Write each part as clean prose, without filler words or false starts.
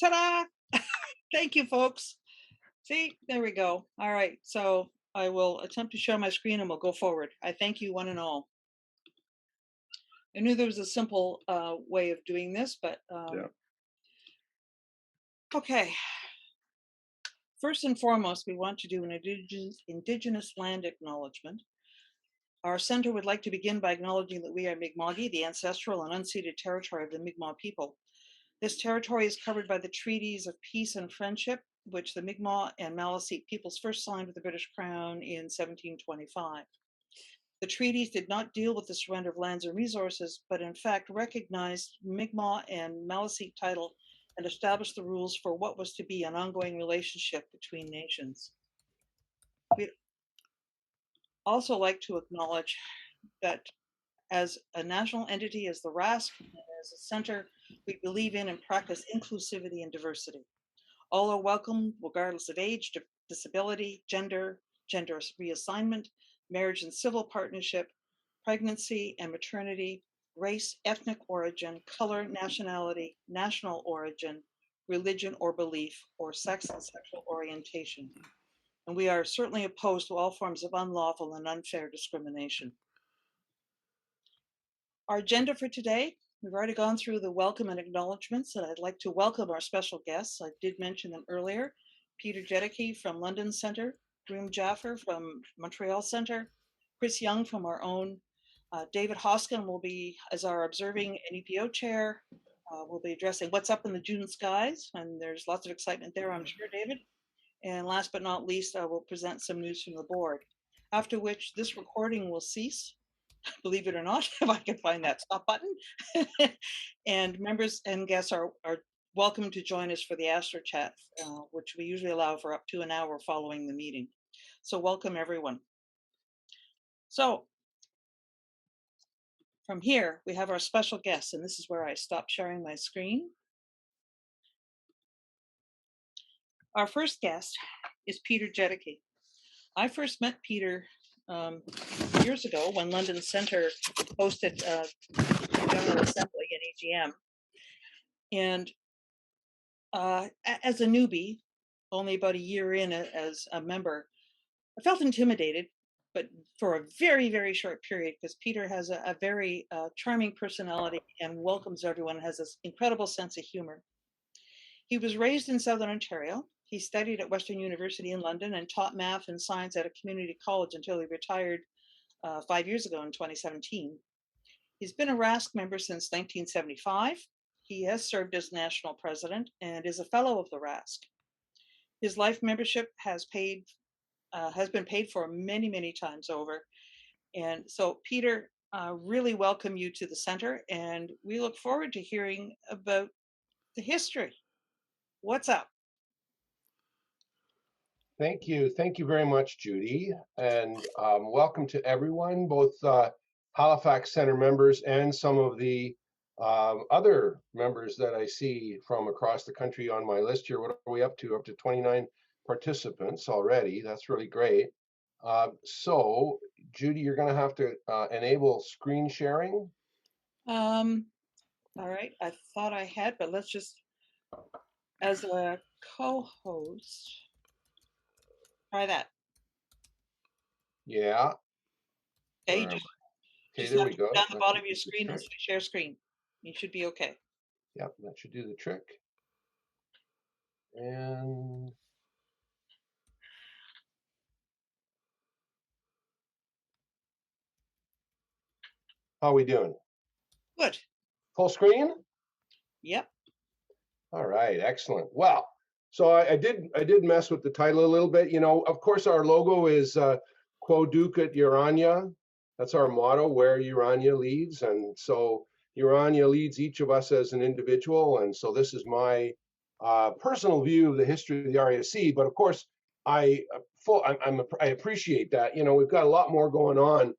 Ta-da! Thank you, folks. See, there we go. All right, so I will attempt to share my screen and we'll go forward. I thank you one and all. I knew there was a simple way of doing this, but Yeah. Okay. First and foremost, we want to do an indigenous land acknowledgement. Our center would like to begin by acknowledging that we are Mi'kma'ki, the ancestral and unceded territory of the Mi'kmaq people. This territory is covered by the treaties of peace and friendship, which the Mi'kmaq and Maliseet peoples first signed with the British Crown in 1725. The treaties did not deal with the surrender of lands and resources, but in fact recognized Mi'kmaq and Maliseet title and established the rules for what was to be an ongoing relationship between nations. We'd also like to acknowledge that as a national entity, as the RASC, as a center, we believe in and practice inclusivity and diversity. All are welcome, regardless of age, disability, gender reassignment, marriage and civil partnership, pregnancy and maternity, race, ethnic origin, color, nationality, national origin, religion or belief, or sex and sexual orientation. And we are certainly opposed to all forms of unlawful and unfair discrimination. Our agenda for today, we've already gone through the welcome and acknowledgements, and I'd like to welcome our special guests. I did mention them earlier. Peter Jedicke from London Center, Jaffer from Montreal Center, Chris Young from our own. David Hoskin will be as our observing NEPO chair. We'll be addressing what's up in the June skies, and there's lots of excitement there, I'm sure, David. And last but not least, I will present some news from the board, after which this recording will cease, believe it or not, if I can find that stop button. And members and guests are welcome to join us for the Astro Chat, which we usually allow for up to an hour following the meeting. So welcome, everyone. So from here, we have our special guests, and this is where I stop sharing my screen. Our first guest is Peter Jedicke. I first met Peter years ago when London Center hosted General Assembly and AGM. And as a newbie, only about a year in as a member, I felt intimidated, but for a very, very short period, because Peter has a very charming personality and welcomes everyone, has this incredible sense of humor. He was raised in Southern Ontario. He studied at Western University in London and taught math and science at a community college until he retired 5 years ago in 2017. He's been a RASC member since 1975. He has served as national president and is a fellow of the RASC. His life membership has been paid for many, many times over. And so, Peter, really welcome you to the center, and we look forward to hearing about the history. What's up? Thank you. Thank you very much, Judy. And welcome to everyone, both Halifax Center members and some of the other members that I see from across the country on my list here. What are we up to? Up to 29 participants already. That's really great. So, Judy, you're going to have to enable screen sharing. All right. I thought I had, but let's just, as a co-host, try that. Yeah. Okay, okay, there we go. Down the bottom of your screen and share screen. You should be okay. Yep, that should do the trick. And how are we doing? Good. Full screen? Yep. All right, excellent. Well, so I did mess with the title a little bit. You know, of course, our logo is Quo Ducat Urania. That's our motto, where Urania leads. And so Urania leads each of us as an individual. And so this is my personal view of the history of the RASC. But of course, I appreciate that. You know, we've got a lot more going on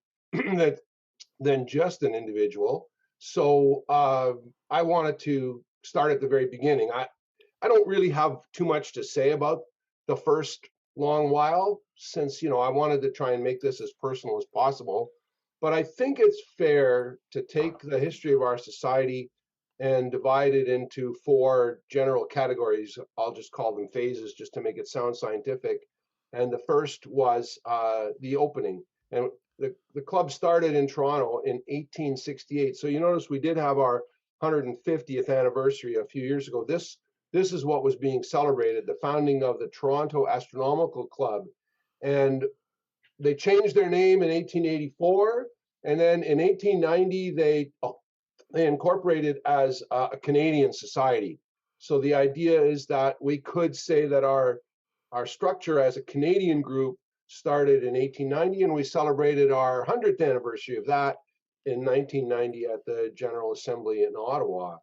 than just an individual. So I wanted to start at the very beginning. I don't really have too much to say about the first long while, since, you know, I wanted to try and make this as personal as possible. But I think it's fair to take the history of our society and divided into 4 general categories. I'll just call them phases just to make it sound scientific. And the first was the opening. And the club started in Toronto in 1868. So you notice we did have our 150th anniversary a few years ago. This is what was being celebrated, the founding of the Toronto Astronomical Club. And they changed their name in 1884. And then in 1890, they incorporated as a Canadian society. So the idea is that we could say that our structure as a Canadian group started in 1890, and we celebrated our 100th anniversary of that in 1990 at the General Assembly in Ottawa.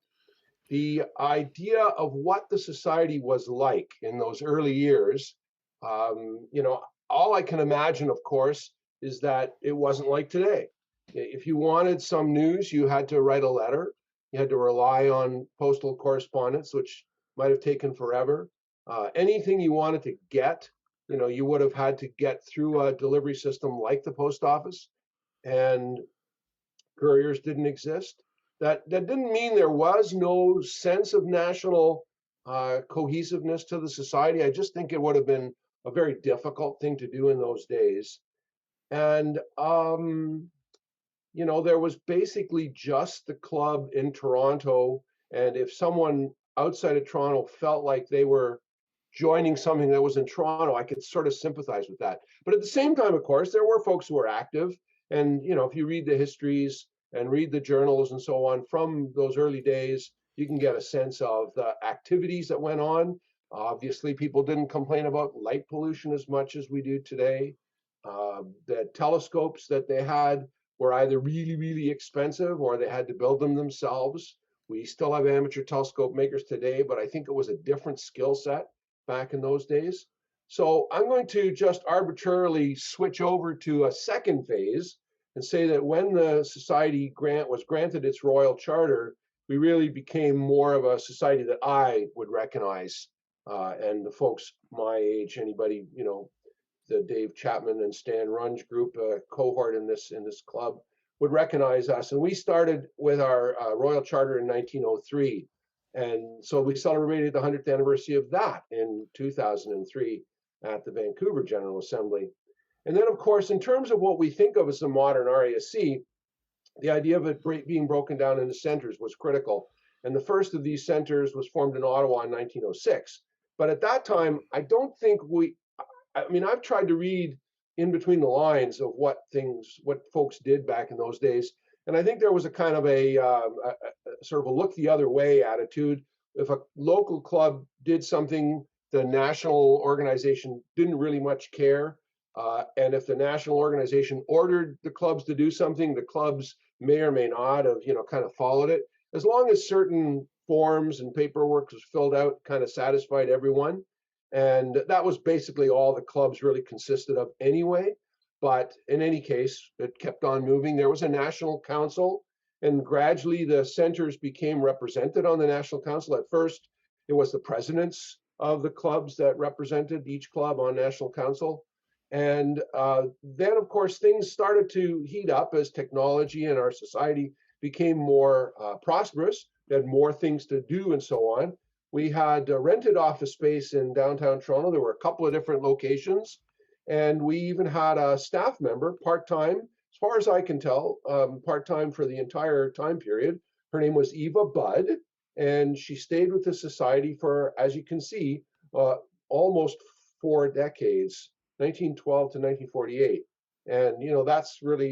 The idea of what the society was like in those early years, all I can imagine, of course, is that it wasn't like today. If you wanted some news, you had to write a letter. You had to rely on postal correspondence, which might have taken forever. Anything you wanted to get, you would have had to get through a delivery system like the post office, and couriers didn't exist. That didn't mean there was no sense of national cohesiveness to the society. I just think it would have been a very difficult thing to do in those days. And there was basically just the club in Toronto. And if someone outside of Toronto felt like they were joining something that was in Toronto, I could sort of sympathize with that. But at the same time, of course, there were folks who were active. And, if you read the histories and read the journals and so on from those early days, you can get a sense of the activities that went on. Obviously, people didn't complain about light pollution as much as we do today. The telescopes that they had were either really, really expensive or they had to build them themselves. We still have amateur telescope makers today, but I think it was a different skill set back in those days. So I'm going to just arbitrarily switch over to a second phase and say that when the society was granted its royal charter, we really became more of a society that I would recognize. And the folks my age, anybody, the Dave Chapman and Stan Runge group cohort in this club would recognize us. And we started with our royal charter in 1903. And so we celebrated the 100th anniversary of that in 2003 at the Vancouver General Assembly. And then, of course, in terms of what we think of as the modern RASC, the idea of it being broken down into centers was critical. And the first of these centers was formed in Ottawa in 1906. But at that time, I don't think I've tried to read in between the lines of what folks did back in those days. And I think there was a kind of a sort of a look the other way attitude. If a local club did something, the national organization didn't really much care. And if the national organization ordered the clubs to do something, the clubs may or may not have, kind of followed it. As long as certain forms and paperwork was filled out, kind of satisfied everyone. And that was basically all the clubs really consisted of anyway. But in any case, it kept on moving. There was a national council, and gradually the centers became represented on the national council. At first, it was the presidents of the clubs that represented each club on national council. And then, of course, things started to heat up as technology and our society became more prosperous. They had more things to do and so on. We had rented office space in downtown Toronto. There were a couple of different locations. And we even had a staff member, part-time, as far as I can tell, part-time for the entire time period. Her name was Eva Budd, and she stayed with the society for, as you can see, almost 4 decades, 1912 to 1948. And,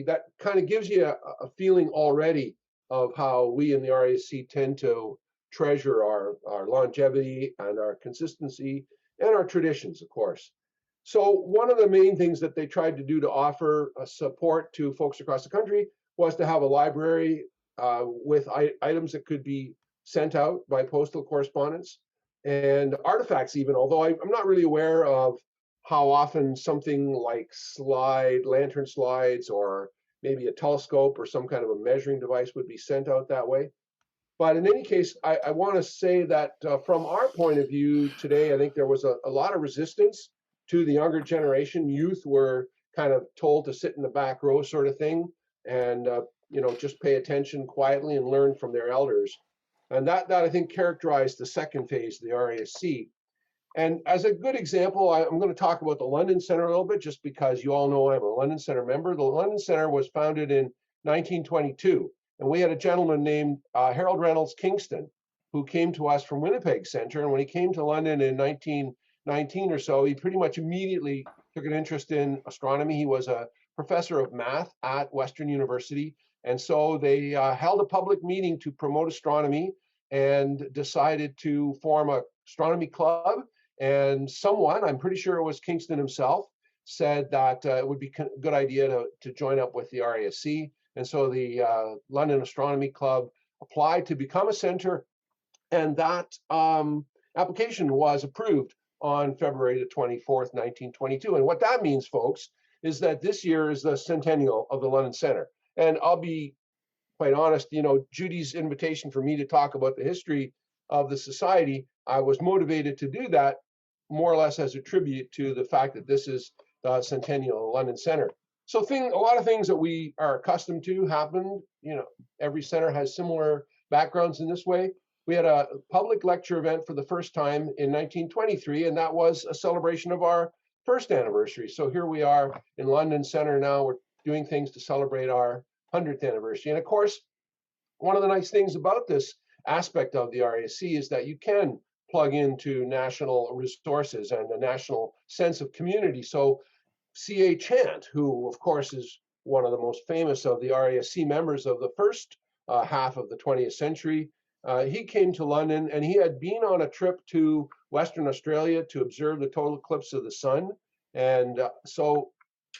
that kind of gives you a feeling already of how we in the RASC tend to treasure our longevity and our consistency and our traditions, of course. So one of the main things that they tried to do to offer support to folks across the country was to have a library with items that could be sent out by postal correspondence and artifacts even, although I'm not really aware of how often something like lantern slides or maybe a telescope or some kind of a measuring device would be sent out that way. But in any case, I want to say that from our point of view today, I think there was a lot of resistance to the younger generation. Youth were kind of told to sit in the back row sort of thing and, just pay attention quietly and learn from their elders. And that I think characterized the second phase of the RASC. And as a good example, I'm going to talk about the London Center a little bit, just because you all know I'm a London Center member. The London Center was founded in 1922, and we had a gentleman named Harold Reynolds Kingston, who came to us from Winnipeg Center. And when he came to London in 1919 or so, he pretty much immediately took an interest in astronomy. He was a professor of math at Western University. And so they held a public meeting to promote astronomy and decided to form an astronomy club. And someone, I'm pretty sure it was Kingston himself, said that it would be a good idea to join up with the RASC. And so the London Astronomy Club applied to become a center, and that application was approved on February the 24th, 1922. And what that means, folks, is that this year is the centennial of the London Center. And I'll be quite honest, Judy's invitation for me to talk about the history of the society, I was motivated to do that more or less as a tribute to the fact that this is the centennial of the London Center. So a lot of things that we are accustomed to happened. Every center has similar backgrounds in this way. We had a public lecture event for the first time in 1923, and that was a celebration of our first anniversary. So here we are in London Center now. We're doing things to celebrate our 100th anniversary. And of course, one of the nice things about this aspect of the RASC is that you can plug into national resources and a national sense of community. So C.A. Chant, who of course is one of the most famous of the RASC members of the first half of the 20th century, he came to London, and he had been on a trip to Western Australia to observe the total eclipse of the sun. And so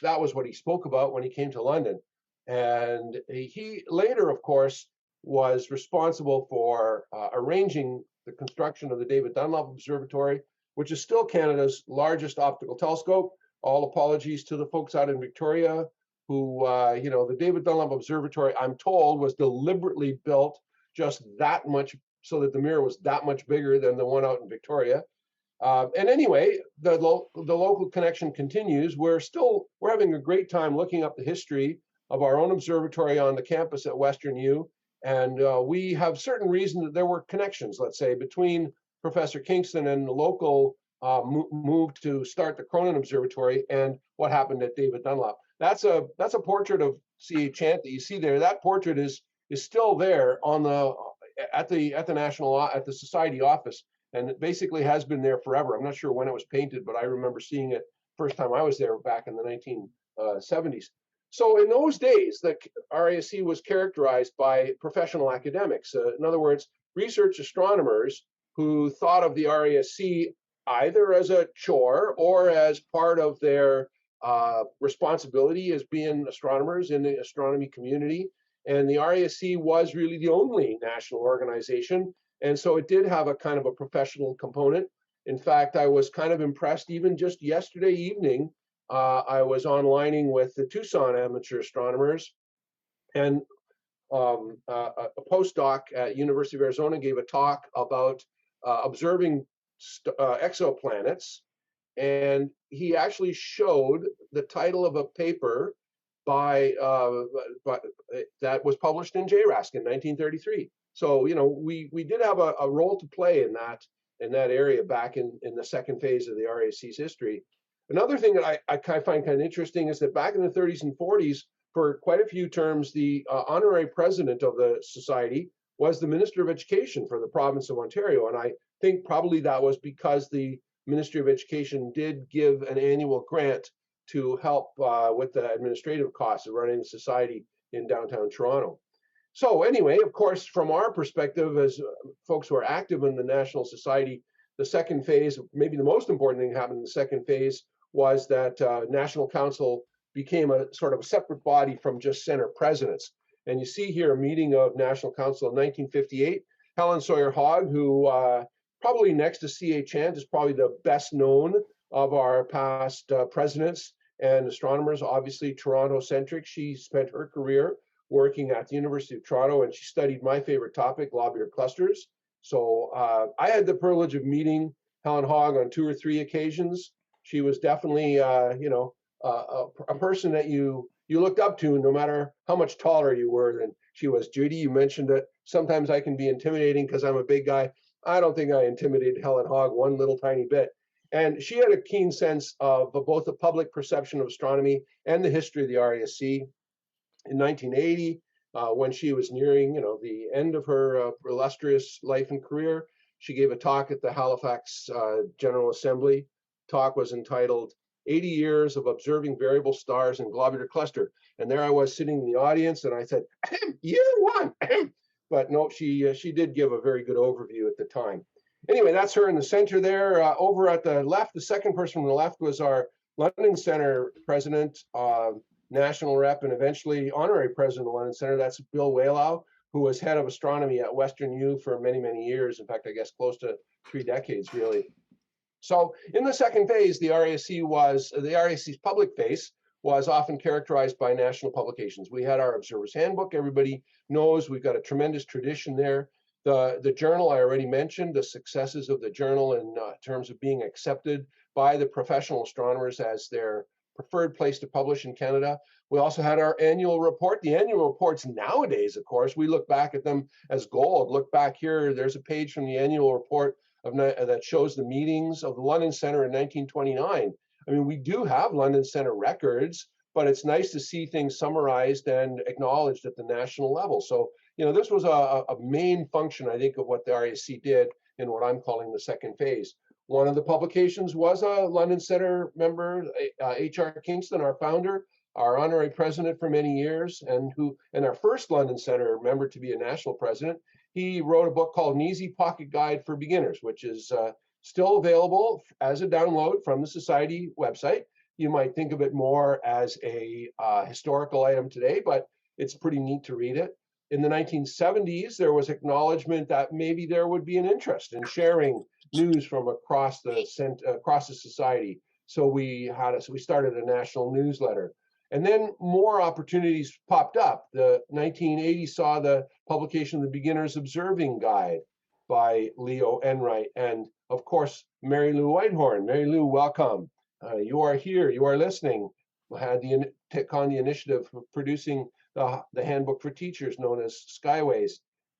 that was what he spoke about when he came to London. And he later, of course, was responsible for arranging the construction of the David Dunlop Observatory, which is still Canada's largest optical telescope. All apologies to the folks out in Victoria who, the David Dunlop Observatory, I'm told, was deliberately built just that much so that the mirror was that much bigger than the one out in Victoria. And anyway, the local connection continues. We're having a great time looking up the history of our own observatory on the campus at Western U. And we have certain reason that there were connections, let's say, between Professor Kingston and the local move to start the Cronin Observatory and what happened at David Dunlop. That's a portrait of C.A. Chant that you see there. That portrait is still there at the Society office, and it basically has been there forever. I'm not sure when it was painted, but I remember seeing it first time I was there back in the 1970s. So in those days, the RASC was characterized by professional academics. In other words, research astronomers who thought of the RASC either as a chore or as part of their responsibility as being astronomers in the astronomy community. And the RASC was really the only national organization. And so it did have a kind of a professional component. In fact, I was kind of impressed even just yesterday evening. I was onlining with the Tucson amateur astronomers, and a postdoc at University of Arizona gave a talk about observing exoplanets, and he actually showed the title of a paper that was published in JRASC in 1933. So we did have a role to play in that area back in the second phase of the RASC's history. Another thing that I find kind of interesting is that back in the 30s and 40s, for quite a few terms, the honorary president of the society was the Minister of Education for the province of Ontario. And I think probably that was because the Ministry of Education did give an annual grant to help with the administrative costs of running the society in downtown Toronto. So anyway, of course, from our perspective as folks who are active in the National Society, the second phase, maybe the most important thing happened in the second phase, was that National Council became a sort of a separate body from just center presidents. And you see here a meeting of National Council in 1958. Helen Sawyer Hogg, who probably next to C.A. Chant is probably the best known of our past presidents and astronomers, obviously Toronto-centric. She spent her career working at the University of Toronto, and she studied my favorite topic, globular clusters. So I had the privilege of meeting Helen Hogg on 2 or 3 occasions. She was definitely, a person that you you looked up to, no matter how much taller you were than she was. Judy, you mentioned that sometimes I can be intimidating because I'm a big guy. I don't think I intimidated Helen Hogg one little tiny bit. And she had a keen sense of both the public perception of astronomy and the history of the RASC. In 1980, when she was nearing, the end of her illustrious life and career, she gave a talk at the Halifax General Assembly. Talk was entitled 80 Years of Observing Variable Stars in Globular Cluster. And there I was sitting in the audience, and I said, year one. But no, she did give a very good overview at the time. Anyway, that's her in the center there. Over at the left, the second person on the left was our London Center president, national rep, and eventually honorary president of the London Center. That's Bill Waylow, who was head of astronomy at Western U for many, many years. In fact, I guess close to 3 decades, really. So in the second phase, the RASC's public face was often characterized by national publications. We had our Observer's Handbook. Everybody knows we've got a tremendous tradition there. The journal I already mentioned, the successes of the journal in terms of being accepted by the professional astronomers as their preferred place to publish in Canada. We also had our annual report. The annual reports nowadays, of course, we look back at them as gold. Look back here, there's a page from the annual report that shows the meetings of the London Center in 1929. I mean, we do have London Center records, but it's nice to see things summarized and acknowledged at the national level. So, this was a main function, I think, of what the RASC did in what I'm calling the second phase. One of the publications was a London Center member, H.R. Kingston, our founder, our honorary president for many years, and our first London Center member to be a national president. He wrote a book called An Easy Pocket Guide for Beginners, which is still available as a download from the Society website. You might think of it more as a historical item today, but it's pretty neat to read it. In the 1970s, there was acknowledgement that maybe there would be an interest in sharing news from across the society. So we started a national newsletter. And then more opportunities popped up. The 1980s saw the publication of the Beginner's Observing Guide by Leo Enright, and of course, Mary Lou Whitehorn. Mary Lou, welcome. You are here, you are listening. We had take on the initiative of producing the handbook for teachers known as Skyways.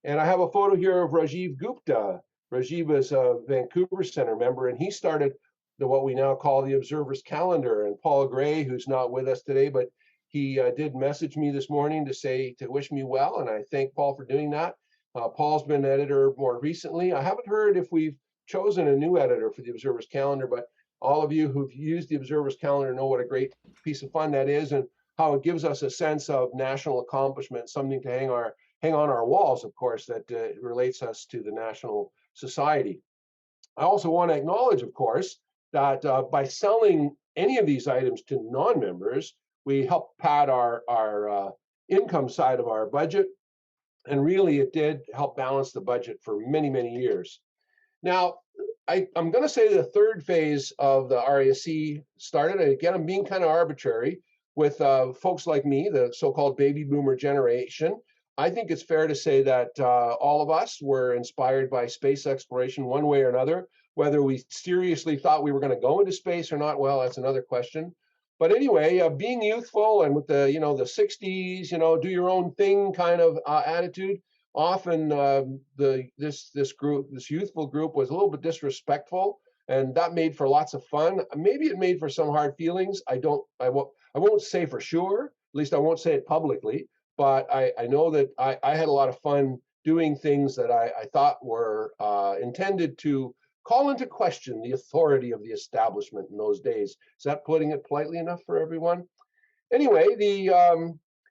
And I have a photo here of Rajiv Gupta. Rajiv is a Vancouver Center member, and he started what we now call the Observer's Calendar. And Paul Gray, who's not with us today, but he did message me this morning to wish me well, and I thank Paul for doing that. Paul's been editor more recently. I haven't heard if we've chosen a new editor for the Observer's Calendar, but all of you who've used the Observer's Calendar know what a great piece of fun that is, and how it gives us a sense of national accomplishment, something to hang on our walls, of course, that relates us to the National Society. I also want to acknowledge, of course, that by selling any of these items to non-members, we help pad our income side of our budget, and really it did help balance the budget for many, many years. Now, I'm going to say the third phase of the RASC started, and again, I'm being kind of arbitrary, with folks like me, the so-called baby boomer generation. I think it's fair to say that all of us were inspired by space exploration one way or another. Whether we seriously thought we were going to go into space or not, well, that's another question. But anyway, being youthful and with the 60s, do your own thing kind of attitude, often this youthful group was a little bit disrespectful, and that made for lots of fun. Maybe it made for some hard feelings. I won't say for sure, at least I won't say it publicly, but I know that I had a lot of fun doing things that I thought were intended to call into question the authority of the establishment in those days. Is that putting it politely enough for everyone? Anyway, the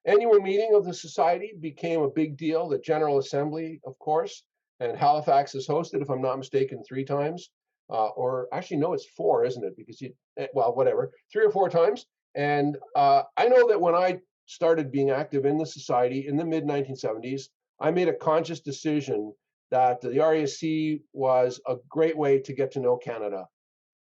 annual meeting of the Society became a big deal. The General Assembly, of course, and Halifax is hosted, if I'm not mistaken, 3 times. Or actually, no, it's 4, isn't it? Because well, whatever, 3 or 4 times. And I know that when I started being active in the Society in the mid-1970s, I made a conscious decision that the RASC was a great way to get to know Canada.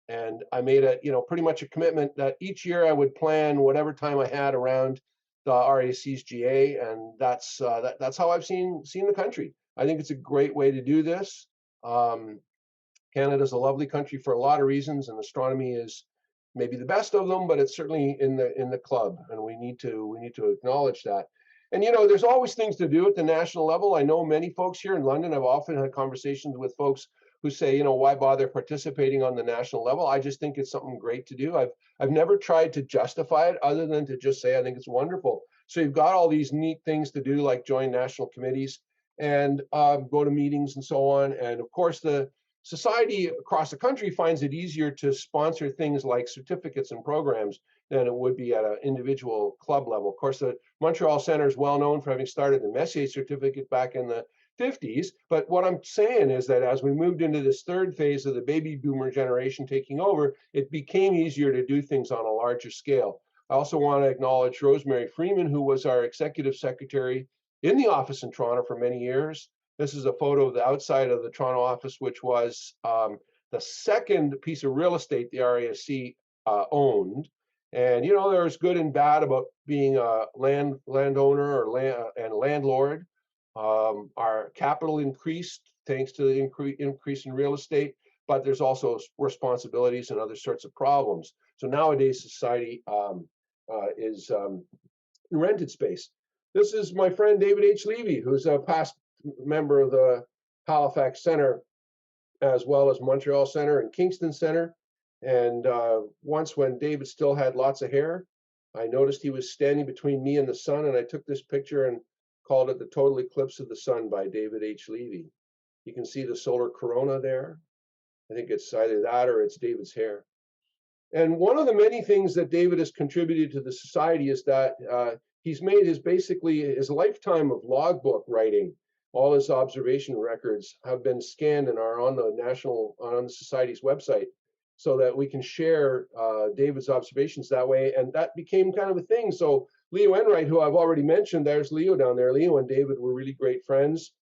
And I made pretty much a commitment that each year I would plan whatever time I had around the RAC's GA, and that's how I've seen the country. I think it's a great way to do this. Canada's a lovely country for a lot of reasons, and astronomy is maybe the best of them, but it's certainly in the club, and we need to acknowledge that. And there's always things to do at the national level. I know many folks here in London. I've often had conversations with folks who say, why bother participating on the national level? I just think it's something great to do. I've never tried to justify it other than to just say I think it's wonderful. So you've got all these neat things to do, like join national committees and go to meetings and so on. And of course, the society across the country finds it easier to sponsor things like certificates and programs than it would be at an individual club level. Of course, the Montreal Centre is well known for having started the Messier certificate back in the 50s. But what I'm saying is that as we moved into this third phase of the baby boomer generation taking over, it became easier to do things on a larger scale. I also want to acknowledge Rosemary Freeman, who was our executive secretary in the office in Toronto for many years. This is a photo of the outside of the Toronto office, which was the second piece of real estate the RASC owned. And there's good and bad about being a landowner or and landlord. Our capital increased thanks to the increase in real estate, but there's also responsibilities and other sorts of problems. So nowadays, society is in rented space. This is my friend David H. Levy, who's a past member of the Halifax Centre, as well as Montreal Centre and Kingston Centre. And once, when David still had lots of hair, I noticed he was standing between me and the sun, and I took this picture and called it The Total Eclipse of the Sun by David H. Levy. You can see the solar corona there. I think it's either that or it's David's hair. And one of the many things that David has contributed to the society is that he's made his lifetime of logbook writing. All his observation records have been scanned and are on the society's website, so that we can share David's observations that way. And that became kind of a thing. So Leo Enright, who I've already mentioned, there's Leo down there. Leo and David were really great friends.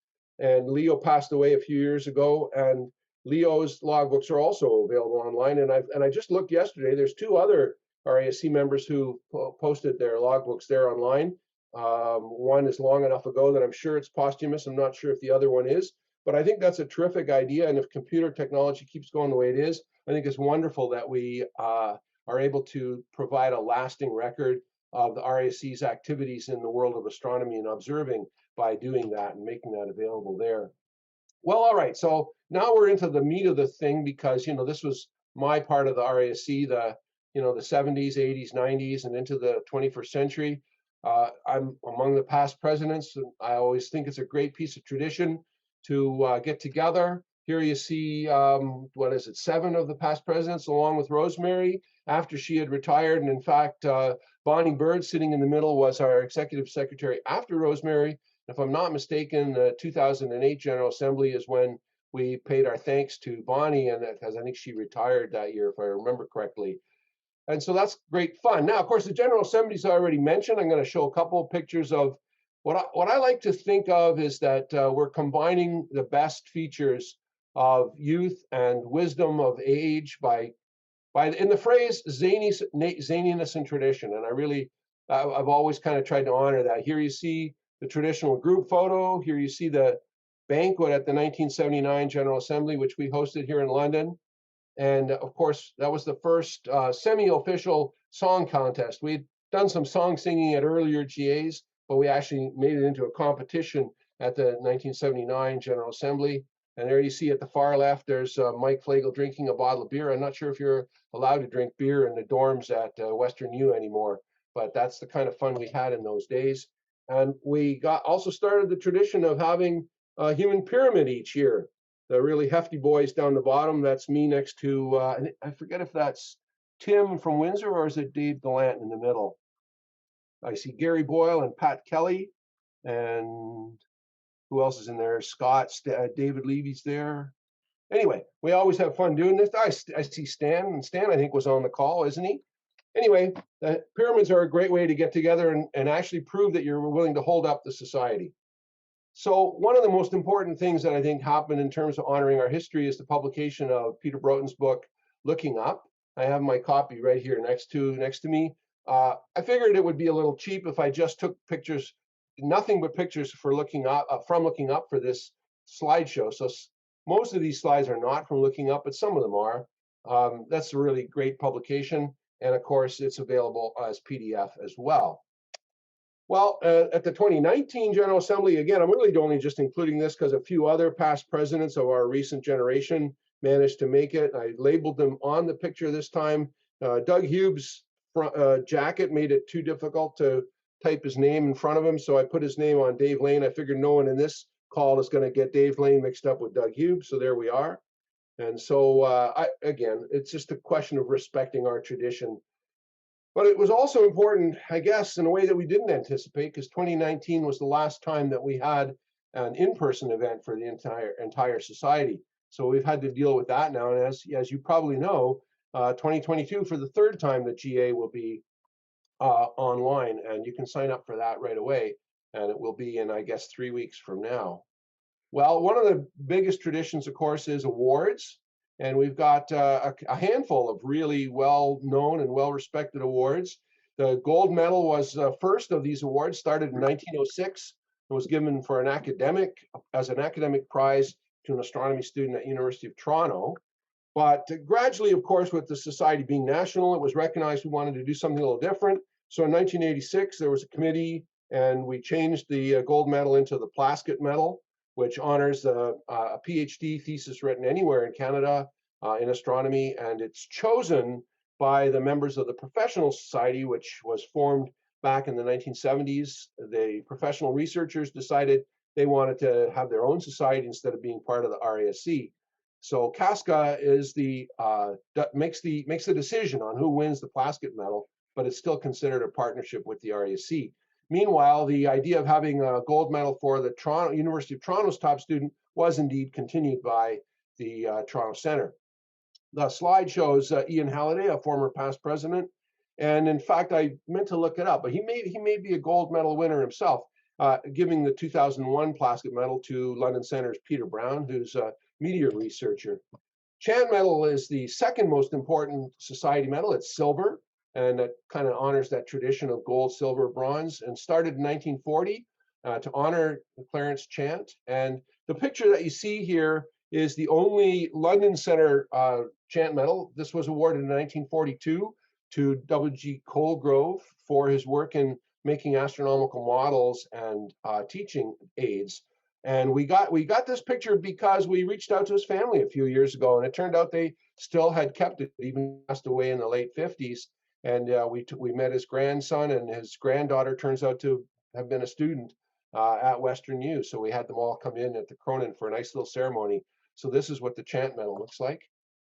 And Leo passed away a few years ago. And Leo's logbooks are also available online. And I just looked yesterday, there's two other RASC members who posted their logbooks there online. One is long enough ago that I'm sure it's posthumous. I'm not sure if the other one is, but I think that's a terrific idea. And if computer technology keeps going the way it is, I think it's wonderful that we are able to provide a lasting record of the RASC's activities in the world of astronomy and observing by doing that and making that available there. Well, all right. So now we're into the meat of the thing, because this was my part of the RASC, the 70s, 80s, 90s, and into the 21st century. I'm among the past presidents, and I always think it's a great piece of tradition to get together. Here you see, 7 of the past presidents, along with Rosemary, after she had retired. And in fact, Bonnie Bird, sitting in the middle, was our executive secretary after Rosemary. If I'm not mistaken, the 2008 General Assembly is when we paid our thanks to Bonnie, and because I think she retired that year, if I remember correctly. And so that's great fun. Now, of course, the General Assembly's already mentioned. I'm going to show a couple of pictures of what I like to think of is that we're combining the best features of youth and wisdom of age by in the phrase zaniness and tradition. And I've always kind of tried to honor that. Here you see the traditional group photo. Here you see the banquet at the 1979 General Assembly, which we hosted here in London. And of course, that was the first semi-official song contest. We'd done some song singing at earlier GAs, but we actually made it into a competition at the 1979 General Assembly. And there you see at the far left, there's Mike Flagel drinking a bottle of beer. I'm not sure if you're allowed to drink beer in the dorms at Western U anymore, but that's the kind of fun we had in those days. And we also started the tradition of having a human pyramid each year. The really hefty boys down the bottom, that's me next to, I forget if that's Tim from Windsor or is it Dave Gallant in the middle. I see Gary Boyle and Pat Kelly, and who else is in there? Scott, David Levy's there. Anyway, we always have fun doing this. I see Stan, and Stan I think was on the call, isn't he? Anyway, the pyramids are a great way to get together and actually prove that you're willing to hold up the society. So one of the most important things that I think happened in terms of honoring our history is the publication of Peter Broughton's book, Looking Up. I have my copy right here next to me. I figured it would be a little cheap if I just took pictures, nothing but pictures for Looking Up, from Looking Up for this slideshow. So most of these slides are not from Looking Up, but some of them are. That's a really great publication. And of course, it's available as PDF as well. Well, at the 2019 General Assembly, again, I'm really only just including this because a few other past presidents of our recent generation managed to make it. I labeled them on the picture this time. Doug Hube's jacket made it too difficult to type his name in front of him, so I put his name on Dave Lane. I figured no one in this call is going to get Dave Lane mixed up with Doug Hube, so there we are. And so, again, it's just a question of respecting our tradition. But it was also important, I guess, in a way that we didn't anticipate, because 2019 was the last time that we had an in-person event for the entire society. So we've had to deal with that now. And as you probably know, 2022, for the third time, the GA will be online, and you can sign up for that right away. And it will be in, I guess, 3 weeks from now. Well, one of the biggest traditions, of course, is awards. And we've got a handful of really well-known and well-respected awards. The gold medal was the first of these awards, started in 1906. It was given for as an academic prize to an astronomy student at University of Toronto. But gradually, of course, with the society being national, it was recognized we wanted to do something a little different. So in 1986, there was a committee, and we changed the gold medal into the Plaskett Medal, which honors a PhD thesis written anywhere in Canada in astronomy. And it's chosen by the members of the Professional Society, which was formed back in the 1970s. The professional researchers decided they wanted to have their own society instead of being part of the RASC. So Casca is makes the decision on who wins the Plaskett Medal, but it's still considered a partnership with the RASC. Meanwhile, the idea of having a gold medal for the University of Toronto's top student was indeed continued by the Toronto Centre. The slide shows Ian Halliday, a former past president, and in fact, I meant to look it up, but he may be a gold medal winner himself, giving the 2001 Plaskett Medal to London Centre's Peter Brown, who's a meteor researcher. Chan Medal is the second most important society medal. It's silver, and it kind of honors that tradition of gold, silver, bronze, and started in 1940 to honor Clarence Chant. And the picture that you see here is the only London Centre Chant Medal. This was awarded in 1942 to W.G. Colgrove for his work in making astronomical models and teaching aids. And we got this picture because we reached out to his family a few years ago, and it turned out they still had kept it, even passed away in the late 50s. And we met his grandson, and his granddaughter turns out to have been a student at Western U. So we had them all come in at the Cronin for a nice little ceremony. So this is what the Chant Medal looks like.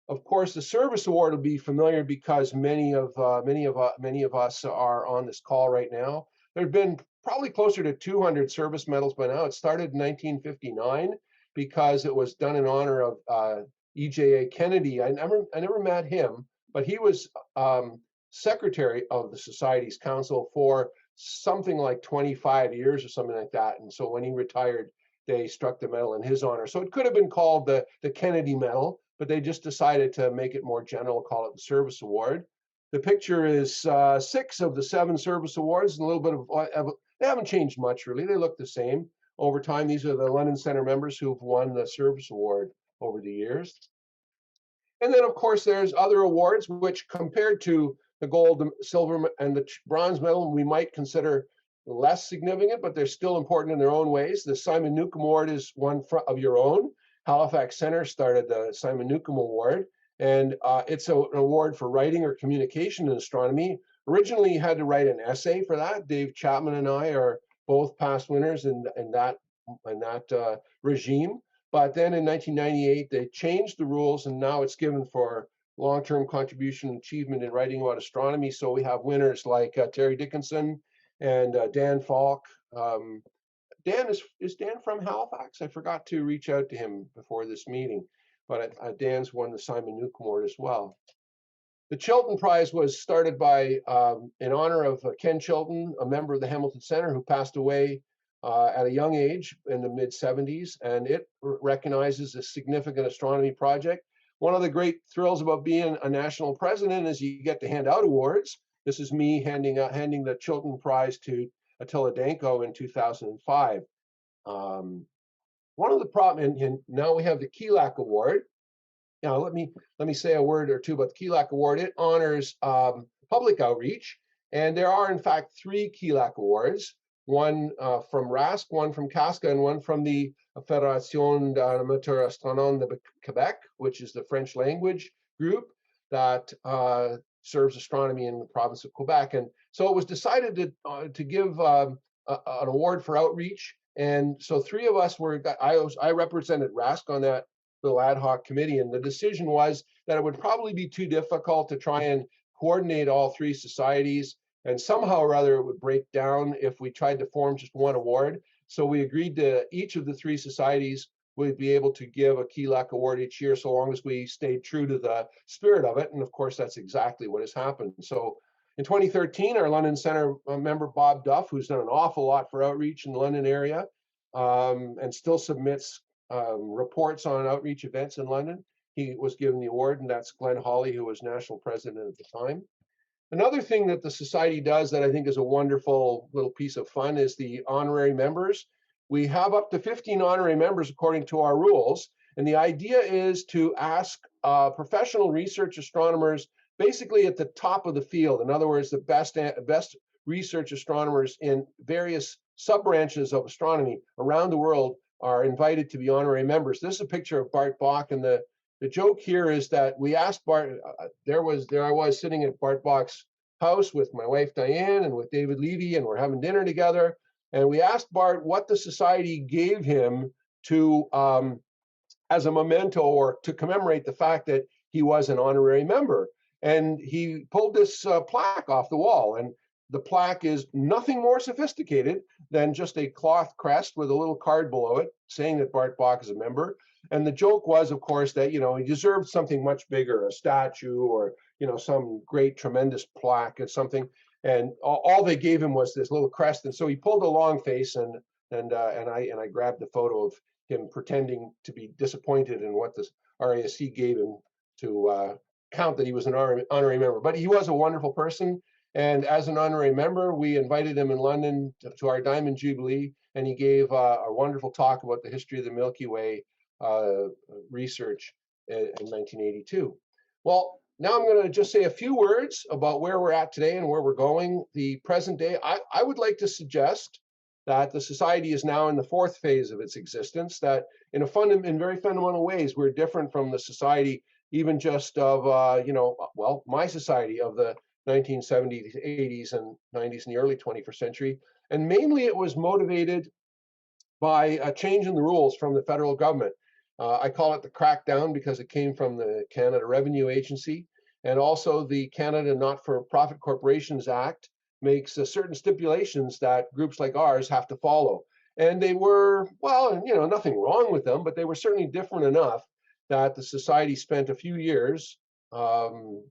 Of course, the Service Award will be familiar because many of us are on this call right now. There have been probably closer to 200 service medals by now. It started in 1959 because it was done in honor of E.J.A. Kennedy. I never met him, but he was secretary of the Society's council for something like 25 years or something like that. And so when he retired, they struck the medal in his honor. So it could have been called the Kennedy Medal, but they just decided to make it more general, call it the Service Award. The picture is 6 of the 7 service awards, and a little bit of, they haven't changed much really. They look the same over time. These are the London Centre members who've won the Service Award over the years. And then, of course, there's other awards, which compared to the gold, silver, and the bronze medal, we might consider less significant, but they're still important in their own ways. The Simon Newcomb Award is one of your own. Halifax Centre started the Simon Newcomb Award, and it's an award for writing or communication in astronomy. Originally, you had to write an essay for that. Dave Chapman and I are both past winners in that regime. But then in 1998, they changed the rules, and now it's given for long-term contribution and achievement in writing about astronomy. So we have winners like Terry Dickinson and Dan Falk. Dan is Dan from Halifax? I forgot to reach out to him before this meeting, but Dan's won the Simon Newcomb Award as well. The Chilton Prize was started by in honor of Ken Chilton, a member of the Hamilton Centre who passed away at a young age in the mid-70s, and it recognizes a significant astronomy project. One of the great thrills about being a national president is you get to hand out awards. This is me handing the Chilton Prize to Attila Danko in 2005. One of the problems, and now we have the Keelak Award. Now, let me say a word or two about the KELAC Award. It honors public outreach, and there are in fact 3 KELAC Awards: one from RASC, one from CASCA, and one from the Fédération d'Amateurs Astronomes de Québec, which is the French language group that serves astronomy in the province of Quebec. And so it was decided to give an award for outreach. And so 3 of us were. I represented RASC on that little ad hoc committee, and the decision was that it would probably be too difficult to try and coordinate all 3 societies, and somehow or other it would break down if we tried to form just one award. So we agreed to each of the 3 societies would be able to give a KELAC award each year, so long as we stayed true to the spirit of it. And of course, that's exactly what has happened. So in 2013, our London Centre member Bob Duff, who's done an awful lot for outreach in the London area, and still submits reports on outreach events in London, he was given the award, and that's Glenn Hawley, who was national president at the time. Another thing that the society does that I think is a wonderful little piece of fun is the honorary members. We have up to 15 honorary members according to our rules, and the idea is to ask professional research astronomers basically at the top of the field. In other words, the best research astronomers in various sub-branches of astronomy around the world are invited to be honorary members. This is a picture of Bart Bok, and the joke here is that we asked Bart, there I was sitting at Bart Bok's house with my wife Diane and with David Levy, and we're having dinner together. And we asked Bart what the society gave him to as a memento or to commemorate the fact that he was an honorary member. And he pulled this plaque off the wall, and the plaque is nothing more sophisticated than just a cloth crest with a little card below it saying that Bart Bok is a member. And the joke was, of course, that, you know, he deserved something much bigger, a statue or, you know, some great, tremendous plaque or something. And all they gave him was this little crest. And so he pulled a long face, and I grabbed the photo of him pretending to be disappointed in what the RASC gave him to count that he was an honorary member. But he was a wonderful person. And as an honorary member, we invited him in London to our Diamond Jubilee, and he gave a wonderful talk about the history of the Milky Way research in 1982. Well, now I'm going to just say a few words about where we're at today and where we're going. The present day, I would like to suggest that the society is now in the 4th phase of its existence, that in very fundamental ways, we're different from the society, even just of, you know, well, my society of the 1970s, 80s, and 90s, and the early 21st century. And mainly it was motivated by a change in the rules from the federal government. I call it the crackdown because it came from the Canada Revenue Agency, and also the Canada Not-for-Profit Corporations Act makes certain stipulations that groups like ours have to follow. And they were, well, you know, nothing wrong with them, but they were certainly different enough that the society spent a few years. The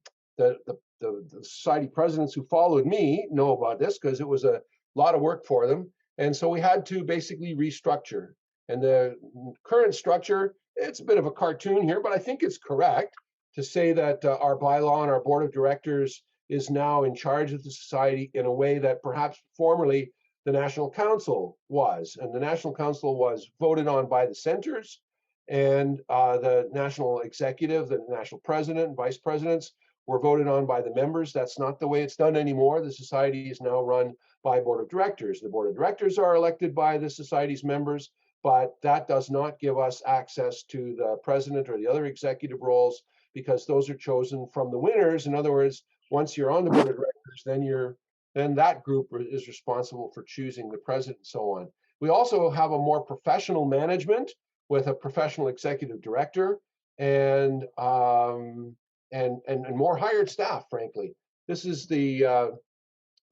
society presidents who followed me know about this because it was a lot of work for them. And so we had to basically restructure. And the current structure, it's a bit of a cartoon here, but I think it's correct to say that our bylaw and our board of directors is now in charge of the society in a way that perhaps formerly the National Council was. And the National Council was voted on by the centers, and the national executive, the national president and vice presidents were voted on by the members. That's not the way it's done anymore. The society is now run by board of directors. The board of directors are elected by the society's members, but that does not give us access to the president or the other executive roles, because those are chosen from the winners. In other words, once you're on the board of directors, then that group is responsible for choosing the president and so on. We also have a more professional management with a professional executive director and more hired staff, frankly. This is the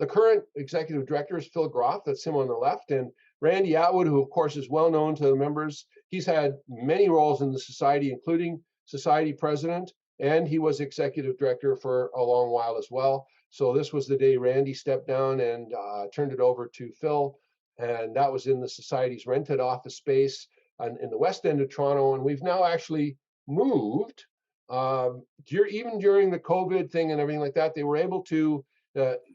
current executive director is Phil Groff, that's him on the left, and Randy Atwood, who of course is well known to the members. He's had many roles in the society, including society president, and he was executive director for a long while as well. So this was the day Randy stepped down and turned it over to Phil, and that was in the society's rented office space in the west end of Toronto. And we've now actually moved. Even during the COVID thing and everything like that, they were able to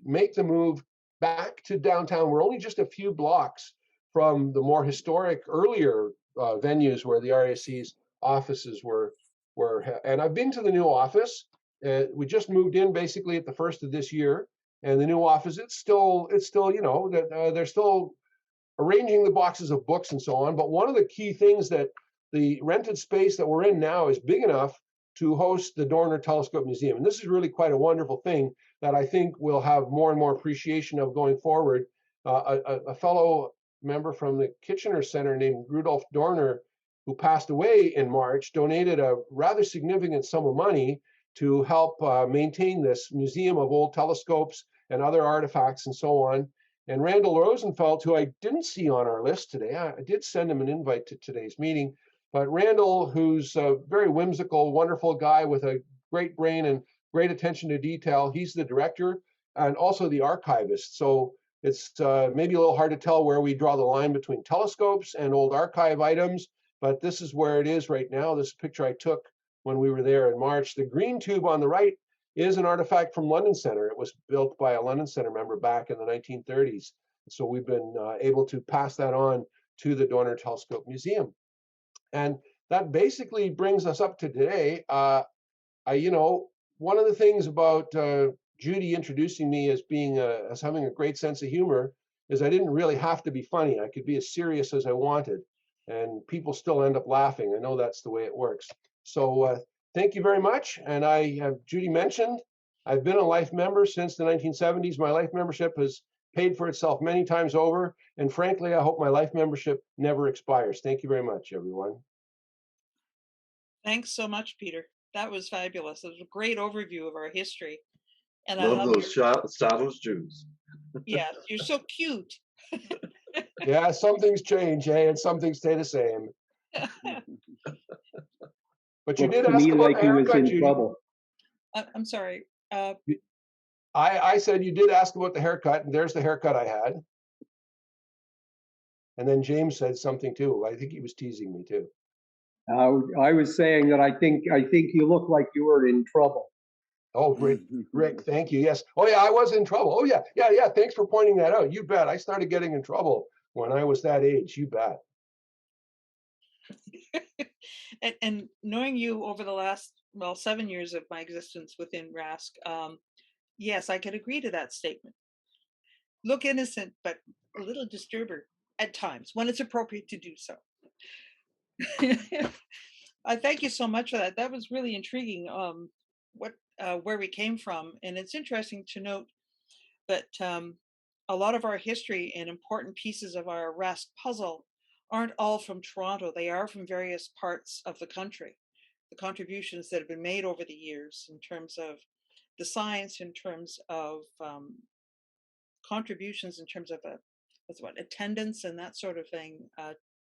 make the move back to downtown. We're only just a few blocks from the more historic earlier venues where the RAC's offices were and I've been to the new office. We just moved in basically at the first of this year, and the new office, it's still, that they're still arranging the boxes of books and so on. But one of the key things that the rented space that we're in now is big enough to host the Dorner Telescope Museum. And this is really quite a wonderful thing that I think we'll have more and more appreciation of going forward. A fellow member from the Kitchener Center named Rudolf Dorner, who passed away in March, donated a rather significant sum of money to help maintain this museum of old telescopes and other artifacts and so on. And Randall Rosenfeld, who I didn't see on our list today, I did send him an invite to today's meeting, but Randall, who's a very whimsical, wonderful guy with a great brain and great attention to detail, he's the director and also the archivist. So it's maybe a little hard to tell where we draw the line between telescopes and old archive items, but this is where it is right now. This picture I took when we were there in March. The green tube on the right is an artifact from London Center. It was built by a London Center member back in the 1930s. So we've been able to pass that on to the Dorner Telescope Museum. And that basically brings us up to today. One of the things about Judy introducing me as having a great sense of humor is I didn't really have to be funny. I could be as serious as I wanted, and people still end up laughing. I know that's the way it works. So thank you very much. And Judy mentioned, I've been a life member since the 1970s. My life membership has paid for itself many times over. And frankly, I hope my life membership never expires. Thank you very much, everyone. Thanks so much, Peter. That was fabulous. It was a great overview of our history. And love I love those Stavros Jews. Yes, you're so cute. Yeah, some things change, and some things stay the same. But you did ask about the haircut, Judy. I'm sorry. I said you did ask about the haircut, and there's the haircut I had. And then James said something too. I think he was teasing me too. I was saying that I think you look like you were in trouble. Oh, great, Rick, thank you. Yes. Oh, yeah, I was in trouble. Oh, yeah. Thanks for pointing that out. You bet. I started getting in trouble when I was that age. You bet. And knowing you over the last 7 years of my existence within RASC, yes, I can agree to that statement. Look innocent, but a little disturber at times when it's appropriate to do so. I thank you so much for that. That was really intriguing. Where we came from, and it's interesting to note that a lot of our history and important pieces of our RASC puzzle aren't all from Toronto. They are from various parts of the country. The contributions that have been made over the years in terms of the science, in terms of contributions, in terms of attendance and that sort of thing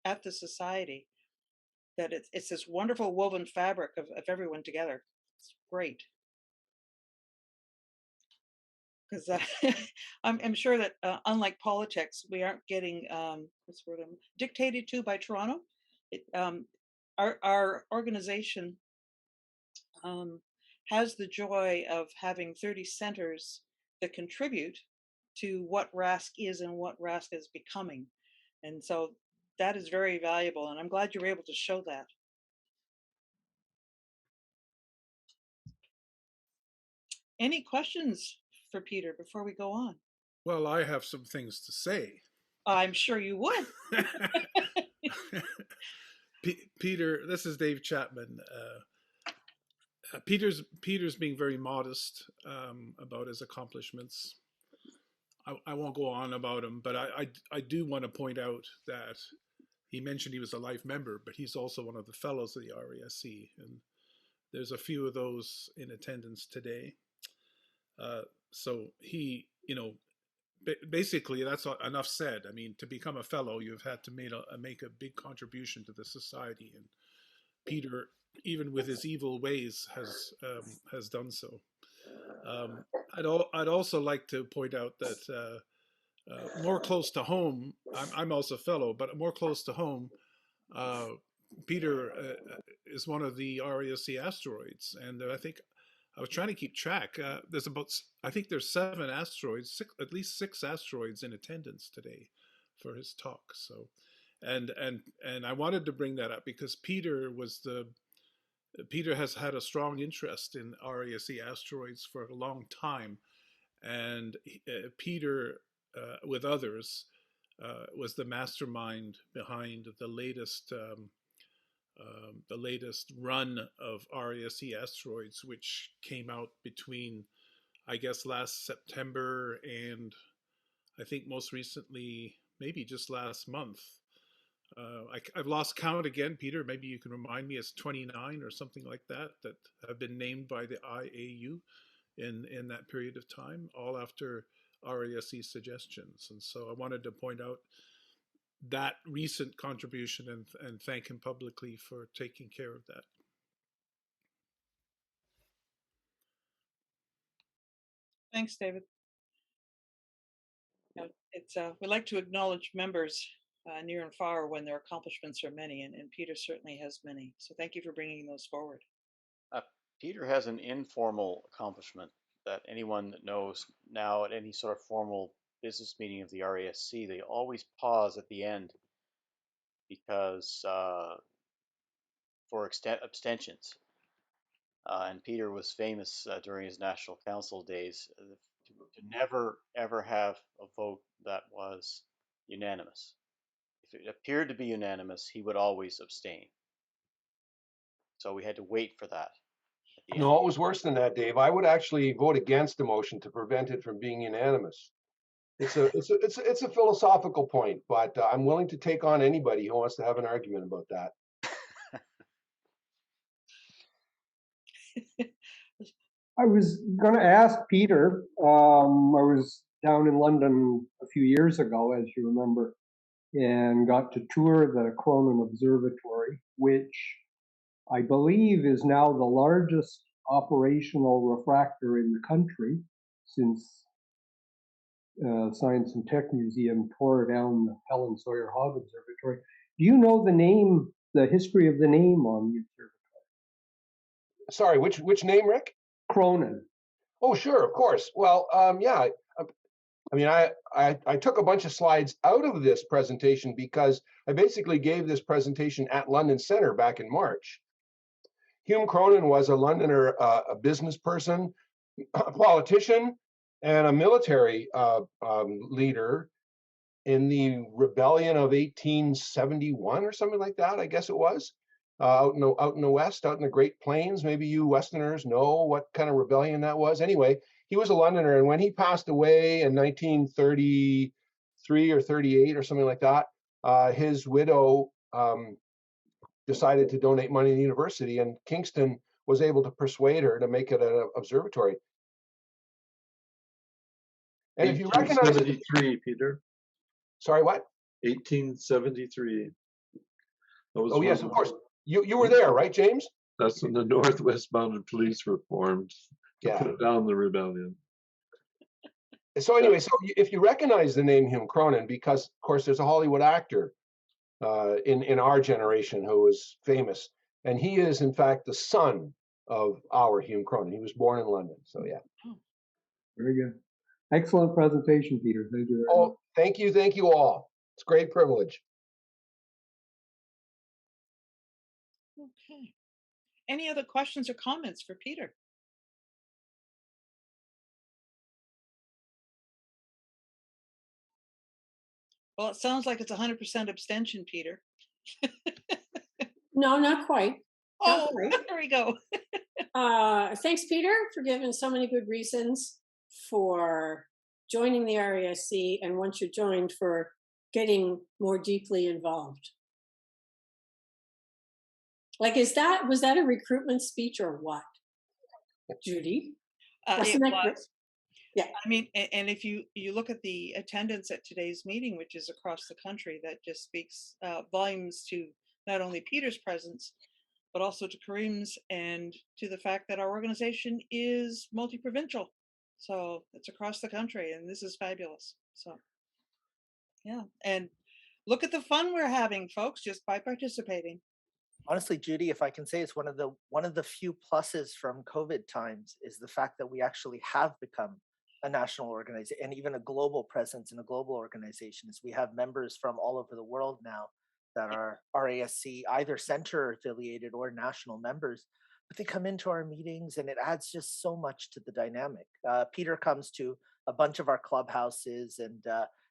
at the society. That it's this wonderful woven fabric of everyone together. It's great. Because I'm sure that unlike politics, we aren't getting dictated to by Toronto. Our organization has the joy of having 30 centers that contribute to what RASC is and what RASC is becoming. And so that is very valuable, and I'm glad you were able to show that. Any questions for Peter before we go on? Well, I have some things to say. I'm sure you would. Peter, this is Dave Chapman. Peter's being very modest about his accomplishments. I won't go on about him, but I do want to point out that he mentioned he was a life member, but he's also one of the fellows of the RASC, and there's a few of those in attendance today. So he, basically that's enough said. I mean, to become a fellow, you've had to make a big contribution to the society, and Peter, even with his evil ways, has done so. I'd also like to point out that more close to home, I'm also a fellow, but more close to home, Peter is one of the RASC asteroids, and I think I was trying to keep track. I think there's 7 asteroids, at least 6 asteroids in attendance today for his talk. So, and I wanted to bring that up because Peter was Peter has had a strong interest in RASC asteroids for a long time, and Peter, with others, was the mastermind behind the latest run of RASC asteroids, which came out between, I guess, last September and I think most recently, maybe just last month. I've lost count again, Peter. Maybe you can remind me. It's 29 or something like that that have been named by the IAU in that period of time, all after RASC suggestions. And so I wanted to point out that recent contribution and thank him publicly for taking care of that. Thanks, David. We like to acknowledge members near and far when their accomplishments are many, and Peter certainly has many. So thank you for bringing those forward. Peter has an informal accomplishment that anyone that knows now at any sort of formal business meeting of the RASC, they always pause at the end because for abstentions. And Peter was famous during his National Council days to never, ever have a vote that was unanimous. If it appeared to be unanimous, he would always abstain. So we had to wait for that. No, it was worse than that, Dave. I would actually vote against the motion to prevent it from being unanimous. It's a philosophical point, but I'm willing to take on anybody who wants to have an argument about that. I was going to ask Peter. I was down in London a few years ago, as you remember, and got to tour the Cronin Observatory, which I believe is now the largest operational refractor in the country since Science and Tech Museum tore down the Helen Sawyer Hogg Observatory. Do you know the name, the history of the name on the observatory? Sorry, which name, Rick? Cronin. Oh, sure, of course. Well, yeah. I mean, I took a bunch of slides out of this presentation because I basically gave this presentation at London Center back in March. Hume Cronin was a Londoner, a business person, a politician, and a military leader in the rebellion of 1871 or something like that, I guess it was, out in the West, out in the Great Plains. Maybe you Westerners know what kind of rebellion that was. Anyway, he was a Londoner, and when he passed away in 1933 or 38 or something like that, his widow decided to donate money to the university, and Kingston was able to persuade her to make it an observatory. And if you recognize 1873, Peter. Sorry, what? 1873. Oh, yes, of course. You were there, right, James? That's when the Northwest Mounted Police were formed to put down the rebellion. So anyway, so if you recognize the name Hume Cronin, because of course there's a Hollywood actor in our generation who was famous, and he is in fact the son of our Hume Cronin. He was born in London, so yeah. Very good. Excellent presentation, Peter. Thank you very much. Thank you all. It's a great privilege. Okay. Any other questions or comments for Peter? Well, it sounds like it's 100% abstention, Peter. No, not quite. Oh, there we go. Thanks, Peter, for giving so many good reasons for joining the RASC, and once you're joined, for getting more deeply involved. Like, was that a recruitment speech or what, Judy? It was. Yeah. I mean, and if you look at the attendance at today's meeting, which is across the country, that just speaks volumes to not only Peter's presence, but also to Karim's, and to the fact that our organization is multi-provincial. So it's across the country, and this is fabulous. So yeah, and look at the fun we're having, folks, just by participating. Honestly, Judy, if I can say, it's one of the few pluses from COVID times is the fact that we actually have become a national organization and even a global presence in a global organization. Is we have members from all over the world now that are RASC either center affiliated or national members. but they come into our meetings and it adds just so much to the dynamic. Peter comes to a bunch of our clubhouses, and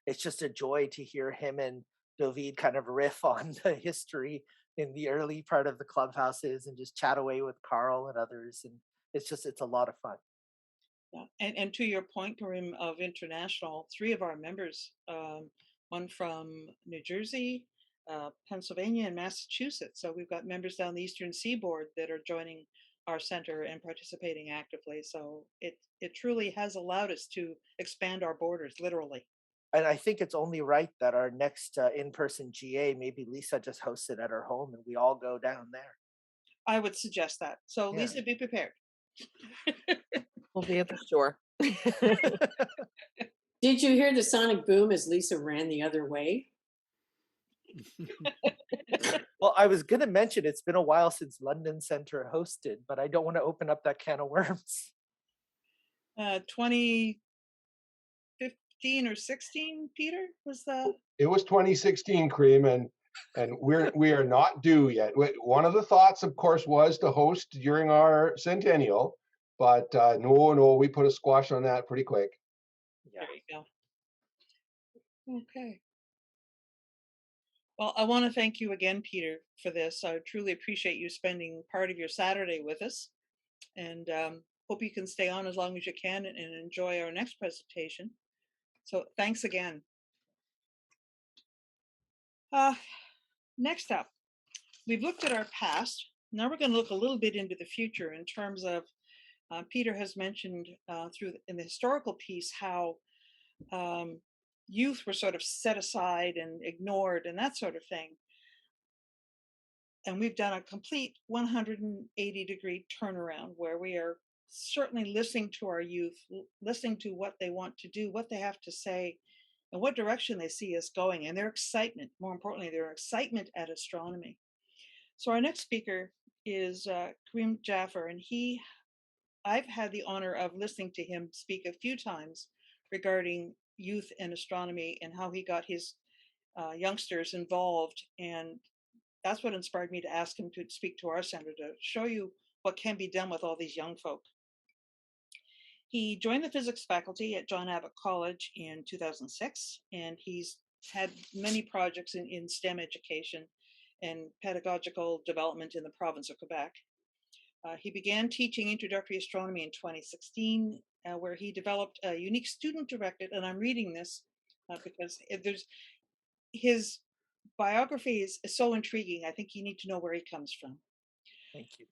it's just a joy to hear him and David kind of riff on the history in the early part of the clubhouses and just chat away with Carl and others. And it's a lot of fun. Yeah. And to your point, Karim, of international, three of our members, one from New Jersey, Pennsylvania, and Massachusetts. So we've got members down the Eastern Seaboard that are joining our center and participating actively. So it truly has allowed us to expand our borders, literally. And I think it's only right that our next in-person GA, maybe Lisa just hosts it at her home and we all go down there. I would suggest that. So Yeah. Lisa, be prepared. We'll be at the shore. Did you hear the sonic boom as Lisa ran the other way? Well, I was going to mention it's been a while since London Center hosted, but I don't want to open up that can of worms. 2015 or 16, Peter, was that? It was 2016, Karim, and we are not due yet. One of the thoughts, of course, was to host during our centennial, but no, we put a squash on that pretty quick. Yeah. There you go. Okay. Well, I want to thank you again, Peter, for this. I truly appreciate you spending part of your Saturday with us, and hope you can stay on as long as you can and enjoy our next presentation. So thanks again. Next up, we've looked at our past. Now we're going to look a little bit into the future in terms of, Peter has mentioned in the historical piece how youth were sort of set aside and ignored and that sort of thing. And we've done a complete 180-degree turnaround where we are certainly listening to our youth, listening to what they want to do, what they have to say, and what direction they see us going, and their excitement, more importantly, their excitement at astronomy. So our next speaker is Karim Jaffer, and I've had the honor of listening to him speak a few times regarding youth and astronomy and how he got his youngsters involved. And that's what inspired me to ask him to speak to our center to show you what can be done with all these young folk. He joined the physics faculty at John Abbott College in 2006, and he's had many projects in STEM education and pedagogical development in the province of Quebec. He began teaching introductory astronomy in 2016, where he developed a unique student-directed, and I'm reading this because his biography is so intriguing. I think you need to know where he comes from. Thank you.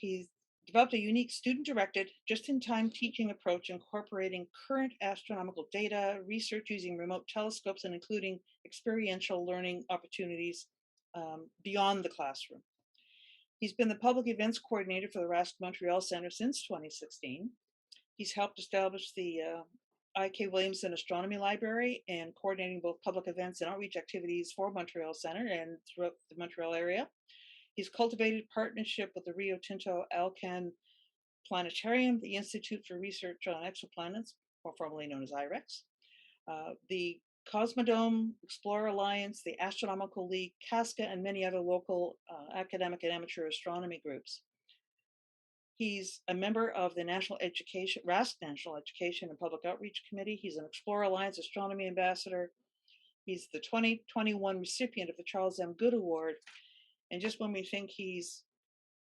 He's developed a unique student-directed, just-in-time teaching approach incorporating current astronomical data, research using remote telescopes, and including experiential learning opportunities beyond the classroom. He's been the public events coordinator for the RASC Montreal Center since 2016. He's helped establish the I.K. Williamson Astronomy Library and coordinating both public events and outreach activities for Montreal Center and throughout the Montreal area. He's cultivated partnership with the Rio Tinto Alcan Planetarium, the Institute for Research on Exoplanets, more formerly known as IREX, the Cosmodome, Explorer Alliance, the Astronomical League, CASCA, and many other local academic and amateur astronomy groups. He's a member of the RASC National Education and Public Outreach Committee. He's an Explorer Alliance Astronomy Ambassador. He's the 2021 recipient of the Charles M. Good Award. And just when we think he's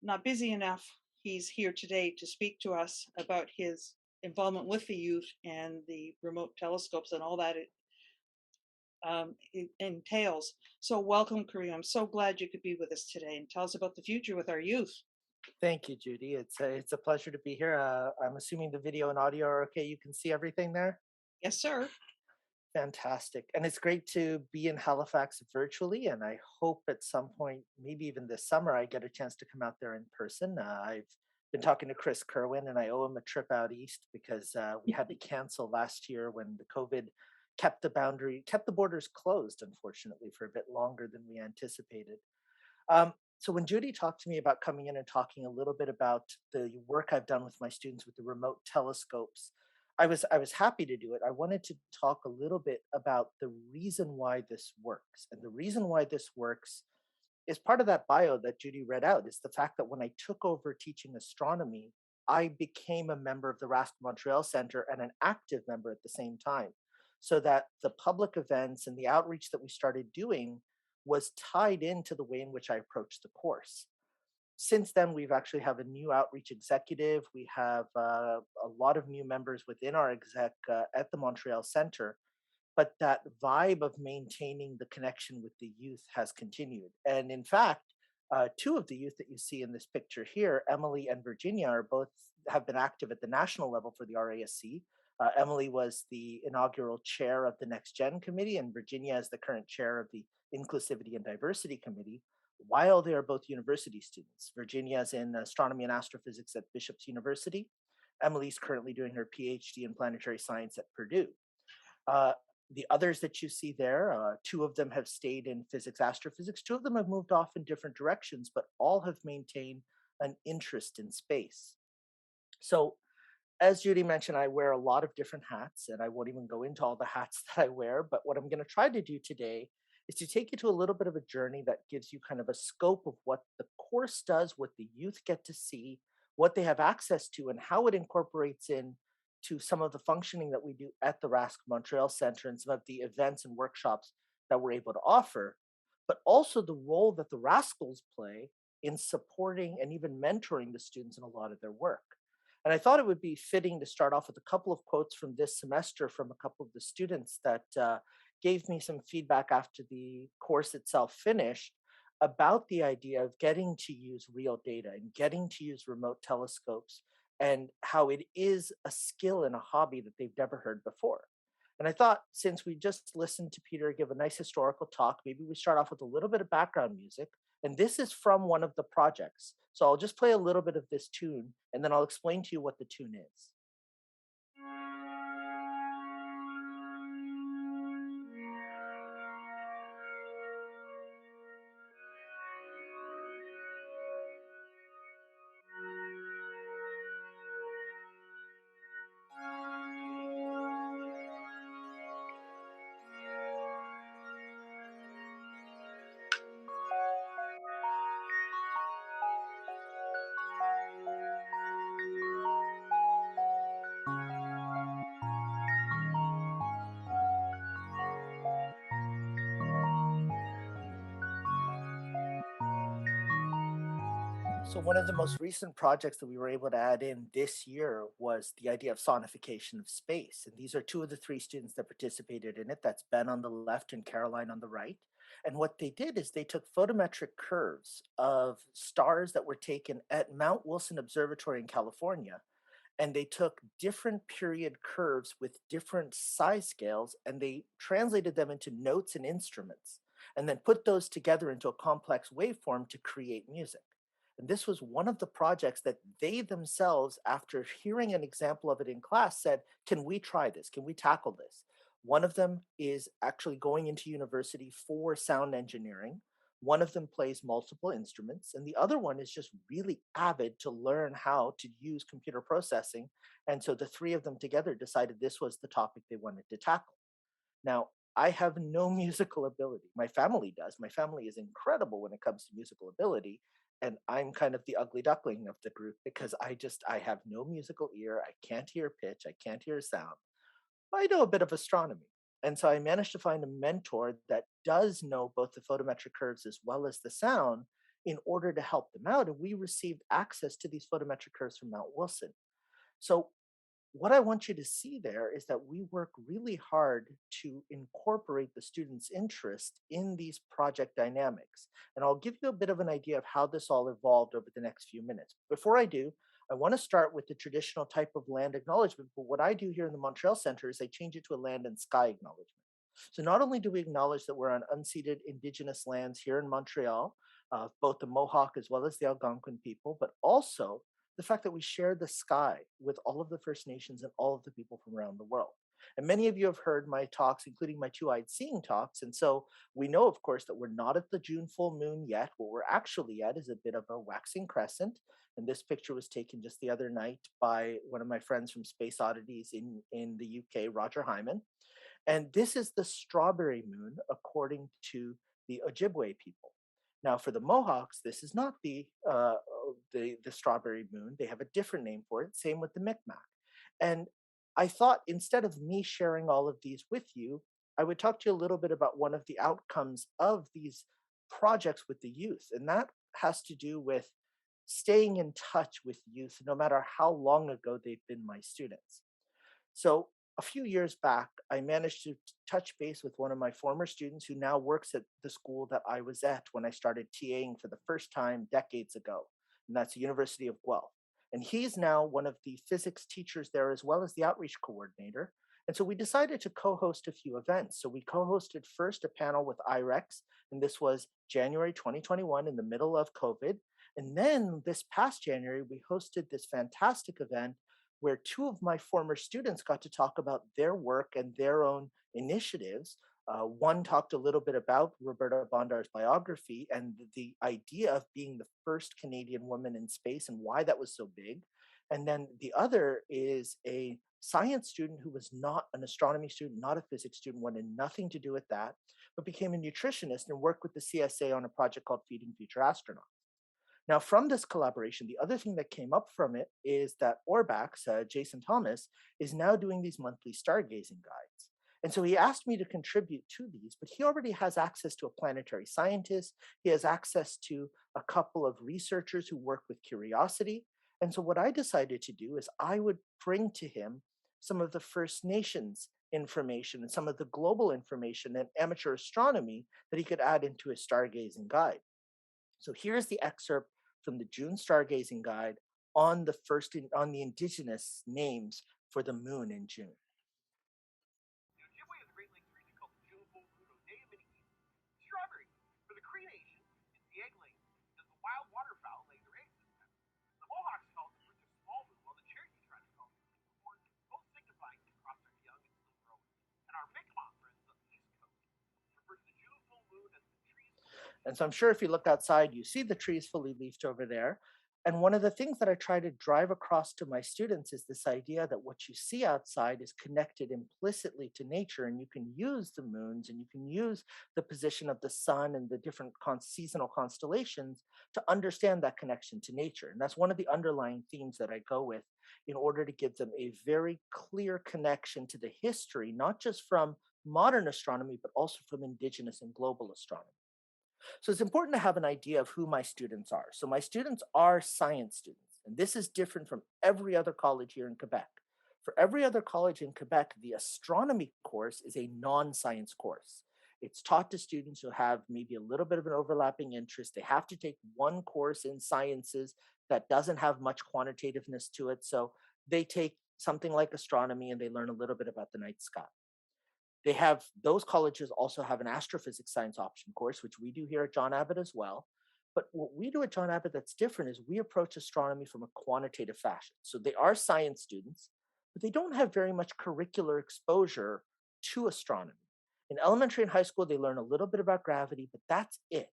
not busy enough, he's here today to speak to us about his involvement with the youth and the remote telescopes and all that it entails. So welcome, Karim. I'm so glad you could be with us today and tell us about the future with our youth. Thank you, Judy. It's a pleasure to be here. I'm assuming the video and audio are okay. You can see everything there? Yes, sir. Fantastic. And it's great to be in Halifax virtually. And I hope at some point, maybe even this summer, I get a chance to come out there in person. I've been talking to Chris Kerwin, and I owe him a trip out east because we had to cancel last year when the COVID kept the borders closed, unfortunately, for a bit longer than we anticipated. So when Judy talked to me about coming in and talking a little bit about the work I've done with my students with the remote telescopes, I was happy to do it. I wanted to talk a little bit about the reason why this works. And the reason why this works is part of that bio that Judy read out, is the fact that when I took over teaching astronomy, I became a member of the RASC Montreal Center and an active member at the same time. So that the public events and the outreach that we started doing was tied into the way in which I approached the course. Since then, we've actually have a new outreach executive. We have a lot of new members within our exec at the Montreal Center, but that vibe of maintaining the connection with the youth has continued. And in fact, two of the youth that you see in this picture here, Emily and Virginia, are both have been active at the national level for the RASC. Emily was the inaugural chair of the Next Gen Committee, and Virginia is the current chair of the Inclusivity and Diversity Committee, while they are both university students. Virginia is in astronomy and astrophysics at Bishop's University. Emily's currently doing her PhD in planetary science at Purdue. Uh, the others that you see there, two of them have stayed in physics, astrophysics. Two of them have moved off in different directions, but all have maintained an interest in space. So, as Judy mentioned, I wear a lot of different hats, and I won't even go into all the hats that I wear. But what I'm going to try to do today is to take you to a little bit of a journey that gives you kind of a scope of what the course does, what the youth get to see, what they have access to, and how it incorporates in to some of the functioning that we do at the RASC Montreal Center and some of the events and workshops that we're able to offer, but also the role that the Rascals play in supporting and even mentoring the students in a lot of their work. And I thought it would be fitting to start off with a couple of quotes from this semester from a couple of the students that gave me some feedback after the course itself finished about the idea of getting to use real data and getting to use remote telescopes and how it is a skill and a hobby that they've never heard before. And I thought, since we just listened to Peter give a nice historical talk, maybe we start off with a little bit of background music. And this is from one of the projects. So I'll just play a little bit of this tune, and then I'll explain to you what the tune is. So one of the most recent projects that we were able to add in this year was the idea of sonification of space. And these are two of the three students that participated in it. That's Ben on the left and Caroline on the right. And what they did is they took photometric curves of stars that were taken at Mount Wilson Observatory in California, and they took different period curves with different size scales and they translated them into notes and instruments and then put those together into a complex waveform to create music. And this was one of the projects that they themselves, after hearing an example of it in class, said, can we try this? Can we tackle this? One of them is actually going into university for sound engineering. One of them plays multiple instruments, and the other one is just really avid to learn how to use computer processing. And so the three of them together decided this was the topic they wanted to tackle. Now, I have no musical ability. My family does. My family is incredible when it comes to musical ability. And I'm kind of the ugly duckling of the group because I have no musical ear. I can't hear pitch. I can't hear sound. I know a bit of astronomy. And so I managed to find a mentor that does know both the photometric curves as well as the sound in order to help them out. And we received access to these photometric curves from Mount Wilson. So what I want you to see there is that we work really hard to incorporate the students' interest in these project dynamics. And I'll give you a bit of an idea of how this all evolved over the next few minutes. Before I do, I want to start with the traditional type of land acknowledgement. But what I do here in the Montreal Center is I change it to a land and sky acknowledgement. So not only do we acknowledge that we're on unceded Indigenous lands here in Montreal, both the Mohawk as well as the Algonquin people, but also the fact that we share the sky with all of the First Nations and all of the people from around the world. And many of you have heard my talks, including my two-eyed seeing talks. And so we know, of course, that we're not at the June full moon yet. What we're actually at is a bit of a waxing crescent. And this picture was taken just the other night by one of my friends from Space Oddities in the UK, Roger Hyman. And this is the strawberry moon, according to the Ojibwe people. Now, for the Mohawks, this is not the strawberry moon. They have a different name for it. Same with the Micmac. And I thought instead of me sharing all of these with you, I would talk to you a little bit about one of the outcomes of these projects with the youth. And that has to do with staying in touch with youth, no matter how long ago they've been my students. So a few years back, I managed to touch base with one of my former students who now works at the school that I was at when I started TAing for the first time decades ago, and that's the University of Guelph. And he's now one of the physics teachers there as well as the outreach coordinator. And so we decided to co-host a few events. So we co-hosted first a panel with IREX, and this was January 2021 in the middle of COVID. And then this past January, we hosted this fantastic event where two of my former students got to talk about their work and their own initiatives. One talked a little bit about Roberta Bondar's biography and the idea of being the first Canadian woman in space and why that was so big. And then the other is a science student who was not an astronomy student, not a physics student, wanted nothing to do with that, but became a nutritionist and worked with the CSA on a project called Feeding Future Astronauts. Now, from this collaboration, the other thing that came up from it is that Orbax, Jason Thomas, is now doing these monthly stargazing guides. And so he asked me to contribute to these, but he already has access to a planetary scientist. He has access to a couple of researchers who work with Curiosity. And so what I decided to do is I would bring to him some of the First Nations information and some of the global information and amateur astronomy that he could add into his stargazing guide. So here's the excerpt from the June Stargazing Guide on the indigenous names for the moon in June. And so I'm sure if you look outside, you see the trees fully leafed over there. And one of the things that I try to drive across to my students is this idea that what you see outside is connected implicitly to nature, and you can use the moons and you can use the position of the sun and the different seasonal constellations to understand that connection to nature. And that's one of the underlying themes that I go with in order to give them a very clear connection to the history, not just from modern astronomy, but also from indigenous and global astronomy. So it's important to have an idea of who my students are. So my students are science students, and this is different from every other college here in Quebec. For every other college in Quebec, the astronomy course is a non-science course. It's taught to students who have maybe a little bit of an overlapping interest. They have to take one course in sciences that doesn't have much quantitativeness to it. So they take something like astronomy and they learn a little bit about the night sky. Those colleges also have an astrophysics science option course, which we do here at John Abbott as well. But what we do at John Abbott that's different is we approach astronomy from a quantitative fashion. So they are science students, but they don't have very much curricular exposure to astronomy. In elementary and high school, they learn a little bit about gravity, but that's it.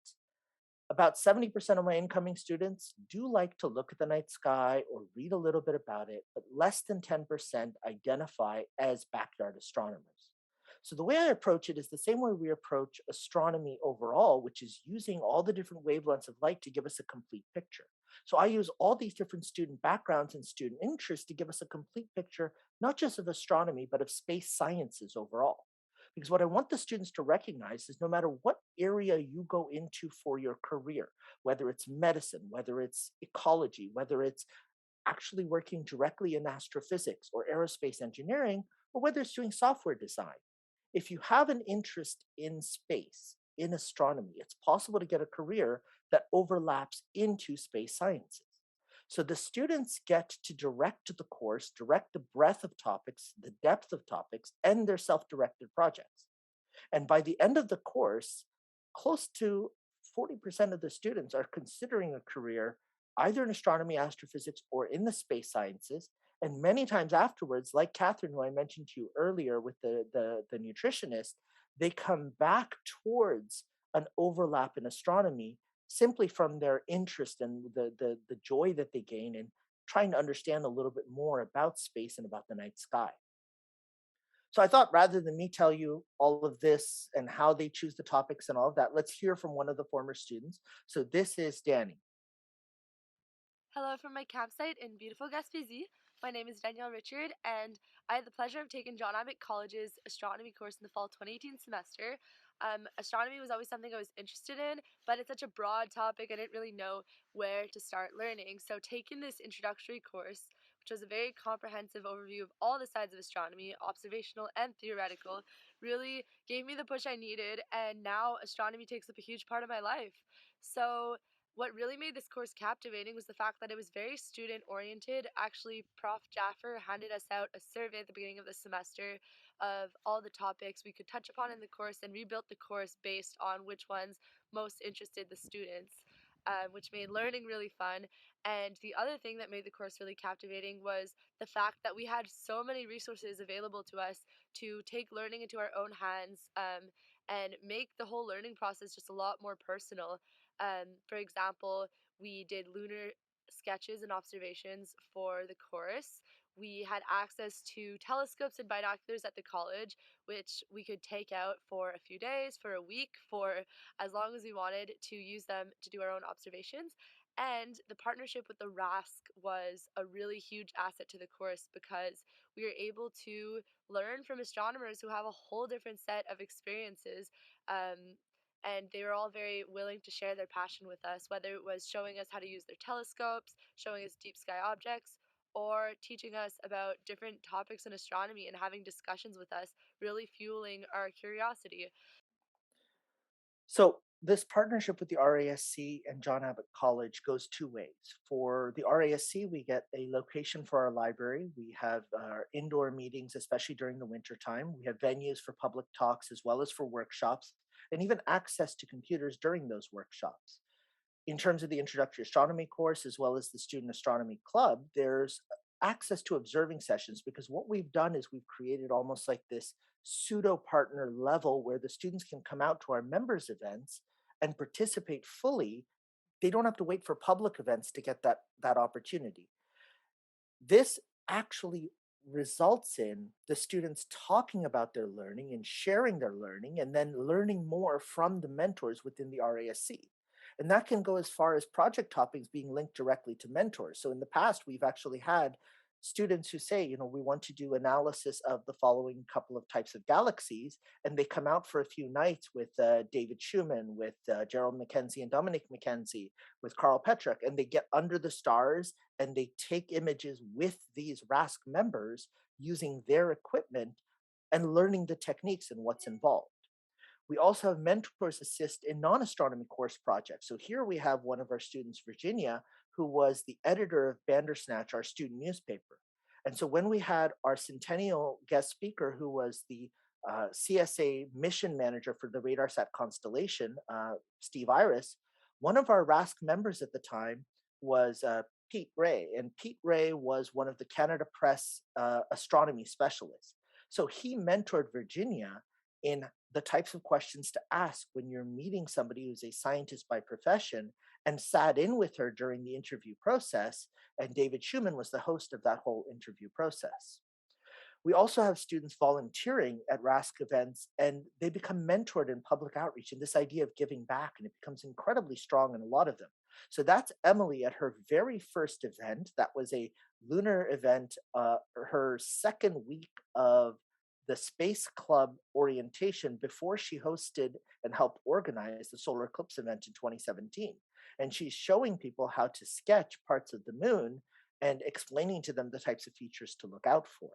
About 70% of my incoming students do like to look at the night sky or read a little bit about it, but less than 10% identify as backyard astronomers. So the way I approach it is the same way we approach astronomy overall, which is using all the different wavelengths of light to give us a complete picture. So I use all these different student backgrounds and student interests to give us a complete picture, not just of astronomy, but of space sciences overall. Because what I want the students to recognize is no matter what area you go into for your career, whether it's medicine, whether it's ecology, whether it's actually working directly in astrophysics or aerospace engineering, or whether it's doing software design, if you have an interest in space, in astronomy, it's possible to get a career that overlaps into space sciences. So the students get to direct the course, direct the breadth of topics, the depth of topics, and their self-directed projects. And by the end of the course, close to 40% of the students are considering a career either in astronomy, astrophysics, or in the space sciences. And many times afterwards, like Catherine, who I mentioned to you earlier with the nutritionist, they come back towards an overlap in astronomy simply from their interest and the joy that they gain in trying to understand a little bit more about space and about the night sky. So I thought rather than me tell you all of this and how they choose the topics and all of that, let's hear from one of the former students. So this is Danny. Hello from my campsite in beautiful Gaspésie. My name is Danielle Richard, and I had the pleasure of taking John Abbott College's astronomy course in the fall 2018 semester. Astronomy was always something I was interested in, but it's such a broad topic I didn't really know where to start learning. So taking this introductory course, which was a very comprehensive overview of all the sides of astronomy, observational and theoretical, really gave me the push I needed, and now astronomy takes up a huge part of my life. So what really made this course captivating was the fact that it was very student oriented. Actually, Prof. Jaffer handed us out a survey at the beginning of the semester of all the topics we could touch upon in the course, and rebuilt the course based on which ones most interested the students, which made learning really fun. And the other thing that made the course really captivating was the fact that we had so many resources available to us to take learning into our own hands, and make the whole learning process just a lot more personal. For example, we did lunar sketches and observations for the course. We had access to telescopes and binoculars at the college, which we could take out for a few days, for a week, for as long as we wanted to use them to do our own observations. And the partnership with the RASC was a really huge asset to the course because we were able to learn from astronomers who have a whole different set of experiences. And they were all very willing to share their passion with us, whether it was showing us how to use their telescopes, showing us deep sky objects, or teaching us about different topics in astronomy and having discussions with us, really fueling our curiosity. So this partnership with the RASC and John Abbott College goes two ways. For the RASC, we get a location for our library. We have our indoor meetings, especially during the winter time. We have venues for public talks as well as for workshops, and even access to computers during those workshops. In terms of the introductory astronomy course, as well as the student astronomy club, there's access to observing sessions, because what we've done is we've created almost like this pseudo partner level where the students can come out to our members events and participate fully. They don't have to wait for public events to get that opportunity. This actually results in the students talking about their learning and sharing their learning, and then learning more from the mentors within the RASC. And that can go as far as project topics being linked directly to mentors. So in the past, we've actually had students who say, we want to do analysis of the following couple of types of galaxies, and they come out for a few nights with David Schumann, with Gerald Mackenzie and Dominic Mackenzie, with Carl Petrick, and they get under the stars and they take images with these RASC members using their equipment and learning the techniques and what's involved. We also have mentors assist in non-astronomy course projects. So here we have one of our students, Virginia, who was the editor of Bandersnatch, our student newspaper. And so when we had our centennial guest speaker, who was the CSA mission manager for the RadarSat constellation, Steve Iris, one of our RASC members at the time was Pete Ray. And Pete Ray was one of the Canada Press astronomy specialists. So he mentored Virginia in the types of questions to ask when you're meeting somebody who's a scientist by profession, and sat in with her during the interview process. And David Schumann was the host of that whole interview process. We also have students volunteering at RASC events, and they become mentored in public outreach, and this idea of giving back, and it becomes incredibly strong in a lot of them. So that's Emily at her very first event. That was a lunar event, her second week of the Space Club orientation before she hosted and helped organize the solar eclipse event in 2017. And she's showing people how to sketch parts of the moon and explaining to them the types of features to look out for.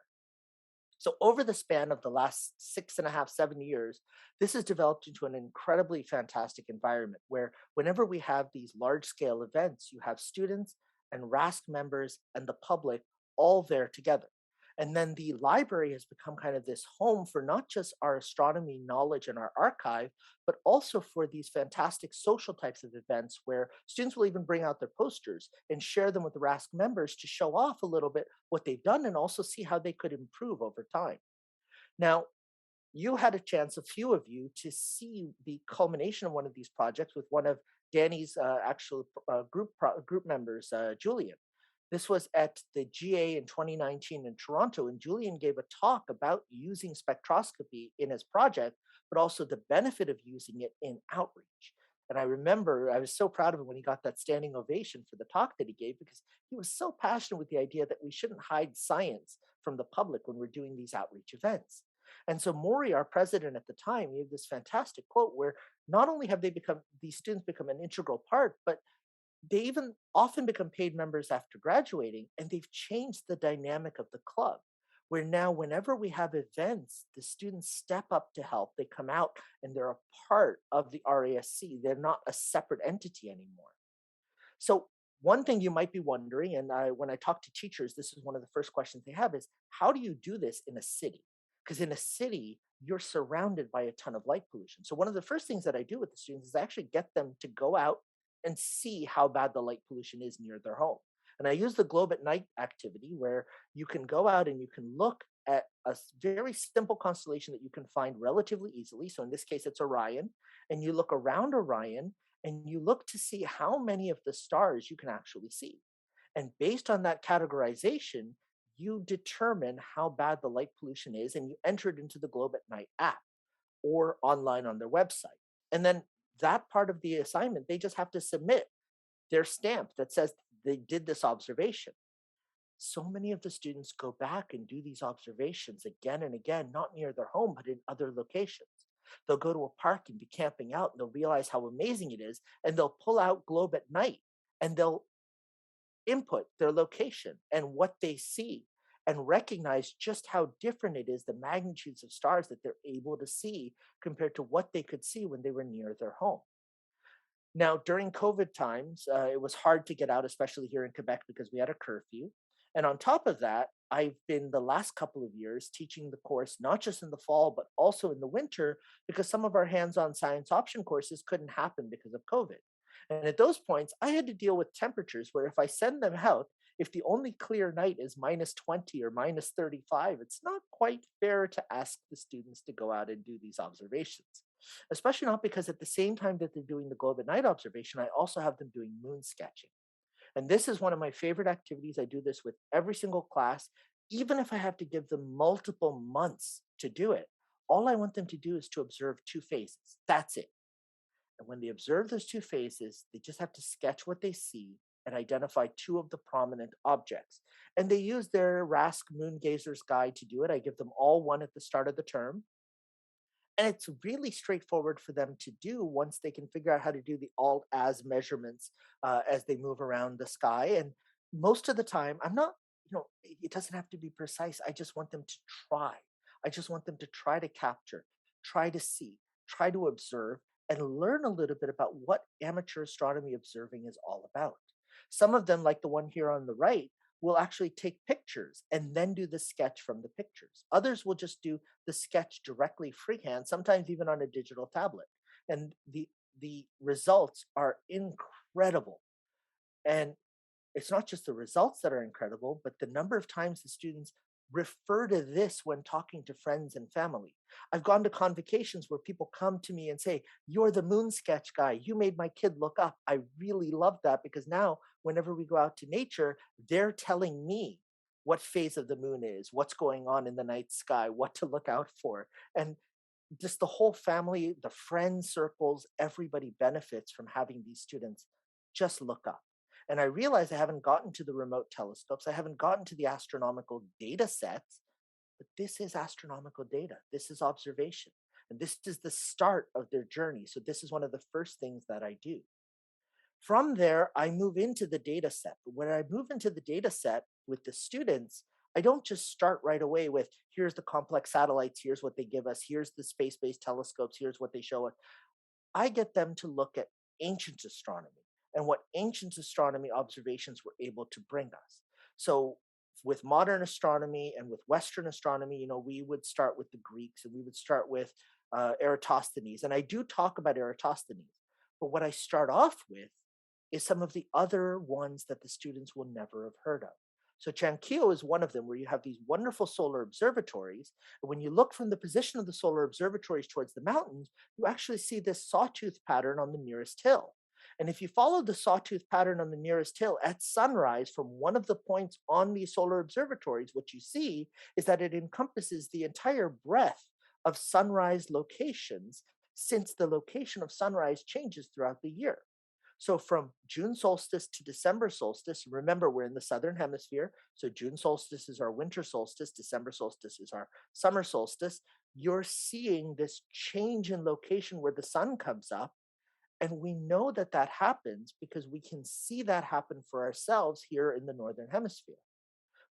So over the span of the last 6.5, 7 years, this has developed into an incredibly fantastic environment where whenever we have these large scale events, you have students and RASC members and the public all there together. And then the library has become kind of this home for not just our astronomy knowledge and our archive, but also for these fantastic social types of events where students will even bring out their posters and share them with the RASC members to show off a little bit what they've done and also see how they could improve over time. Now, you had a chance, a few of you, to see the culmination of one of these projects with one of Danny's actual group members, Julian. This was at the GA in 2019 in Toronto, and Julian gave a talk about using spectroscopy in his project, but also the benefit of using it in outreach. And I remember I was so proud of him when he got that standing ovation for the talk that he gave, because he was so passionate with the idea that we shouldn't hide science from the public when we're doing these outreach events. And so Maury, our president at the time, gave this fantastic quote where not only have these students become an integral part, but they even often become paid members after graduating, and they've changed the dynamic of the club. Where now, whenever we have events, the students step up to help. They come out and they're a part of the RASC. They're not a separate entity anymore. So one thing you might be wondering, and when I talk to teachers, this is one of the first questions they have is, how do you do this in a city? Because in a city, you're surrounded by a ton of light pollution. So one of the first things that I do with the students is actually get them to go out and see how bad the light pollution is near their home. And I use the Globe at Night activity where you can go out and you can look at a very simple constellation that you can find relatively easily. So in this case, it's Orion. And you look around Orion and you look to see how many of the stars you can actually see. And based on that categorization, you determine how bad the light pollution is, and you enter it into the Globe at Night app or online on their website. And then that part of the assignment, they just have to submit their stamp that says they did this observation. So many of the students go back and do these observations again and again, not near their home, but in other locations. They'll go to a park and be camping out, and they'll realize how amazing it is, and they'll pull out Globe at Night, and they'll input their location and what they see, and recognize just how different it is, the magnitudes of stars that they're able to see compared to what they could see when they were near their home. Now, during COVID times, it was hard to get out, especially here in Quebec, because we had a curfew. And on top of that, I've been the last couple of years teaching the course, not just in the fall, but also in the winter, because some of our hands-on science option courses couldn't happen because of COVID. And at those points, I had to deal with temperatures where if I send them out, if the only clear night is -20 or -35, it's not quite fair to ask the students to go out and do these observations. Especially not because at the same time that they're doing the Globe at Night observation, I also have them doing moon sketching. And this is one of my favorite activities. I do this with every single class, even if I have to give them multiple months to do it. All I want them to do is to observe two phases. That's it. And when they observe those two phases, they just have to sketch what they see and identify two of the prominent objects. And they use their RASC Moon Gazer's Guide to do it. I give them all one at the start of the term. And it's really straightforward for them to do once they can figure out how to do the alt-as measurements as they move around the sky. And most of the time, I'm not, it doesn't have to be precise. I just want them to try. I just want them to try to capture, try to see, try to observe, and learn a little bit about what amateur astronomy observing is all about. Some of them, like the one here on the right, will actually take pictures and then do the sketch from the pictures. Others will just do the sketch directly freehand, sometimes even on a digital tablet. And the results are incredible. And it's not just the results that are incredible, but the number of times the students refer to this when talking to friends and family. I've gone to convocations where people come to me and say, "You're the moon sketch guy. You made my kid look up." I really love that, because now whenever we go out to nature, they're telling me what phase of the moon is, what's going on in the night sky, what to look out for. And just the whole family, the friend circles, everybody benefits from having these students just look up. And I realize I haven't gotten to the remote telescopes. I haven't gotten to the astronomical data sets, but this is astronomical data. This is observation. And this is the start of their journey. So this is one of the first things that I do. From there, I move into the data set. But when I move into the data set with the students, I don't just start right away with, here's the complex satellites, here's what they give us, here's the space-based telescopes, here's what they show us. I get them to look at ancient astronomy and what ancient astronomy observations were able to bring us. So with modern astronomy and with Western astronomy, we would start with the Greeks, and we would start with Eratosthenes. And I do talk about Eratosthenes, but what I start off with is some of the other ones that the students will never have heard of. So Chankio is one of them, where you have these wonderful solar observatories. And when you look from the position of the solar observatories towards the mountains, you actually see this sawtooth pattern on the nearest hill. And if you follow the sawtooth pattern on the nearest hill at sunrise from one of the points on these solar observatories, what you see is that it encompasses the entire breadth of sunrise locations, since the location of sunrise changes throughout the year. So from June solstice to December solstice, remember we're in the southern hemisphere, so June solstice is our winter solstice, December solstice is our summer solstice. You're seeing this change in location where the sun comes up. And we know that that happens because we can see that happen for ourselves here in the northern hemisphere.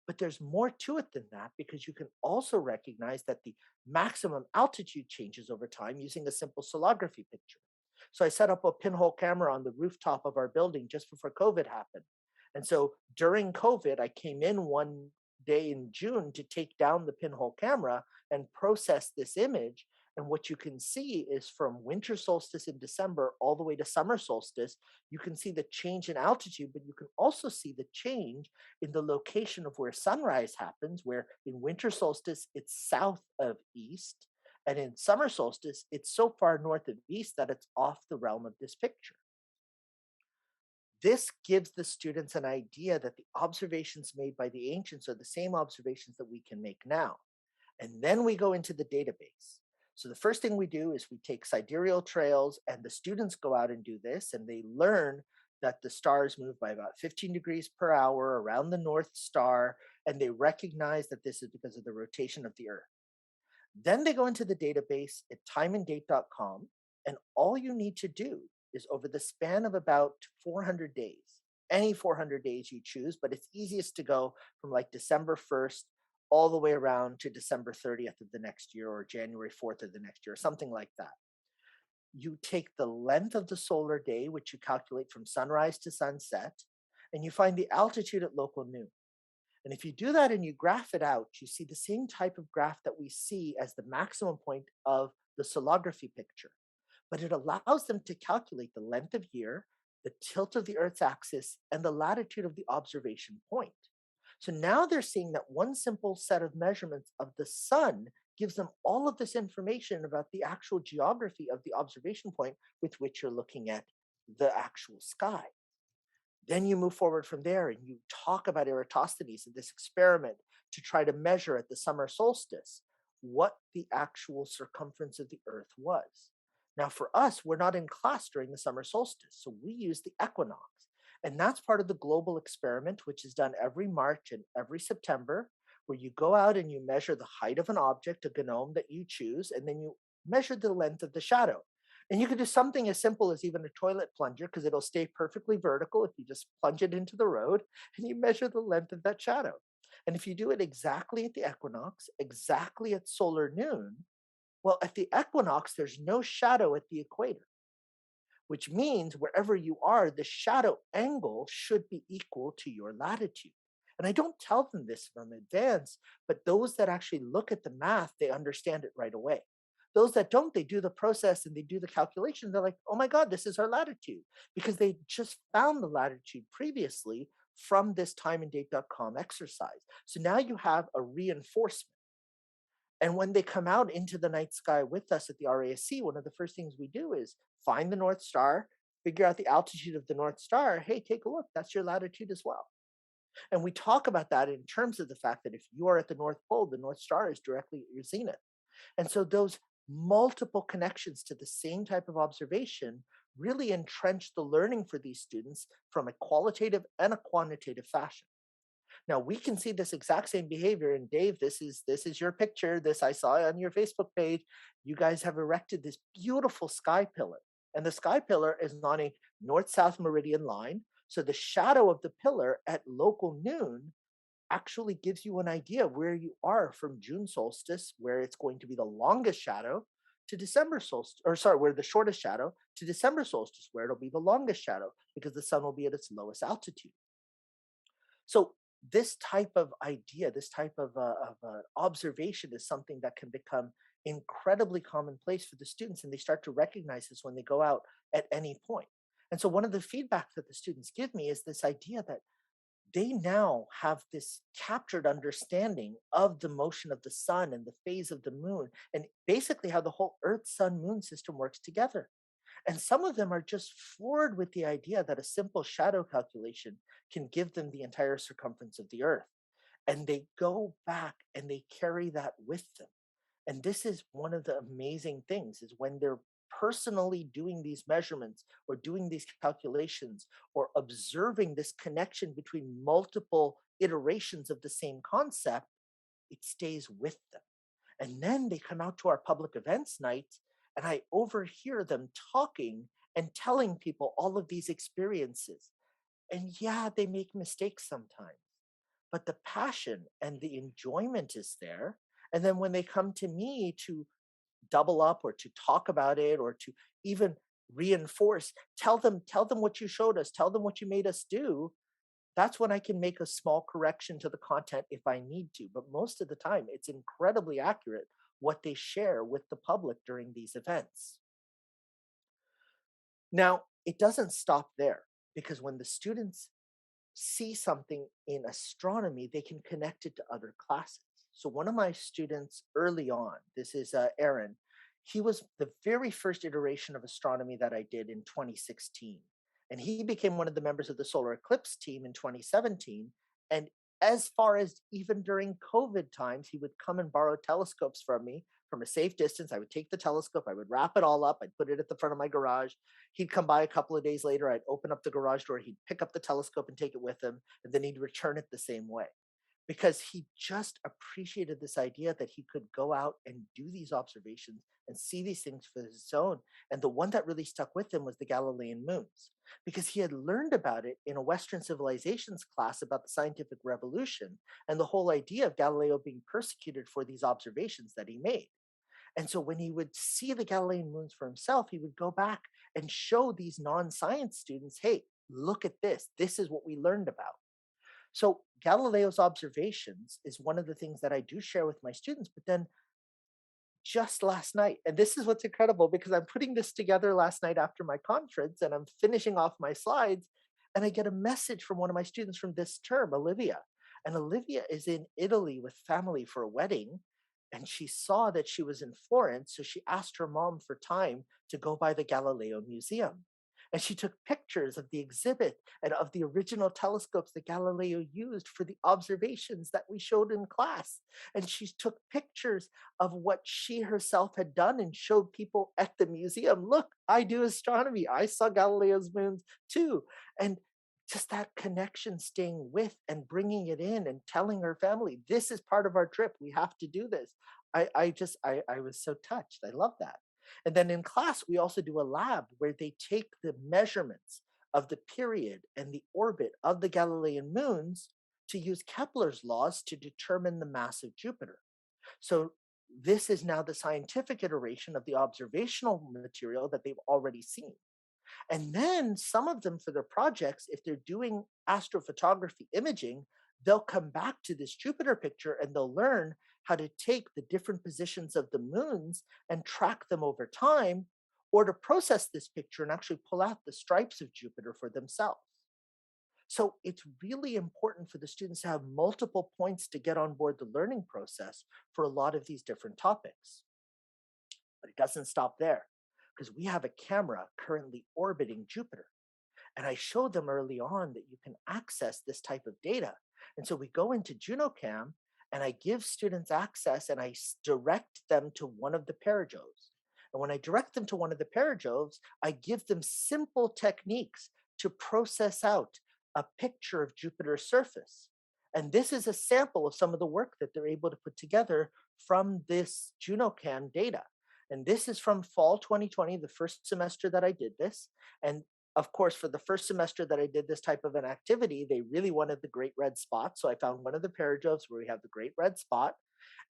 But there's more to it than that, because you can also recognize that the maximum altitude changes over time using a simple solography picture. So I set up a pinhole camera on the rooftop of our building just before COVID happened. And so during COVID, I came in one day in June to take down the pinhole camera and process this image. And what you can see is from winter solstice in December all the way to summer solstice, you can see the change in altitude, but you can also see the change in the location of where sunrise happens, where in winter solstice, it's south of east. And in summer solstice, it's so far north of east that it's off the realm of this picture. This gives the students an idea that the observations made by the ancients are the same observations that we can make now. And then we go into the database. So the first thing we do is we take sidereal trails, and the students go out and do this, and they learn that the stars move by about 15 degrees per hour around the North Star, and they recognize that this is because of the rotation of the Earth. Then they go into the database at timeanddate.com, and all you need to do is over the span of about 400 days, any 400 days you choose, but it's easiest to go from like December 1st all the way around to December 30th of the next year, or January 4th of the next year, something like that. You take the length of the solar day, which you calculate from sunrise to sunset, and you find the altitude at local noon. And if you do that and you graph it out, you see the same type of graph that we see as the maximum point of the solography picture. But it allows them to calculate the length of year, the tilt of the Earth's axis, and the latitude of the observation point. So now they're seeing that one simple set of measurements of the sun gives them all of this information about the actual geography of the observation point with which you're looking at the actual sky. Then you move forward from there and you talk about Eratosthenes and this experiment to try to measure at the summer solstice what the actual circumference of the Earth was. Now, for us, we're not in class during the summer solstice, so we use the equinox. And that's part of the global experiment, which is done every March and every September, where you go out and you measure the height of an object, a gnome that you choose, and then you measure the length of the shadow. And you can do something as simple as even a toilet plunger, because it'll stay perfectly vertical if you just plunge it into the road and you measure the length of that shadow. And if you do it exactly at the equinox, exactly at solar noon, well, at the equinox, there's no shadow at the equator, which means wherever you are, the shadow angle should be equal to your latitude. And I don't tell them this from advance, but those that actually look at the math, they understand it right away. Those that don't, they do the process and they do the calculation. They're like, oh my God, this is our latitude, because they just found the latitude previously from this timeanddate.com exercise. So now you have a reinforcement. And when they come out into the night sky with us at the RASC, one of the first things we do is find the North Star, figure out the altitude of the North Star. Hey, take a look, that's your latitude as well. And we talk about that in terms of the fact that if you are at the North Pole, the North Star is directly at your zenith. And so those multiple connections to the same type of observation really entrench the learning for these students from a qualitative and a quantitative fashion. Now we can see this exact same behavior, and Dave, this is your picture. This I saw on your Facebook page. You guys have erected this beautiful sky pillar, and the sky pillar is on a north-south meridian line. So the shadow of the pillar at local noon actually gives you an idea of where you are from June solstice, where it's going to be the longest shadow, to December solstice, or sorry, where the shortest shadow, to December solstice, where it'll be the longest shadow, because the sun will be at its lowest altitude. So this type of idea, this type of observation is something that can become incredibly commonplace for the students, and they start to recognize this when they go out at any point. And so one of the feedback that the students give me is this idea that they now have this captured understanding of the motion of the sun and the phase of the moon, and basically how the whole Earth, Sun, Moon system works together. And some of them are just floored with the idea that a simple shadow calculation can give them the entire circumference of the Earth. And they go back and they carry that with them. And this is one of the amazing things is when they're personally doing these measurements or doing these calculations or observing this connection between multiple iterations of the same concept, it stays with them. And then they come out to our public events night, and I overhear them talking and telling people all of these experiences. And yeah, they make mistakes sometimes, but the passion and the enjoyment is there. And then when they come to me to double up or to talk about it or to even reinforce, tell them what you showed us, tell them what you made us do, that's when I can make a small correction to the content if I need to. But most of the time, it's incredibly accurate what they share with the public during these events. Now, it doesn't stop there, because when the students see something in astronomy, they can connect it to other classes. So one of my students early on, this is Aaron, he was the very first iteration of astronomy that I did in 2016. And he became one of the members of the solar eclipse team in 2017. And as far as even during COVID times, he would come and borrow telescopes from me from a safe distance. I would take the telescope, I would wrap it all up, I'd put it at the front of my garage. He'd come by a couple of days later, I'd open up the garage door, he'd pick up the telescope and take it with him, and then he'd return it the same way. Because he just appreciated this idea that he could go out and do these observations and see these things for his own. And the one that really stuck with him was the Galilean moons, because he had learned about it in a Western civilizations class about the scientific revolution and the whole idea of Galileo being persecuted for these observations that he made. And so when he would see the Galilean moons for himself, he would go back and show these non-science students, hey, look at this. This is what we learned about. So Galileo's observations is one of the things that I do share with my students. But then just last night, and this is what's incredible, because I'm putting this together last night after my conference and I'm finishing off my slides, and I get a message from one of my students from this term, Olivia. And Olivia is in Italy with family for a wedding. And she saw that she was in Florence, so she asked her mom for time to go by the Galileo Museum. And she took pictures of the exhibit and of the original telescopes that Galileo used for the observations that we showed in class. And she took pictures of what she herself had done and showed people at the museum. Look, I do astronomy. I saw Galileo's moons too. And just that connection, staying with and bringing it in and telling her family, this is part of our trip. We have to do this. I was so touched. I love that. And then in class, we also do a lab where they take the measurements of the period and the orbit of the Galilean moons to use Kepler's laws to determine the mass of Jupiter. So this is now the scientific iteration of the observational material that they've already seen. And then some of them, for their projects, if they're doing astrophotography imaging, they'll come back to this Jupiter picture and they'll learn how to take the different positions of the moons and track them over time, or to process this picture and actually pull out the stripes of Jupiter for themselves. So it's really important for the students to have multiple points to get on board the learning process for a lot of these different topics. But it doesn't stop there, because we have a camera currently orbiting Jupiter. And I showed them early on that you can access this type of data. And so we go into JunoCam and I give students access and I direct them to one of the parajoves. And when I direct them to one of the parajoves, I give them simple techniques to process out a picture of Jupiter's surface. And this is a sample of some of the work that they're able to put together from this JunoCam data. And this is from fall 2020, the first semester that I did this. And of course, for the first semester that I did this type of an activity, they really wanted the great red spot. So I found one of the parajoves where we have the great red spot.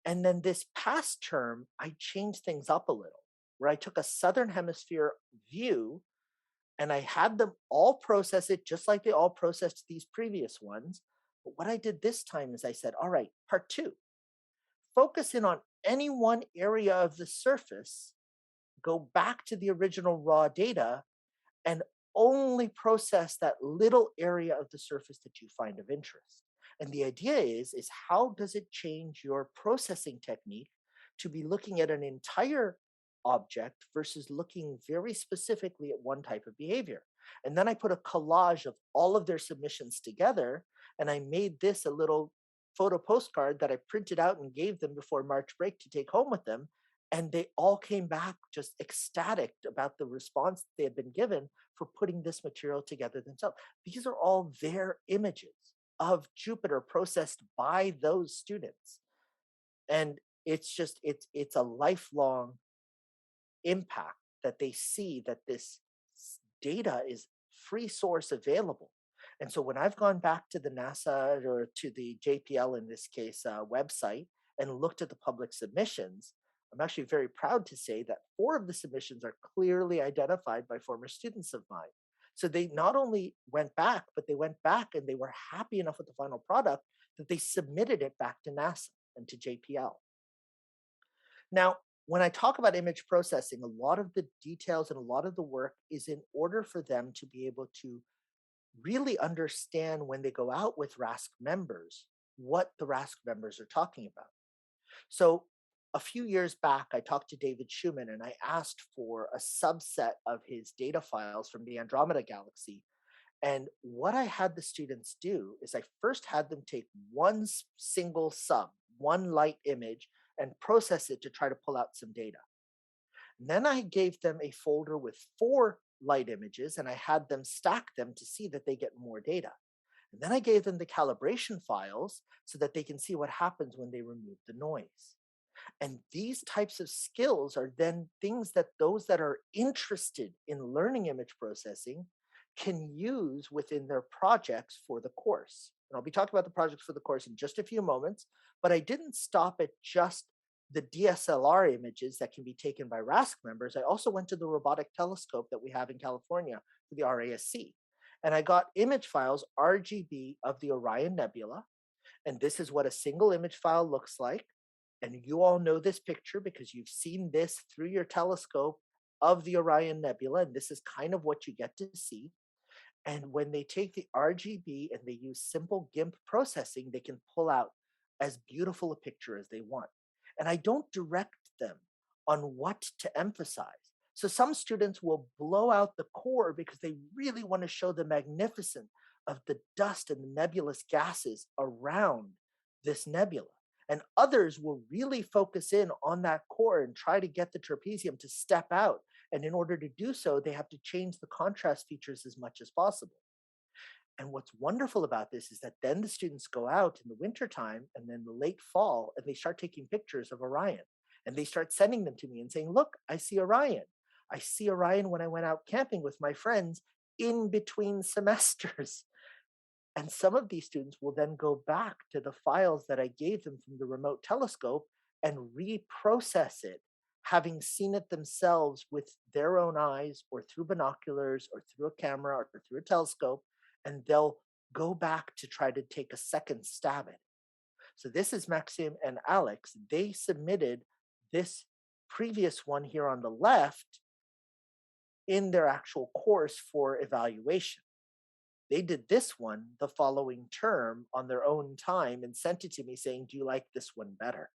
And then this past term, I changed things up a little, where I took a southern hemisphere view and I had them all process it just like they all processed these previous ones. But what I did this time is I said, all right, part 2, focus in on any one area of the surface, go back to the original raw data, and only process that little area of the surface that you find of interest. And the idea is how does it change your processing technique to be looking at an entire object versus looking very specifically at one type of behavior. And then I put a collage of all of their submissions together, and I made this a little photo postcard that I printed out and gave them before March break to take home with them. And they all came back just ecstatic about the response they had been given for putting this material together themselves. These are all their images of Jupiter processed by those students. And it's a lifelong impact that they see that this data is free source available. And so when I've gone back to the NASA or to the JPL in this case website and looked at the public submissions, I'm actually very proud to say that 4 of the submissions are clearly identified by former students of mine. So they not only went back, but they went back and they were happy enough with the final product that they submitted it back to NASA and to JPL. Now, when I talk about image processing, a lot of the details and a lot of the work is in order for them to be able to really understand when they go out with RASC members, what the RASC members are talking about. So a few years back, I talked to David Schumann and I asked for a subset of his data files from the Andromeda galaxy. And what I had the students do is I first had them take one single one light image, and process it to try to pull out some data. And then I gave them a folder with 4 light images, and I had them stack them to see that they get more data. And then I gave them the calibration files so that they can see what happens when they remove the noise. And these types of skills are then things that those that are interested in learning image processing can use within their projects for the course. And I'll be talking about the projects for the course in just a few moments, but I didn't stop at just the DSLR images that can be taken by RASC members. I also went to the robotic telescope that we have in California for the RASC. And I got image files, RGB, of the Orion Nebula. And this is what a single image file looks like. And you all know this picture because you've seen this through your telescope of the Orion Nebula. And this is kind of what you get to see. And when they take the RGB and they use simple GIMP processing, they can pull out as beautiful a picture as they want. And I don't direct them on what to emphasize. So some students will blow out the core because they really want to show the magnificence of the dust and the nebulous gases around this nebula. And others will really focus in on that core and try to get the trapezium to step out. And in order to do so, they have to change the contrast features as much as possible. And what's wonderful about this is that then the students go out in the wintertime and then the late fall, and they start taking pictures of Orion. And they start sending them to me and saying, look, I see Orion. I see Orion when I went out camping with my friends in between semesters. And some of these students will then go back to the files that I gave them from the remote telescope and reprocess it, having seen it themselves with their own eyes or through binoculars or through a camera or through a telescope, and they'll go back to try to take a second stab at it. So this is Maxim and Alex. They submitted this previous one here on the left in their actual course for evaluation. They did this one the following term on their own time and sent it to me saying, do you like this one better?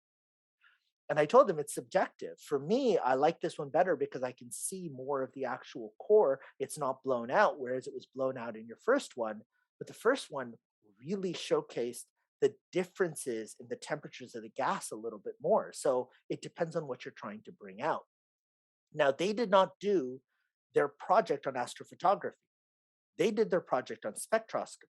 And I told them it's subjective. For me, I like this one better because I can see more of the actual core. It's not blown out, whereas it was blown out in your first one. But the first one really showcased the differences in the temperatures of the gas a little bit more. So it depends on what you're trying to bring out. Now, they did not do their project on astrophotography. They did their project on spectroscopy.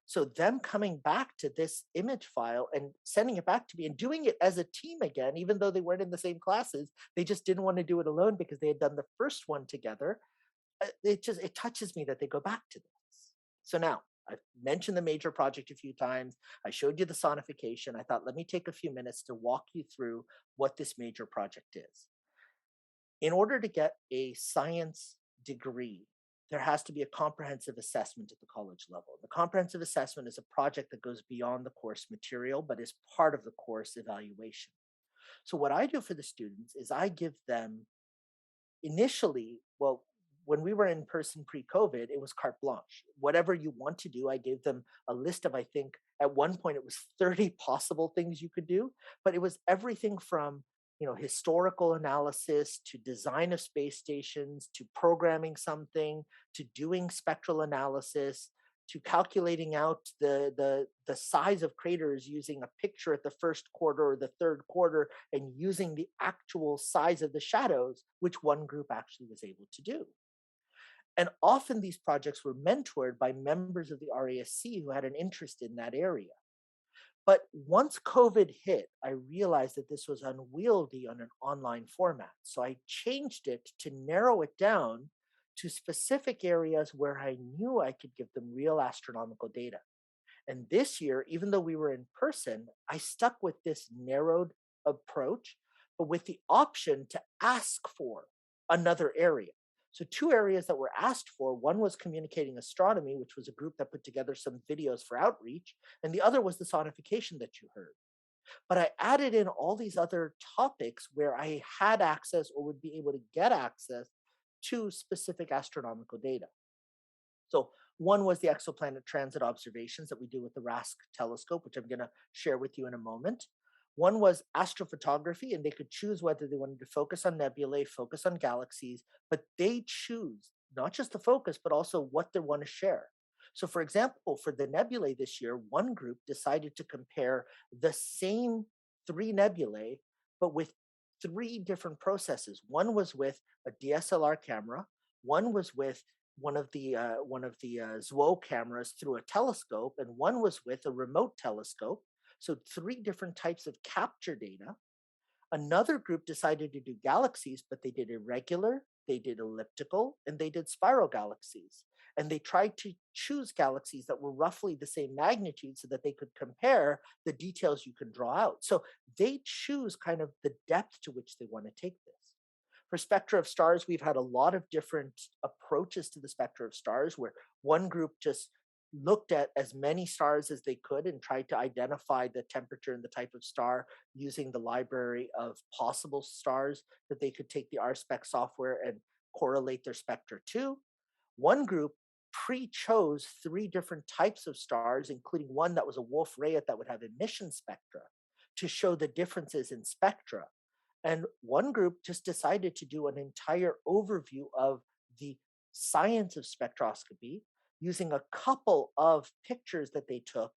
So them coming back to this image file and sending it back to me and doing it as a team again, even though they weren't in the same classes, they just didn't want to do it alone because they had done the first one together. It touches me that they go back to this. So now, I've mentioned the major project a few times. I showed you the sonification. I thought, let me take a few minutes to walk you through what this major project is. In order to get a science degree, there has to be a comprehensive assessment at the college level. The comprehensive assessment is a project that goes beyond the course material, but is part of the course evaluation. So what I do for the students is I give them initially, well, when we were in person pre-COVID, it was carte blanche. Whatever you want to do, I gave them a list of, I think, at one point it was 30 possible things you could do, but it was everything from historical analysis to design of space stations to programming something to doing spectral analysis to calculating out the size of craters using a picture at the first quarter or the third quarter and using the actual size of the shadows, which one group actually was able to do. And often these projects were mentored by members of the RASC who had an interest in that area. But once COVID hit, I realized that this was unwieldy on an online format. So I changed it to narrow it down to specific areas where I knew I could give them real astronomical data. And this year, even though we were in person, I stuck with this narrowed approach, but with the option to ask for another area. So two areas that were asked for, one was communicating astronomy, which was a group that put together some videos for outreach, and the other was the sonification that you heard. But I added in all these other topics where I had access or would be able to get access to specific astronomical data. So one was the exoplanet transit observations that we do with the RASC telescope, which I'm going to share with you in a moment. One was astrophotography, and they could choose whether they wanted to focus on nebulae, focus on galaxies, but they choose not just the focus, but also what they want to share. So for example, for the nebulae this year, one group decided to compare the same 3 nebulae, but with 3 different processes. One was with a DSLR camera, one was with one of the ZWO cameras through a telescope, and one was with a remote telescope. So 3 different types of capture data. Another group decided to do galaxies, but they did irregular, they did elliptical, and they did spiral galaxies. And they tried to choose galaxies that were roughly the same magnitude so that they could compare the details you can draw out. So they choose kind of the depth to which they want to take this. For spectra of stars, we've had a lot of different approaches to the spectra of stars, where one group just looked at as many stars as they could and tried to identify the temperature and the type of star using the library of possible stars that they could take the RSpec software and correlate their spectra to. One group pre-chose 3 different types of stars, including one that was a Wolf-Rayet that would have emission spectra, to show the differences in spectra. And one group just decided to do an entire overview of the science of spectroscopy using a couple of pictures that they took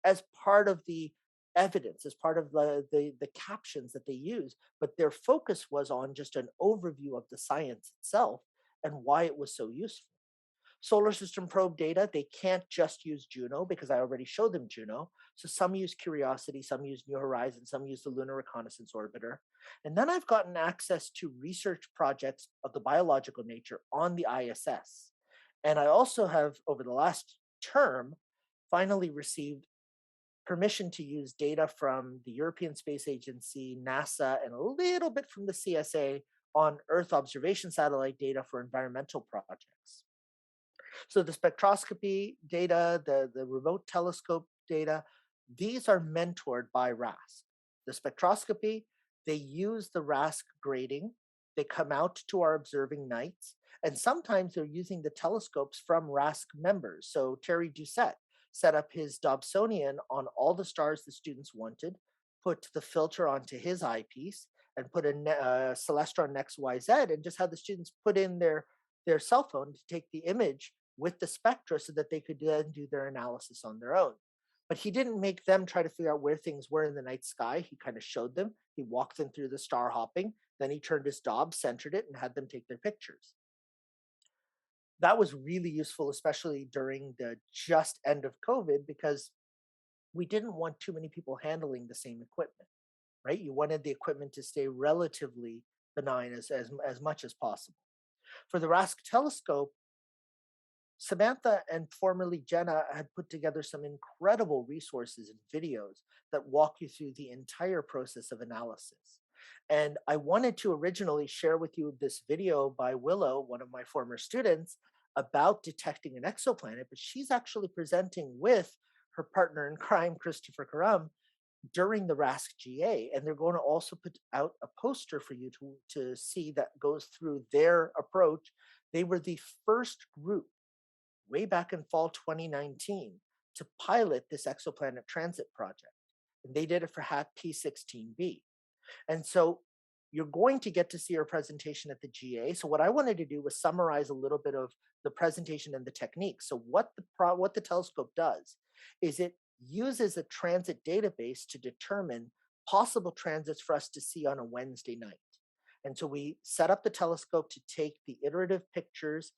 as part of the evidence, as part of the captions that they use. But their focus was on just an overview of the science itself and why it was so useful. Solar system probe data, they can't just use Juno because I already showed them Juno. So some use Curiosity, some use New Horizons, some use the Lunar Reconnaissance Orbiter. And then I've gotten access to research projects of the biological nature on the ISS. And I also have, over the last term, finally received permission to use data from the European Space Agency, NASA, and a little bit from the CSA on Earth observation satellite data for environmental projects. So the spectroscopy data, the remote telescope data, these are mentored by RASC. The spectroscopy, they use the RASC grading. They come out to our observing nights, and sometimes they're using the telescopes from RASC members. So Terry Doucette set up his Dobsonian on all the stars the students wanted, put the filter onto his eyepiece, and put a Celestron XYZ, and just had the students put in their cell phone to take the image with the spectra so that they could then do their analysis on their own. But he didn't make them try to figure out where things were in the night sky. He kind of showed them. He walked them through the star hopping. Then he turned his Dob, centered it, and had them take their pictures. That was really useful, especially during the just end of COVID, because we didn't want too many people handling the same equipment, right? You wanted the equipment to stay relatively benign as much as possible. For the RASC telescope, Samantha and formerly Jenna had put together some incredible resources and videos that walk you through the entire process of analysis. And I wanted to originally share with you this video by Willow, one of my former students, about detecting an exoplanet, but she's actually presenting with her partner in crime, Christopher Karim, during the RASC GA. And they're going to also put out a poster for you to see that goes through their approach. They were the first group way back in fall 2019 to pilot this exoplanet transit project. And they did it for HAT P16B. And so you're going to get to see our presentation at the GA. So what I wanted to do was summarize a little bit of the presentation and the technique. So what the telescope does is it uses a transit database to determine possible transits for us to see on a Wednesday night. And so we set up the telescope to take the iterative pictures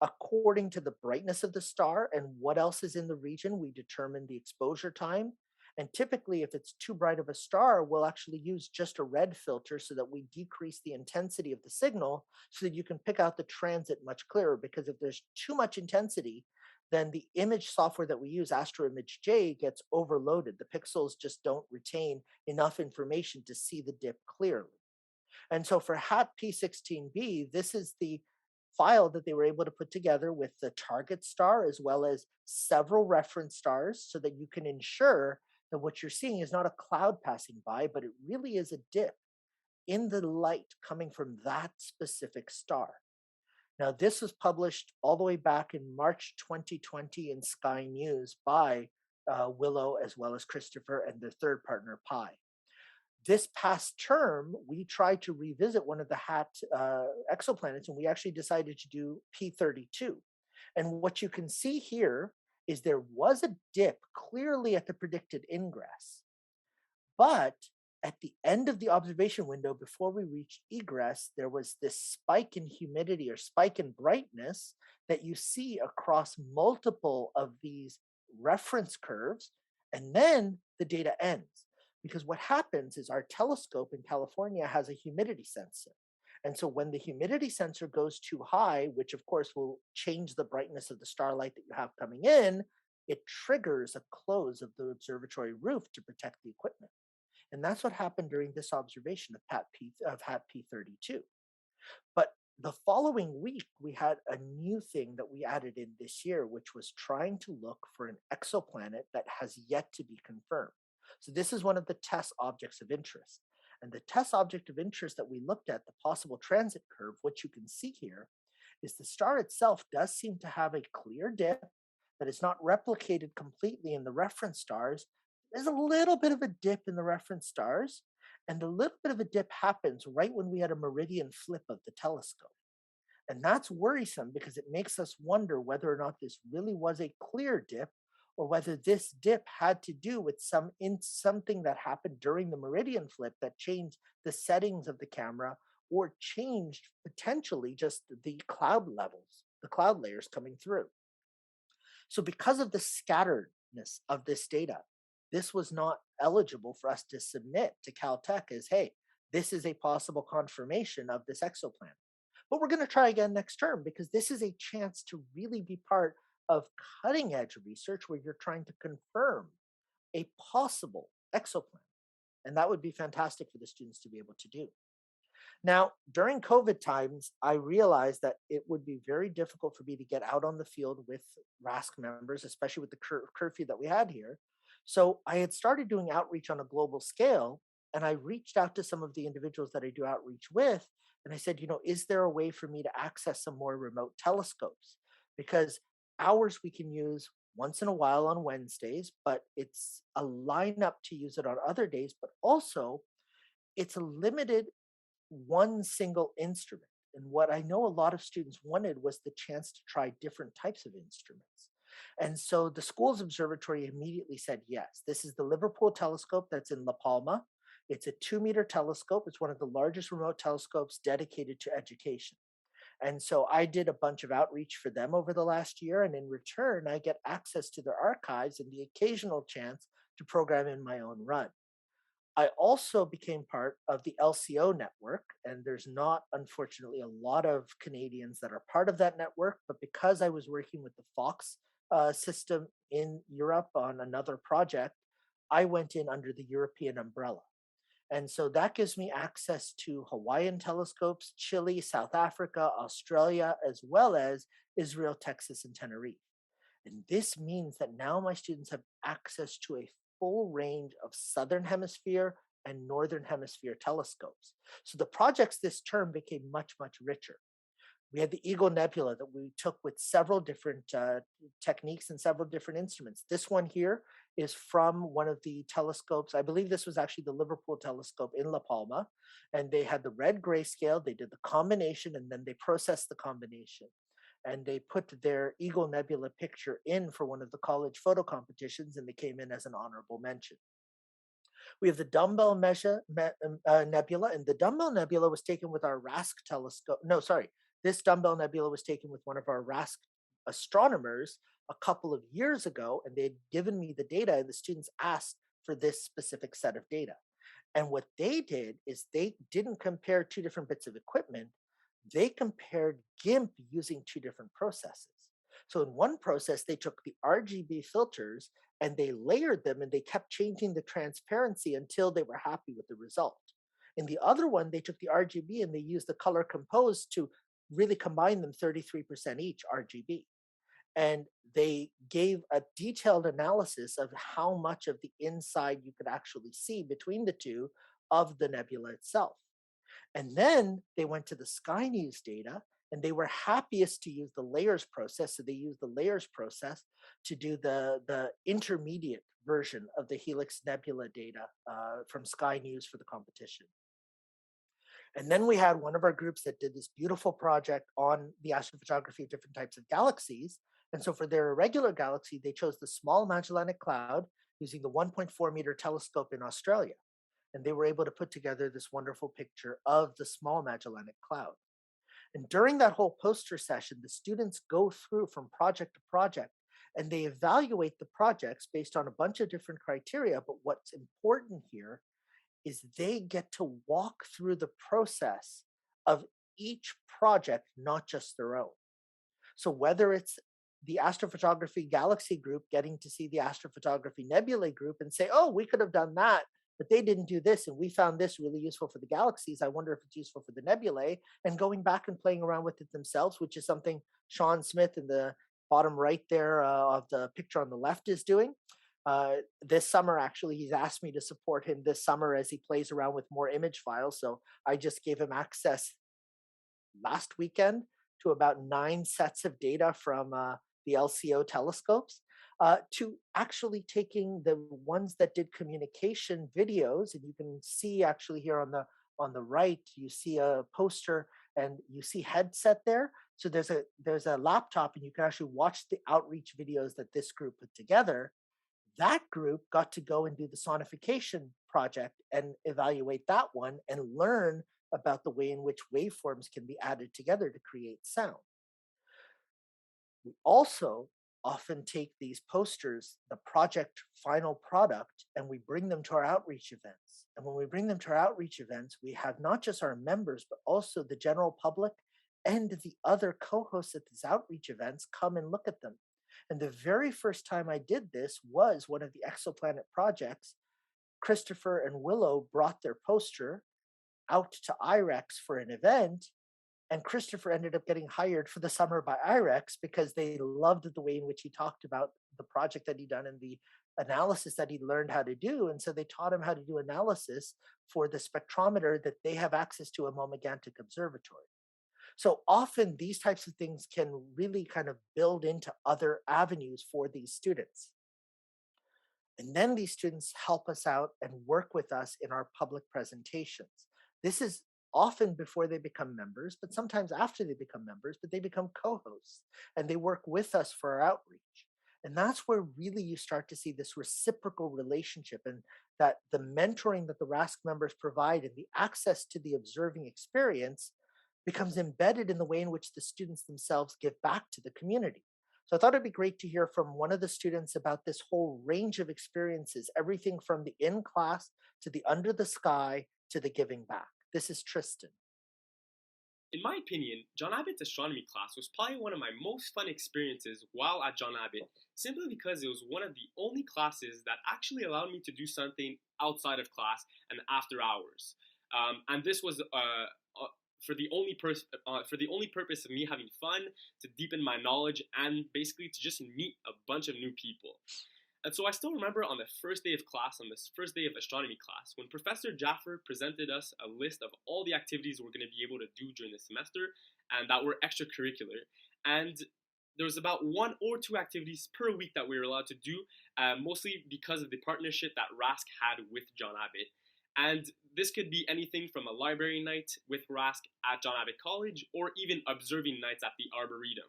according to the brightness of the star and what else is in the region. We determine the exposure time. And typically, if it's too bright of a star, we'll actually use just a red filter so that we decrease the intensity of the signal so that you can pick out the transit much clearer. Because if there's too much intensity, then the image software that we use, AstroImage-J, gets overloaded. The pixels just don't retain enough information to see the dip clearly. And so for HAT P16b, this is the file that they were able to put together with the target star as well as several reference stars so that you can ensure that what you're seeing is not a cloud passing by, but it really is a dip in the light coming from that specific star. Now, this was published all the way back in March 2020 in Sky News by Willow as well as Christopher and their third partner, Pi. This past term, we tried to revisit one of the HAT exoplanets, and we actually decided to do P32. And what you can see here is there was a dip clearly at the predicted ingress. But at the end of the observation window, before we reached egress, there was this spike in humidity or spike in brightness that you see across multiple of these reference curves. And then the data ends. Because what happens is our telescope in California has a humidity sensor. And so when the humidity sensor goes too high, which of course will change the brightness of the starlight that you have coming in, it triggers a close of the observatory roof to protect the equipment. And that's what happened during this observation of HAT P32. But the following week, we had a new thing that we added in this year, which was trying to look for an exoplanet that has yet to be confirmed. So this is one of the test objects of interest. And the test object of interest that we looked at, the possible transit curve, what you can see here, is the star itself does seem to have a clear dip that is not replicated completely in the reference stars. There's a little bit of a dip in the reference stars, and a little bit of a dip happens right when we had a meridian flip of the telescope. And that's worrisome because it makes us wonder whether or not this really was a clear dip or whether this dip had to do with something that happened during the meridian flip that changed the settings of the camera or changed potentially just the cloud levels, the cloud layers coming through. So because of the scatteredness of this data, this was not eligible for us to submit to Caltech as, hey, this is a possible confirmation of this exoplanet. But we're going to try again next term because this is a chance to really be part of cutting edge research where you're trying to confirm a possible exoplanet. And that would be fantastic for the students to be able to do. Now, during COVID times, I realized that it would be very difficult for me to get out on the field with RASC members, especially with the curfew that we had here. So I had started doing outreach on a global scale, and I reached out to some of the individuals that I do outreach with, and I said, is there a way for me to access some more remote telescopes? Because ours we can use once in a while on Wednesdays, but it's a lineup to use it on other days, but also it's a limited one single instrument. And what I know a lot of students wanted was the chance to try different types of instruments. And so the school's observatory immediately said, yes, this is the Liverpool telescope that's in La Palma. It's a 2-meter telescope. It's one of the largest remote telescopes dedicated to education. And so I did a bunch of outreach for them over the last year. And in return, I get access to their archives and the occasional chance to program in my own run. I also became part of the LCO network, and there's not, unfortunately, a lot of Canadians that are part of that network, but because I was working with the Fox system in Europe on another project, I went in under the European umbrella. And so that gives me access to Hawaiian telescopes, Chile, South Africa, Australia, as well as Israel, Texas, and Tenerife. And this means that now my students have access to a full range of Southern Hemisphere and Northern Hemisphere telescopes. So the projects this term became much, much richer. We had the Eagle Nebula that we took with several different techniques and several different instruments. This one here is from one of the telescopes. I believe this was actually the Liverpool telescope in La Palma. And they had the red grayscale, they did the combination, and then they processed the combination. And they put their Eagle Nebula picture in for one of the college photo competitions, and they came in as an honorable mention. We have the Dumbbell Nebula, and the Dumbbell Nebula was taken with our RASC telescope. No, sorry. This Dumbbell Nebula was taken with one of our RASC astronomers a couple of years ago, and they'd given me the data, and the students asked for this specific set of data. And what they did is they didn't compare two different bits of equipment. They compared GIMP using two different processes. So in one process, they took the RGB filters and they layered them, and they kept changing the transparency until they were happy with the result. In the other one, they took the RGB and they used the color compose to really combine them 33% each RGB. And they gave a detailed analysis of how much of the inside you could actually see between the two of the nebula itself. And then they went to the Sky News data, and they were happiest to use the layers process. So they used the layers process to do the intermediate version of the Helix Nebula data from Sky News for the competition. And then we had one of our groups that did this beautiful project on the astrophotography of different types of galaxies. And so for their irregular galaxy, they chose the Small Magellanic Cloud using the 1.4 meter telescope in Australia. And they were able to put together this wonderful picture of the Small Magellanic Cloud. And during that whole poster session, the students go through from project to project, and they evaluate the projects based on a bunch of different criteria. But what's important here is they get to walk through the process of each project, not just their own. So whether it's the astrophotography galaxy group getting to see the astrophotography nebulae group and say, oh, we could have done that, but they didn't do this, and we found this really useful for the galaxies. I wonder if it's useful for the nebulae, and going back and playing around with it themselves, which is something Sean Smith in the bottom right there of the picture on the left is doing. This summer, actually, he's asked me to support him this summer as he plays around with more image files. So I just gave him access last weekend to about 9 sets of data from the LCO telescopes, to actually taking the ones that did communication videos. And you can see actually here on the right, you see a poster and you see headset there. So there's a laptop, and you can actually watch the outreach videos that this group put together. That group got to go and do the sonification project and evaluate that one and learn about the way in which waveforms can be added together to create sound. We also often take these posters, the project final product, and we bring them to our outreach events. And when we bring them to our outreach events, we have not just our members, but also the general public and the other co-hosts at these outreach events come and look at them. And the very first time I did this was one of the exoplanet projects. Christopher and Willow brought their poster out to IREX for an event, and Christopher ended up getting hired for the summer by IREX because they loved the way in which he talked about the project that he'd done and the analysis that he learned how to do. And so they taught him how to do analysis for the spectrometer that they have access to at Momogantic Observatory. So often these types of things can really kind of build into other avenues for these students. And then these students help us out and work with us in our public presentations. This is often before they become members, but sometimes after they become members, but they become co-hosts and they work with us for our outreach. And that's where really you start to see this reciprocal relationship, and that the mentoring that the RASC members provide and the access to the observing experience becomes embedded in the way in which the students themselves give back to the community. So I thought it'd be great to hear from one of the students about this whole range of experiences, everything from the in-class to the under the sky to the giving back. This is Tristan. In my opinion, John Abbott's astronomy class was probably one of my most fun experiences while at John Abbott, simply because it was one of the only classes that actually allowed me to do something outside of class and after hours. And this was for the only purpose of me having fun, to deepen my knowledge, and basically to just meet a bunch of new people. And so I still remember on the first day of class, on this first day of astronomy class, when Professor Jaffer presented us a list of all the activities we're going to be able to do during the semester and that were extracurricular. And there was about 1 or 2 activities per week that we were allowed to do, mostly because of the partnership that RASC had with John Abbott. And this could be anything from a library night with RASC at John Abbott College or even observing nights at the Arboretum.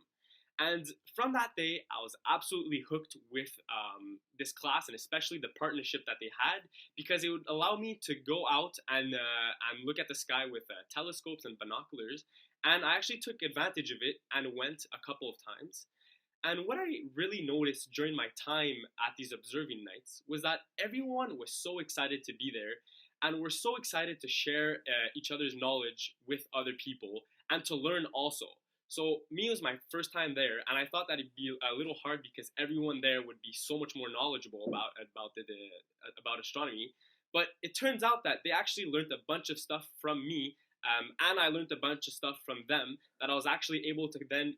And from that day, I was absolutely hooked with this class, and especially the partnership that they had, because it would allow me to go out and look at the sky with telescopes and binoculars. And I actually took advantage of it and went a couple of times. And what I really noticed during my time at these observing nights was that everyone was so excited to be there, and were so excited to share each other's knowledge with other people and to learn also. So me, it was my first time there, and I thought that it'd be a little hard because everyone there would be so much more knowledgeable about astronomy. But it turns out that they actually learned a bunch of stuff from me, and I learned a bunch of stuff from them that I was actually able to then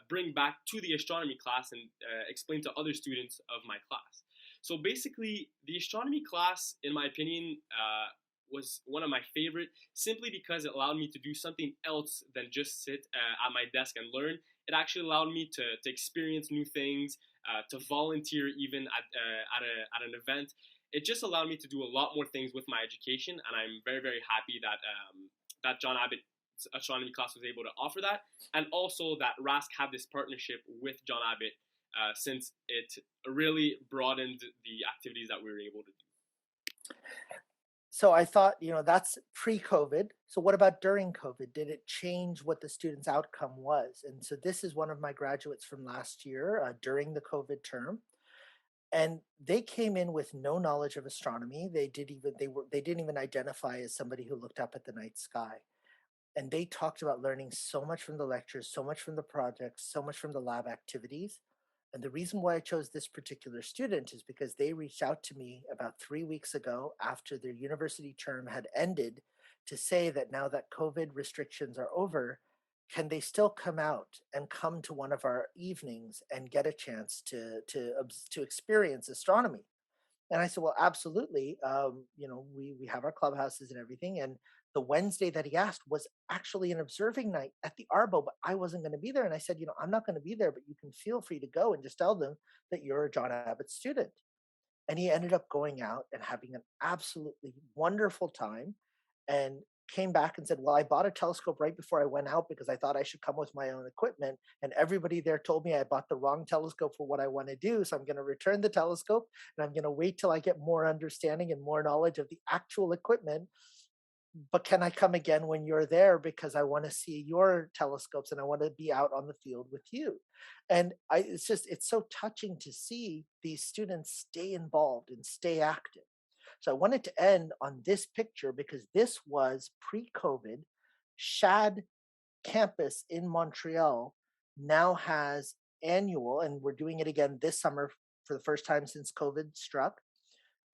bring back to the astronomy class and explain to other students of my class. So basically, the astronomy class, in my opinion, was one of my favorite, simply because it allowed me to do something else than just sit at my desk and learn. It actually allowed me to experience new things, to volunteer even at an event. It just allowed me to do a lot more things with my education, and I'm very, very happy that that John Abbott's astronomy class was able to offer that, and also that RASC had this partnership with John Abbott, since it really broadened the activities that we were able to do. So I thought, that's pre-COVID. So what about during COVID? Did it change what the students' outcome was? And so this is one of my graduates from last year during the COVID term. And they came in with no knowledge of astronomy. They didn't even identify as somebody who looked up at the night sky. And they talked about learning so much from the lectures, so much from the projects, so much from the lab activities. And the reason why I chose this particular student is because they reached out to me about 3 weeks ago after their university term had ended to say that now that COVID restrictions are over, can they still come out and come to one of our evenings and get a chance to experience astronomy? And I said, well, absolutely. We have our clubhouses and everything. And the Wednesday that he asked was actually an observing night at the Arbo, but I wasn't going to be there. And I said, I'm not going to be there, but you can feel free to go and just tell them that you're a John Abbott student. And he ended up going out and having an absolutely wonderful time, and came back and said, well, I bought a telescope right before I went out because I thought I should come with my own equipment. And everybody there told me I bought the wrong telescope for what I want to do. So I'm going to return the telescope, and I'm going to wait till I get more understanding and more knowledge of the actual equipment. But can I come again when you're there, because I want to see your telescopes and I want to be out on the field with you? And it's so touching to see these students stay involved and stay active. So I wanted to end on this picture because this was pre-COVID. Shad campus in Montreal now has annual, and we're doing it again this summer for the first time since COVID struck,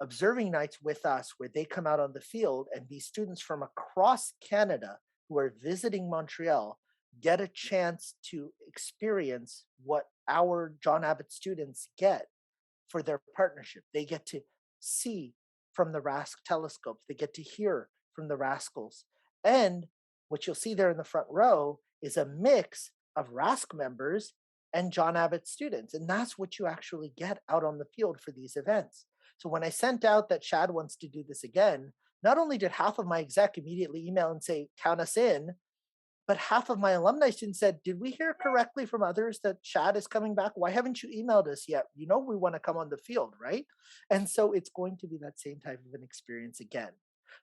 observing nights with us, where they come out on the field, and these students from across Canada who are visiting Montreal get a chance to experience what our John Abbott students get for their partnership. They get to see from the RASC telescopes, they get to hear from the rascals. And what you'll see there in the front row is a mix of RASC members and John Abbott students. And that's what you actually get out on the field for these events. So when I sent out that Shad wants to do this again, not only did half of my exec immediately email and say, count us in, but half of my alumni students said, did we hear correctly from others that Shad is coming back? Why haven't you emailed us yet? We want to come on the field, right? And so it's going to be that same type of an experience again.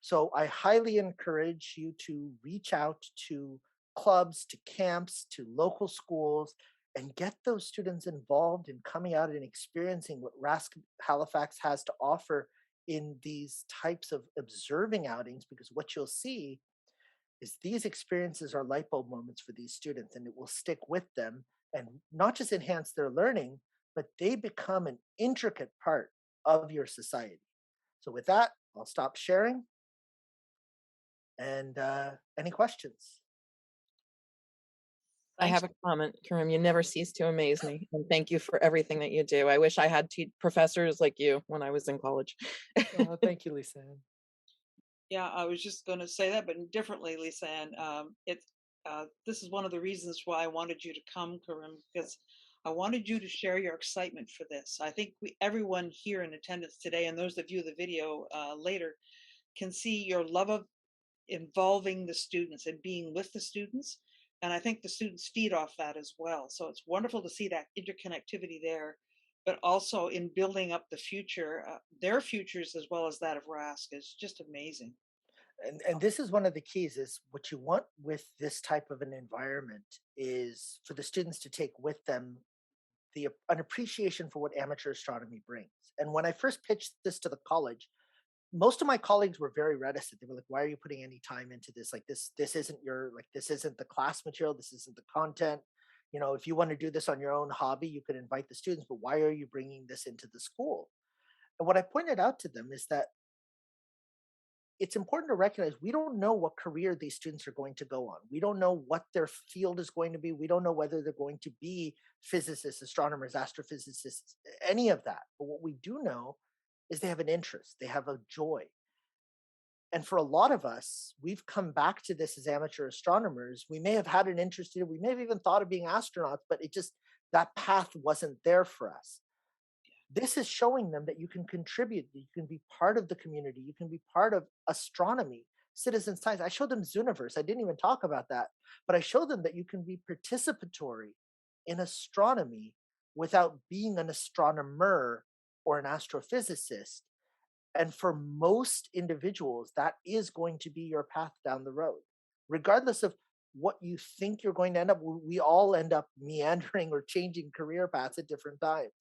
So I highly encourage you to reach out to clubs, to camps, to local schools, and get those students involved in coming out and experiencing what RASC Halifax has to offer in these types of observing outings, because what you'll see is these experiences are light bulb moments for these students, and it will stick with them and not just enhance their learning, but they become an intricate part of your society. So with that, I'll stop sharing. And any questions? I Thanks. have a comment, Karim. You never cease to amaze me, and thank you for everything that you do. I wish I had professors like you when I was in college. Oh, thank you, Lisa. Yeah, I was just going to say that, but differently, Lisa. And this is one of the reasons why I wanted you to come, Karim, because I wanted you to share your excitement for this. I think everyone here in attendance today, and those that view the video later, can see your love of involving the students and being with the students. And I think the students feed off that as well. So it's wonderful to see that interconnectivity there, but also in building up the future, their futures as well as that of RASC is just amazing. And this is one of the keys, is what you want with this type of an environment is for the students to take with them an appreciation for what amateur astronomy brings. And when I first pitched this to the college, most of my colleagues were very reticent. They were like, why are you putting any time into this? Like this isn't this isn't the class material. This isn't the content. You know, if you want to do this on your own hobby, you could invite the students, but why are you bringing this into the school? And what I pointed out to them is that it's important to recognize we don't know what career these students are going to go on. We don't know what their field is going to be. We don't know whether they're going to be physicists, astronomers, astrophysicists, any of that. But what we do know is they have an interest, they have a joy. And for a lot of us, we've come back to this as amateur astronomers. We may have had an interest in it. We may have even thought of being astronauts, but that path wasn't there for us. This is showing them that you can contribute, that you can be part of the community, you can be part of astronomy, citizen science. I showed them Zooniverse. I didn't even talk about that, but I showed them that you can be participatory in astronomy without being an astronomer or an astrophysicist. And for most individuals, that is going to be your path down the road, regardless of what you think you're going to end up. We all end up meandering or changing career paths at different times.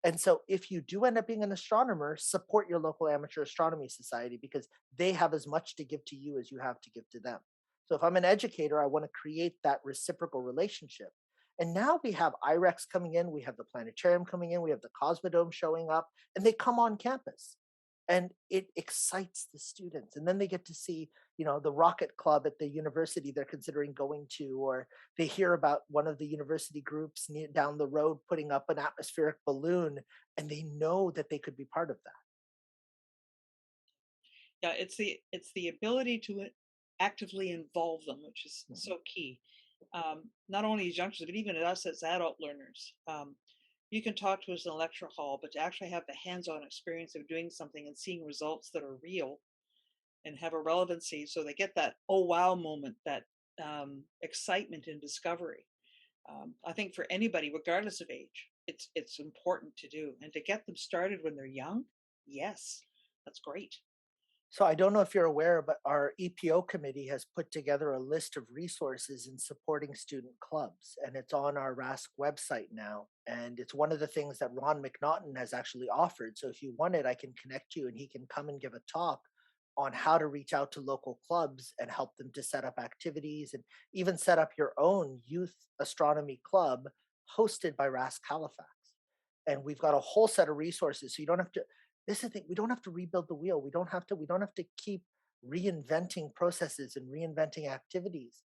And so if you do end up being an astronomer, support your local amateur astronomy society, because they have as much to give to you as you have to give to them. So if I'm an educator, I want to create that reciprocal relationship. And now we have IREX coming in, we have the planetarium coming in, we have the Cosmodome showing up, and they come on campus. And it excites the students. And then they get to see, the rocket club at the university they're considering going to, or they hear about one of the university groups down the road putting up an atmospheric balloon, and they know that they could be part of that. Yeah, it's the ability to actively involve them, which is so key. Not only as youngsters, but even us as adult learners. You can talk to us in a lecture hall, but to actually have the hands-on experience of doing something and seeing results that are real and have a relevancy, so they get that oh wow moment, that excitement and discovery. I think for anybody, regardless of age, it's important to do, and to get them started when they're young. Yes, that's great. So I don't know if you're aware, but our EPO committee has put together a list of resources in supporting student clubs, and it's on our RASC website now. And it's one of the things that Ron McNaughton has actually offered. So if you want it, I can connect you and he can come and give a talk on how to reach out to local clubs and help them to set up activities, and even set up your own youth astronomy club hosted by RASC Halifax. And we've got a whole set of resources. So you don't have to, this is the thing, we don't have to rebuild the wheel. We don't have to keep reinventing processes and reinventing activities.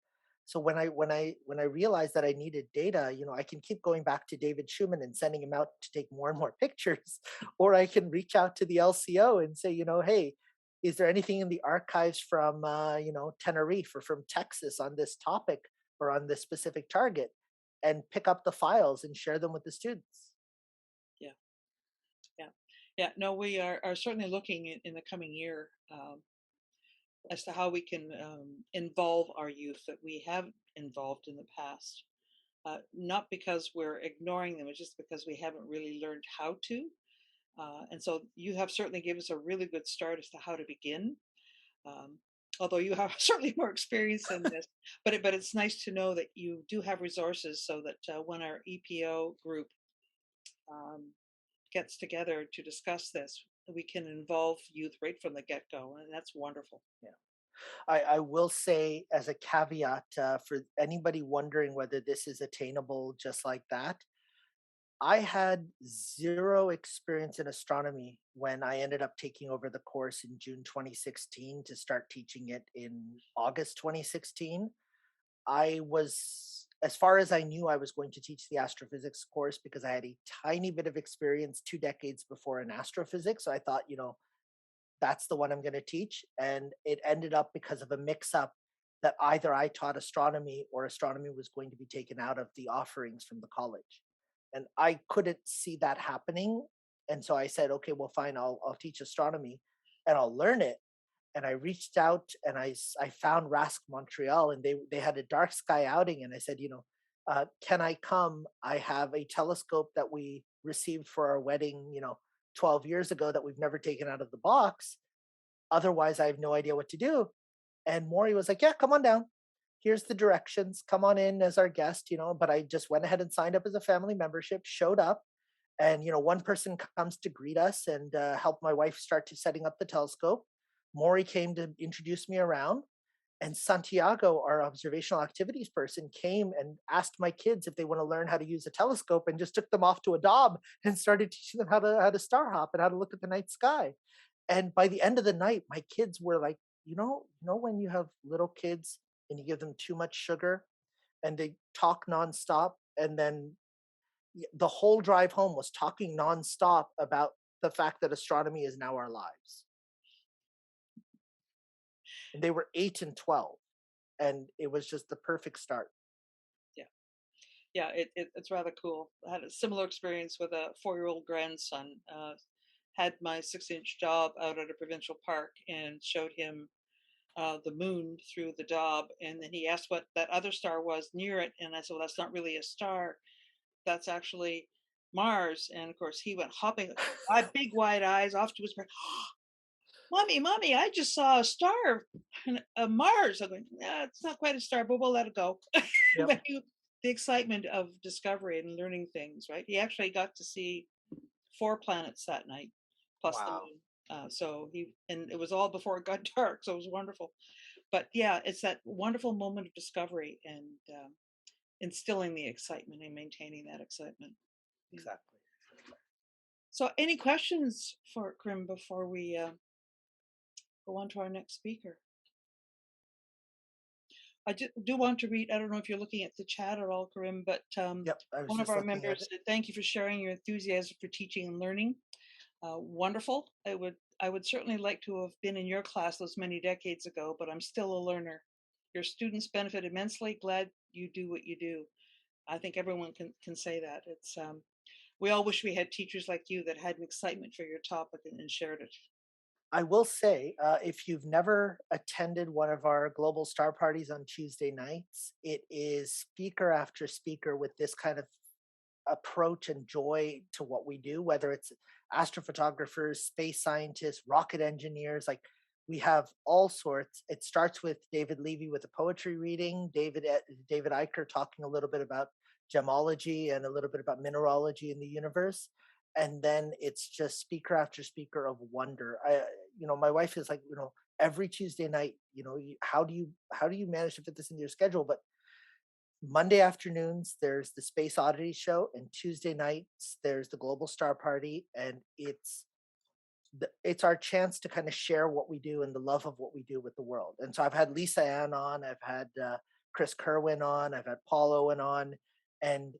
So when I realized that I needed data, I can keep going back to David Schumann and sending him out to take more and more pictures, or I can reach out to the LCO and say, hey, is there anything in the archives from Tenerife or from Texas on this topic or on this specific target, and pick up the files and share them with the students. Yeah, no, we are certainly looking in the coming year as to how we can involve our youth that we have involved in the past. Not because we're ignoring them, it's just because we haven't really learned how to. And so you have certainly given us a really good start as to how to begin. Although you have certainly more experience in this, but it's nice to know that you do have resources, so that when our EPO group gets together to discuss this, we can involve youth right from the get-go, and that's wonderful. Yeah. I will say, as a caveat, for anybody wondering whether this is attainable just like that, I had zero experience in astronomy when I ended up taking over the course in June 2016 to start teaching it in August 2016. I was as far as I knew, I was going to teach the astrophysics course because I had a tiny bit of experience 2 decades before in astrophysics. So I thought, that's the one I'm going to teach. And it ended up because of a mix up that either I taught astronomy or astronomy was going to be taken out of the offerings from the college. And I couldn't see that happening. And so I said, okay, well, fine, I'll teach astronomy and I'll learn it. And I reached out and I found RASC Montreal, and they had a dark sky outing. And I said, can I come? I have a telescope that we received for our wedding, 12 years ago that we've never taken out of the box. Otherwise, I have no idea what to do. And Maury was like, yeah, come on down. Here's the directions. Come on in as our guest, but I just went ahead and signed up as a family membership, showed up. And, one person comes to greet us and help my wife start to setting up the telescope. Maury came to introduce me around. And Santiago, our observational activities person, came and asked my kids if they want to learn how to use a telescope, and just took them off to a daub and started teaching them how to star hop and how to look at the night sky. And by the end of the night, my kids were like, when you have little kids and you give them too much sugar and they talk nonstop, and then the whole drive home was talking nonstop about the fact that astronomy is now our lives. And they were 8 and 12, and it was just the perfect start. Yeah, it's rather cool. I had a similar experience with a 4-year-old grandson. Had my 6-inch daub out at a provincial park and showed him the moon through the daub, and then he asked what that other star was near it, and I said, well, that's not really a star, that's actually Mars. And of course he went hopping, big wide eyes off to his parents. Mommy, I just saw a star, Mars. I'm going, yeah, it's not quite a star, but we'll let it go. Yep. The excitement of discovery and learning things, right? He actually got to see 4 planets that night, plus Wow. the moon. And it was all before it got dark, so it was wonderful. But yeah, it's that wonderful moment of discovery and instilling the excitement and maintaining that excitement. Exactly. So, any questions for Karim before we go on to our next speaker? I do want to read, I don't know if you're looking at the chat at all, Karim, but Yep, I was one of just our looking at members it. said, thank you for sharing your enthusiasm for teaching and learning. Wonderful. I would certainly like to have been in your class those many decades ago, but I'm still a learner. Your students benefit immensely. Glad you do what you do. I think everyone can say that. It's we all wish we had teachers like you that had an excitement for your topic and shared it. I will say, if you've never attended one of our global star parties on Tuesday nights, it is speaker after speaker with this kind of approach and joy to what we do, whether it's astrophotographers, space scientists, rocket engineers. Like, we have all sorts. It starts with David Levy with a poetry reading, David Eicher talking a little bit about gemology and a little bit about mineralogy in the universe. And then it's just speaker after speaker of wonder. My wife is like, every Tuesday night, how do you manage to fit this into your schedule? But Monday afternoons, there's the Space Oddity Show, and Tuesday nights, there's the Global Star Party, and it's our chance to kind of share what we do and the love of what we do with the world. And so I've had Lisa Ann on, I've had Chris Kerwin on, I've had Paul Owen on, and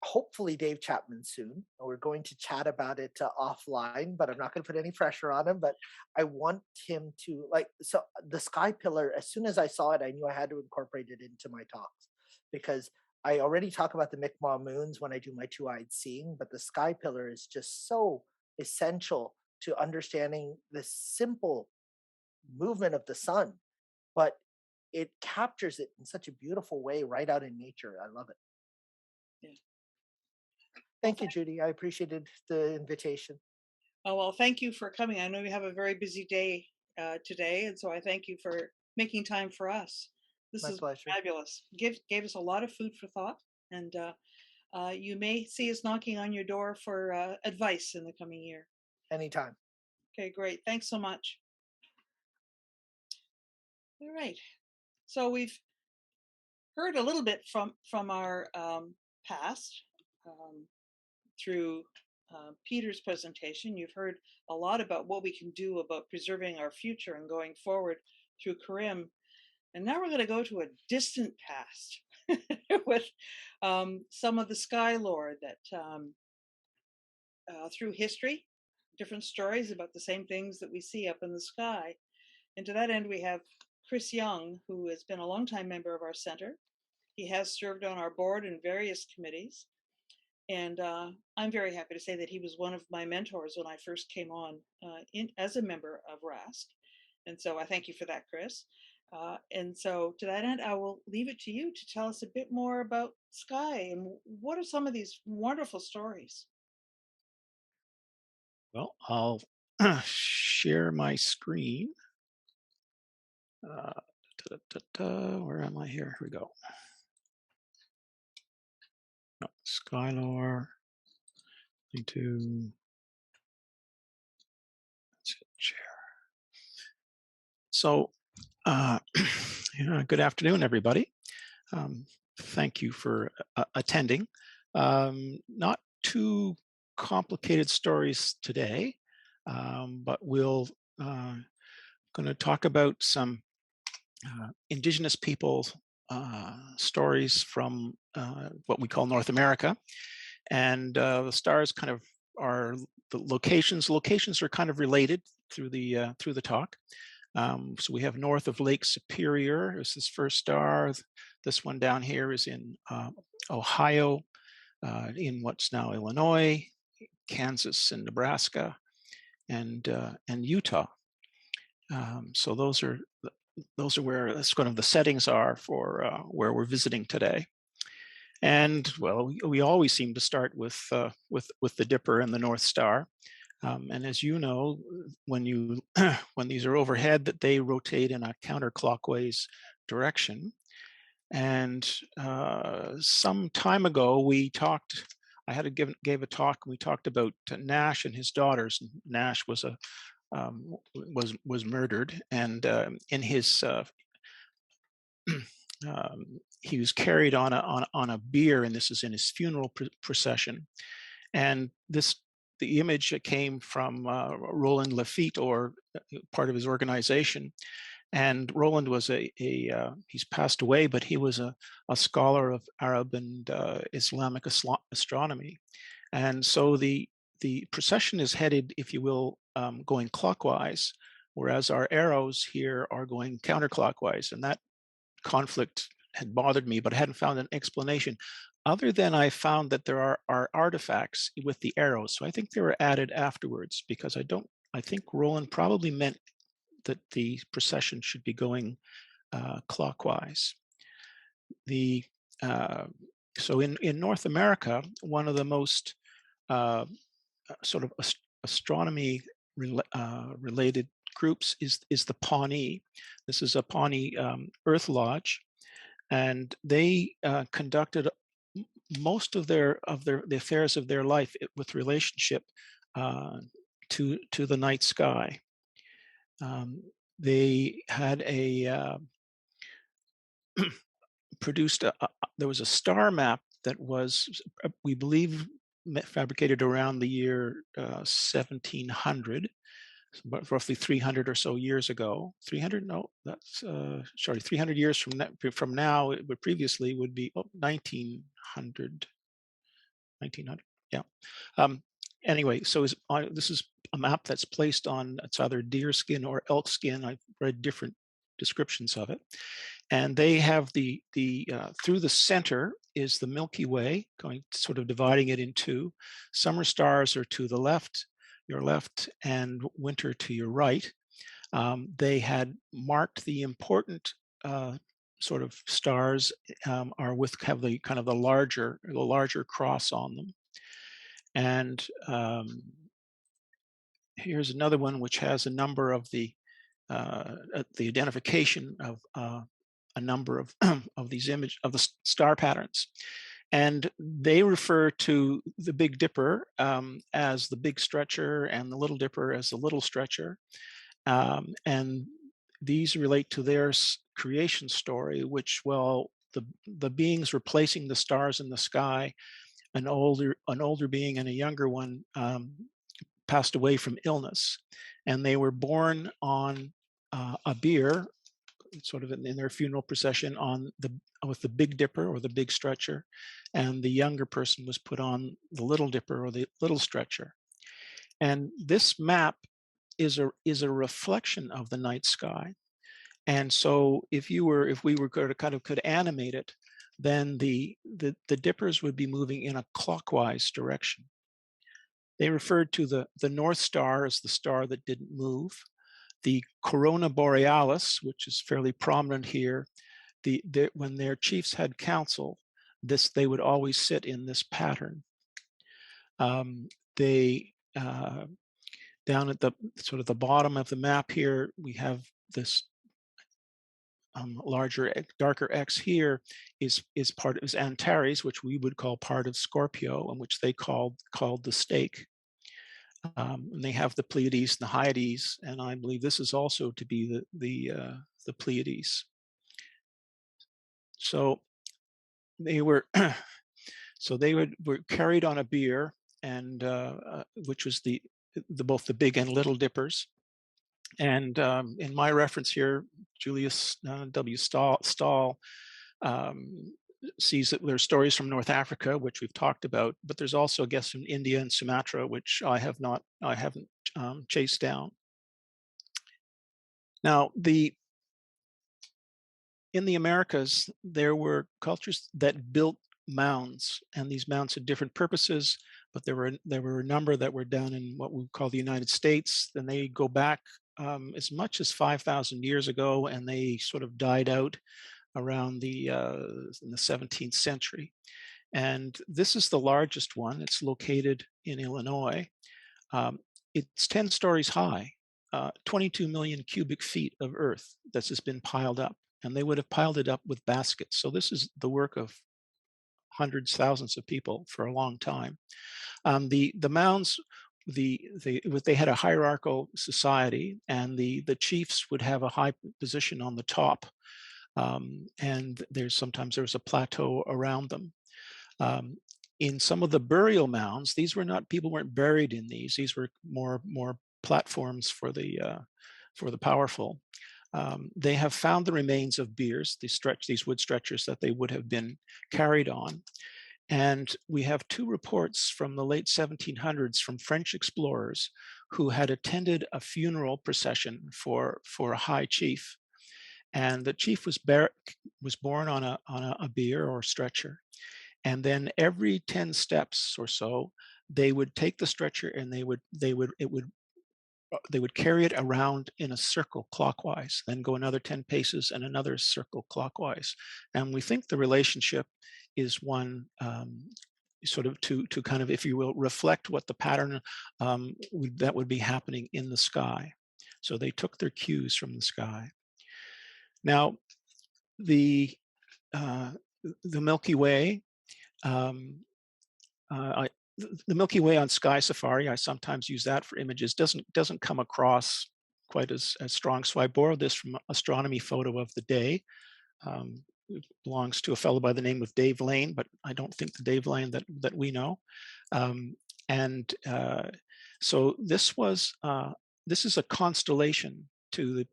hopefully Dave Chapman soon. We're going to chat about it offline, but I'm not going to put any pressure on him. But I want him to, so the sky pillar, as soon as I saw it, I knew I had to incorporate it into my talks, because I already talk about the Mi'kmaq moons when I do my 2-eyed seeing, but the sky pillar is just so essential to understanding the simple movement of the sun, but it captures it in such a beautiful way right out in nature. I love it. Yeah. Thank you, Judy. I appreciated the invitation. Oh, well, thank you for coming. I know you have a very busy day today, and so I thank you for making time for us. This My is pleasure. fabulous. Gave us a lot of food for thought, and you may see us knocking on your door for advice in the coming year. Anytime. Okay, great. Thanks so much. All right. So we've heard a little bit from our past through Peter's presentation. You've heard a lot about what we can do about preserving our future and going forward through Karim. And now we're going to go to a distant past with some of the sky lore that through history, different stories about the same things that we see up in the sky. And to that end, we have Chris Young, who has been a longtime member of our center. He has served on our board in various committees. And I'm very happy to say that he was one of my mentors when I first came on as a member of RASC. And so I thank you for that, Chris. And so to that end, I will leave it to you to tell us a bit more about Sky and what are some of these wonderful stories. Well, I'll share my screen. Where am I here? Here we go. No, Skylore. Into share. So, good afternoon, everybody. Thank you for attending. Not too complicated stories today, but we'll going to talk about some Indigenous people stories from what we call North America, and the stars kind of are the locations. Locations are kind of related through the talk. So we have north of Lake Superior is this first star. This one down here is in Ohio, in what's now Illinois, Kansas, and Nebraska, and Utah. So those are where that's kind of the settings are for where we're visiting today. And well, we always seem to start with the Dipper and the North Star. And as you know, when these are overhead, that they rotate in a counterclockwise direction. And some time ago, I gave a talk. We talked about Nash and his daughters. Nash was murdered, and in his he was carried on a bier, and this is in his funeral procession. And the image came from Roland Lafitte, or part of his organization. And Roland was he's passed away, but he was a scholar of Arab and Islamic astronomy. And so the procession is headed, if you will, going clockwise, whereas our arrows here are going counterclockwise. And that conflict had bothered me, but I hadn't found an explanation. Other than I found that there are artifacts with the arrows. So I think they were added afterwards, because I think Roland probably meant that the procession should be going clockwise. So in North America, one of the most sort of astronomy related groups is the Pawnee. This is a Pawnee Earth Lodge, and they conducted most of the affairs of their life with relationship to the night sky. They had produced there was a star map that was, we believe, fabricated around the year 1700, but roughly 300 or so years ago. 300? No, that's 300 years from now. It would previously would be 1900. 1900. Yeah. Anyway, so this is a map that's placed on, it's either deer skin or elk skin. I've read different descriptions of it. And they have through the center is the Milky Way, going sort of dividing it in two. Summer stars are to the left, your left, and winter to your right. They had marked the important sort of stars have the kind of the larger cross on them. And here's another one which has a number of the identification of a number of of these of the star patterns, and they refer to the Big Dipper as the big stretcher and the Little Dipper as the little stretcher, and these relate to their creation story, which, well, the beings replacing the stars in the sky, an older being and a younger one passed away from illness, and they were born on a bier sort of in their funeral procession with the Big Dipper or the big stretcher, and the younger person was put on the Little Dipper or the little stretcher. And this map is a reflection of the night sky. And so if we were going to could animate it, then the dippers would be moving in a clockwise direction. They referred to the North Star as the star that didn't move. The Corona Borealis, which is fairly prominent here, when their chiefs had council, they would always sit in this pattern. Down at the sort of the bottom of the map here, we have this larger, darker X here is Antares, which we would call part of Scorpio, and which they called the stake. And they have the Pleiades and the Hyades, and I believe this is also to be the Pleiades. So they were were carried on a bier, and which was both the Big and Little Dippers. And in my reference here, Julius W. Stahl sees that there are stories from North Africa, which we've talked about, but there's also, I guess, from India and Sumatra, which I haven't chased down. Now, in the Americas, there were cultures that built mounds, and these mounds had different purposes, but there were a number that were done in what we call the United States. Then they go back as much as 5,000 years ago, and they sort of died out around in the 17th century. And this is the largest one. It's located in Illinois. It's 10 stories high, 22 million cubic feet of earth that's just been piled up. And they would have piled it up with baskets. So this is the work of hundreds, thousands of people for a long time. The mounds, they had a hierarchical society, and the chiefs would have a high position on the top, and sometimes there's a plateau around them. In some of the burial mounds, people weren't buried in these. These were more platforms for the powerful. They have found the remains of biers, these wood stretchers that they would have been carried on. And we have two reports from the late 1700s from French explorers who had attended a funeral procession for a high chief. And the chief was born on a bier or stretcher. And then every 10 steps or so, they would take the stretcher and they would carry it around in a circle clockwise, then go another 10 paces and another circle clockwise. And we think the relationship is one sort of to kind of, if you will, reflect what the pattern that would be happening in the sky. So they took their cues from the sky. Now, the Milky Way, the Milky Way on Sky Safari, I sometimes use that for images, doesn't come across quite as strong. So I borrowed this from Astronomy Photo of the Day. It belongs to a fellow by the name of Dave Lane, but I don't think the Dave Lane that we know. So this is a constellation to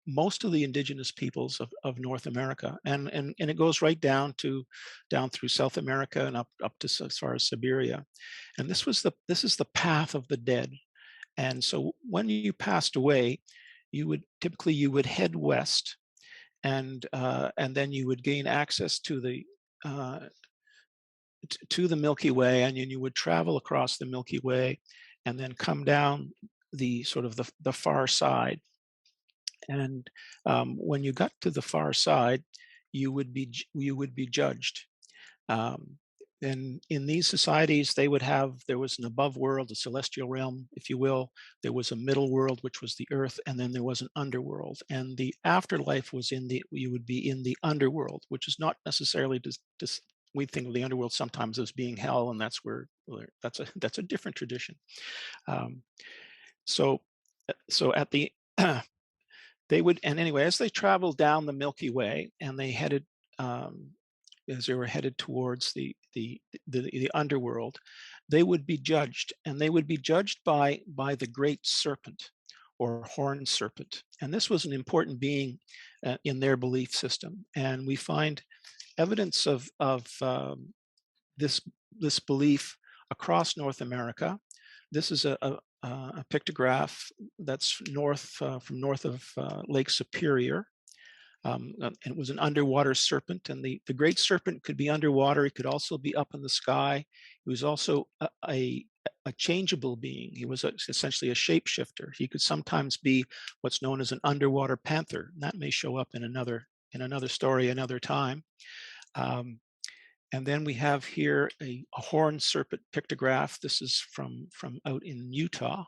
most of the indigenous peoples of North America, and it goes right down through South America and up to as far as Siberia. And this is the path of the dead. And so when you passed away, you would head west, and then you would gain access to the Milky Way, and then you would travel across the Milky Way, and then come down the far side. And when you got to the far side, you would be judged. And in these societies, there was an above world, a celestial realm, if you will. There was a middle world, which was the earth, and then there was an underworld. And the afterlife was you would be in the underworld, which is not necessarily just we think of the underworld sometimes as being hell, and that's a different tradition. So at the they would, and anyway, as they traveled down the Milky Way, and they headed as they were headed towards the underworld, they would be judged, and they would be judged by the great serpent, or horned serpent. And this was an important being in their belief system. And we find evidence of this belief across North America. This is a pictograph that's from north of Lake Superior. And it was an underwater serpent, and the great serpent could be underwater. He could also be up in the sky. He was also a changeable being. He was essentially a shapeshifter. He could sometimes be what's known as an underwater panther. And that may show up in another story, another time. And then we have here a horned serpent pictograph. This is from out in Utah.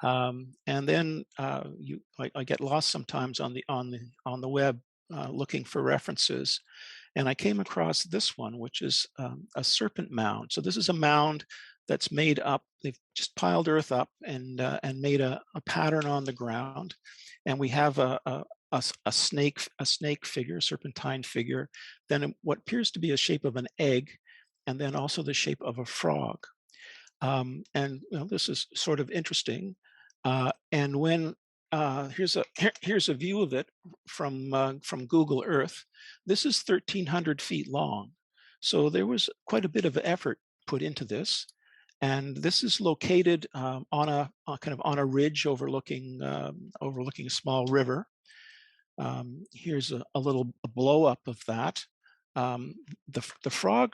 And then I get lost sometimes on the web looking for references, and I came across this one, which is a serpent mound. So this is a mound that's made up. They've just piled earth up and made a pattern on the ground, and we have a snake figure, a serpentine figure, then what appears to be a shape of an egg, and then also the shape of a frog. And this is sort of interesting. And when here's a view of it from Google Earth. This is 1,300 feet long, so there was quite a bit of effort put into this. And this is located on a ridge overlooking a small river. Here's a little blow up of that. The frog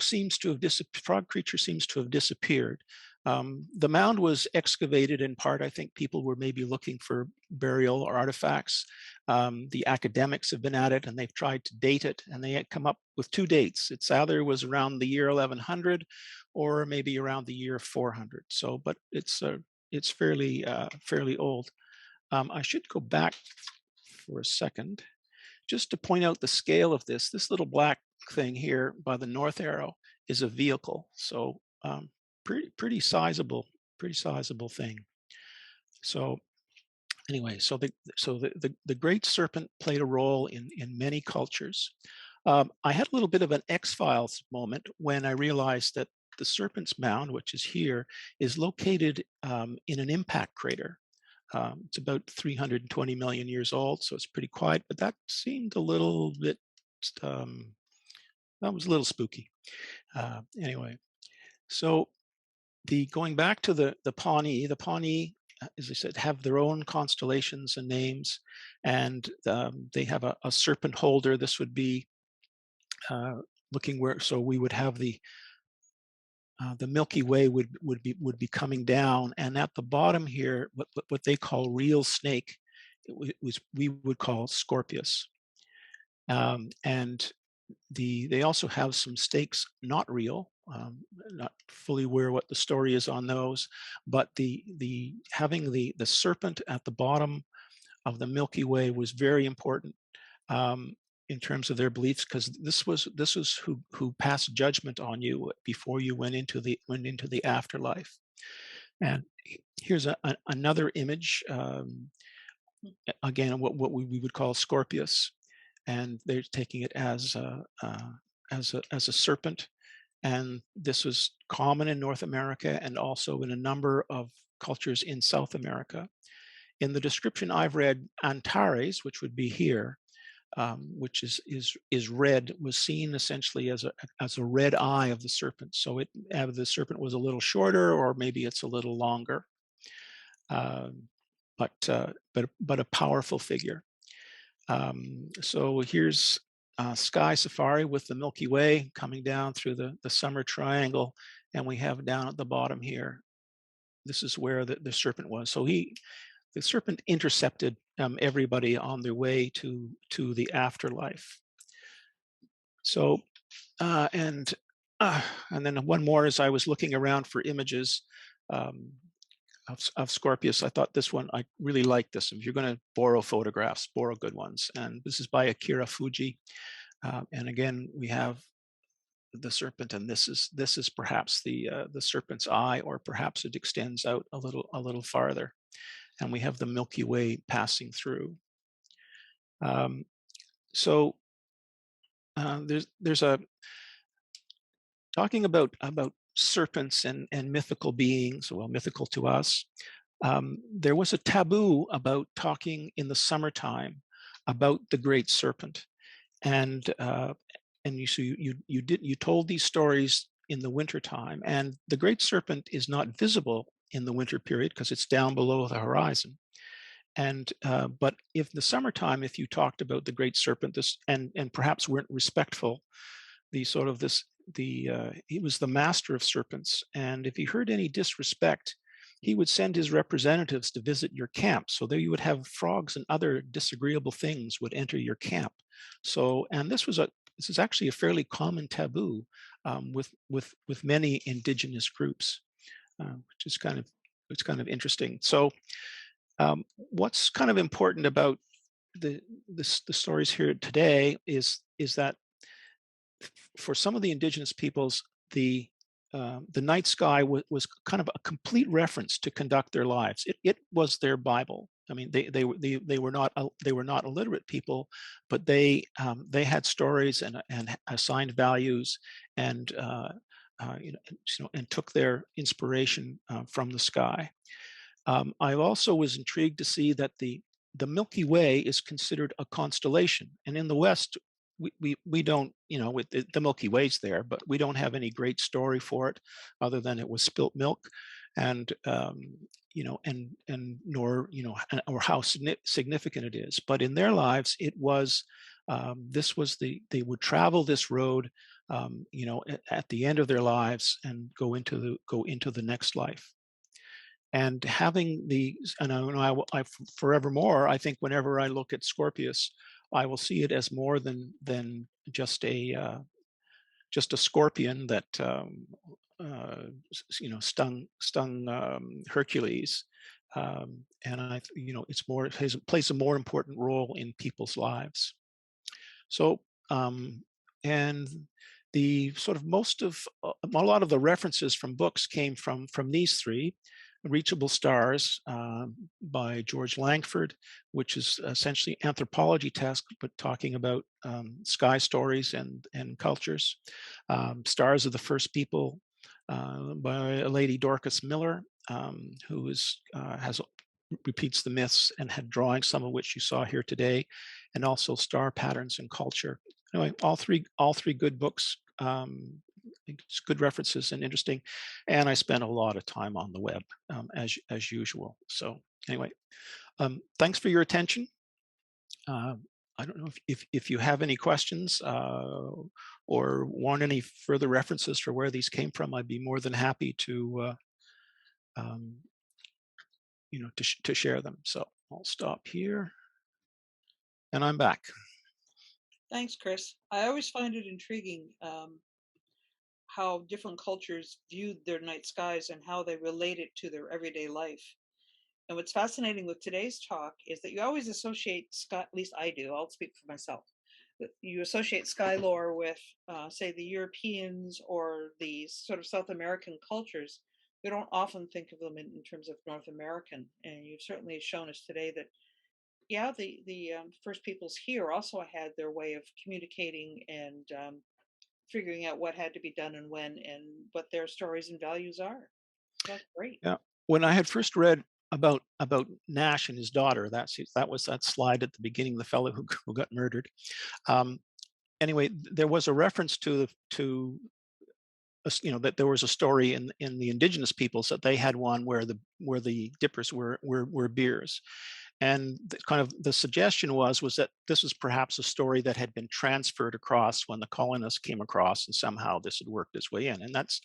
creature seems to have disappeared. The mound was excavated in part. I think people were maybe looking for burial or artifacts. The academics have been at it, and they've tried to date it, and they had come up with two dates. It's either was around the year 1100 or maybe around the year 400. So, but it's fairly old. I should go back for a second just to point out the scale of this. This little black thing here by the north arrow is a vehicle. So pretty sizable thing. So anyway, so the great serpent played a role in many cultures. I had a little bit of an X-Files moment when I realized that the serpent's mound, which is here, is located in an impact crater. It's about 320 million years old, so it's pretty quiet, but that seemed a little bit, that was a little spooky. Anyway, so going back to the Pawnee, as I said, have their own constellations and names, and they have a serpent holder. This would be looking where, so we would have the Milky Way would be coming down, and at the bottom here, what they call real snake, we would call Scorpius, and they also have some stakes not real. Not fully aware what the story is on those, but having the serpent at the bottom of the Milky Way was very important in terms of their beliefs, because this was who passed judgment on you before you went into the afterlife. And here's another image, again, what we would call Scorpius, and they're taking it as a serpent. And this was common in North America and also in a number of cultures in South America. In the description I've read, Antares, which would be here, which is red, was seen essentially as a red eye of the serpent. So the serpent was a little shorter, or maybe it's a little longer, but a powerful figure. So here's Sky Safari with the Milky Way coming down through the summer triangle, and we have down at the bottom here, this is where the serpent was. So the serpent intercepted everybody on their way to the afterlife. So and then one more, as I was looking around for images of Scorpius, I thought this one, I really like this. If you're going to borrow photographs, borrow good ones. And this is by Akira Fuji. And again, we have the serpent, and this is perhaps the serpent's eye, or perhaps it extends out a little farther. And we have the Milky Way passing through. So there's a talking about serpents and mythical beings, well, mythical to us. there was a taboo about talking in the summertime about the great serpent, and you told these stories in the wintertime, and the great serpent is not visible in the winter period because it's down below the horizon. And but if the summertime, if you talked about the great serpent, this and perhaps weren't respectful, the sort of this the he was the master of serpents, and if he heard any disrespect, he would send his representatives to visit your camp. So there you would have frogs and other disagreeable things would enter your camp. So, and this is actually a fairly common taboo with many indigenous groups, which is kind of interesting. So what's kind of important about the stories here today is that for some of the indigenous peoples, the night sky was kind of a complete reference to conduct their lives. It was their Bible. I mean, they were not illiterate people, but they had stories and assigned values and and took their inspiration from the sky. I also was intrigued to see that the Milky Way is considered a constellation, and in the West, we don't, with the Milky Way's there, but we don't have any great story for it, other than it was spilt milk, and and nor or how significant it is. But in their lives, it was this was they would travel this road, at the end of their lives and go into the next life. And having and I forevermore, I think whenever I look at Scorpius, I will see it as more than just a scorpion that stung Hercules, and it's more, it plays a more important role in people's lives. So and the sort of a lot of the references from books came from these three. Reachable Stars by George Langford, which is essentially anthropology text, but talking about sky stories and cultures. Stars of the First People by a lady, Dorcas Miller, who repeats the myths and had drawings, some of which you saw here today, and also Star Patterns in Culture. Anyway, all three good books. It's good references and interesting, and I spent a lot of time on the web as usual. So anyway, thanks for your attention. I don't know if you have any questions or want any further references for where these came from. I'd be more than happy to to share them. So I'll stop here, and I'm back. Thanks, Chris. I always find it intriguing how different cultures viewed their night skies and how they relate it to their everyday life. And what's fascinating with today's talk is that you always associate sky, at least I do, I'll speak for myself. You associate sky lore with, say, the Europeans or the sort of South American cultures. We don't often think of them in terms of North American. And you've certainly shown us today that, yeah, the First Peoples here also had their way of communicating and figuring out what had to be done and when and what their stories and values are. So that's great. Yeah. When I had first read about Nash and his daughter, that was that slide at the beginning, the fellow who got murdered. Anyway, there was a reference to that there was a story in the indigenous peoples that they had one where the dippers were beers. And the suggestion was that this was perhaps a story that had been transferred across when the colonists came across, and somehow this had worked its way in. And that's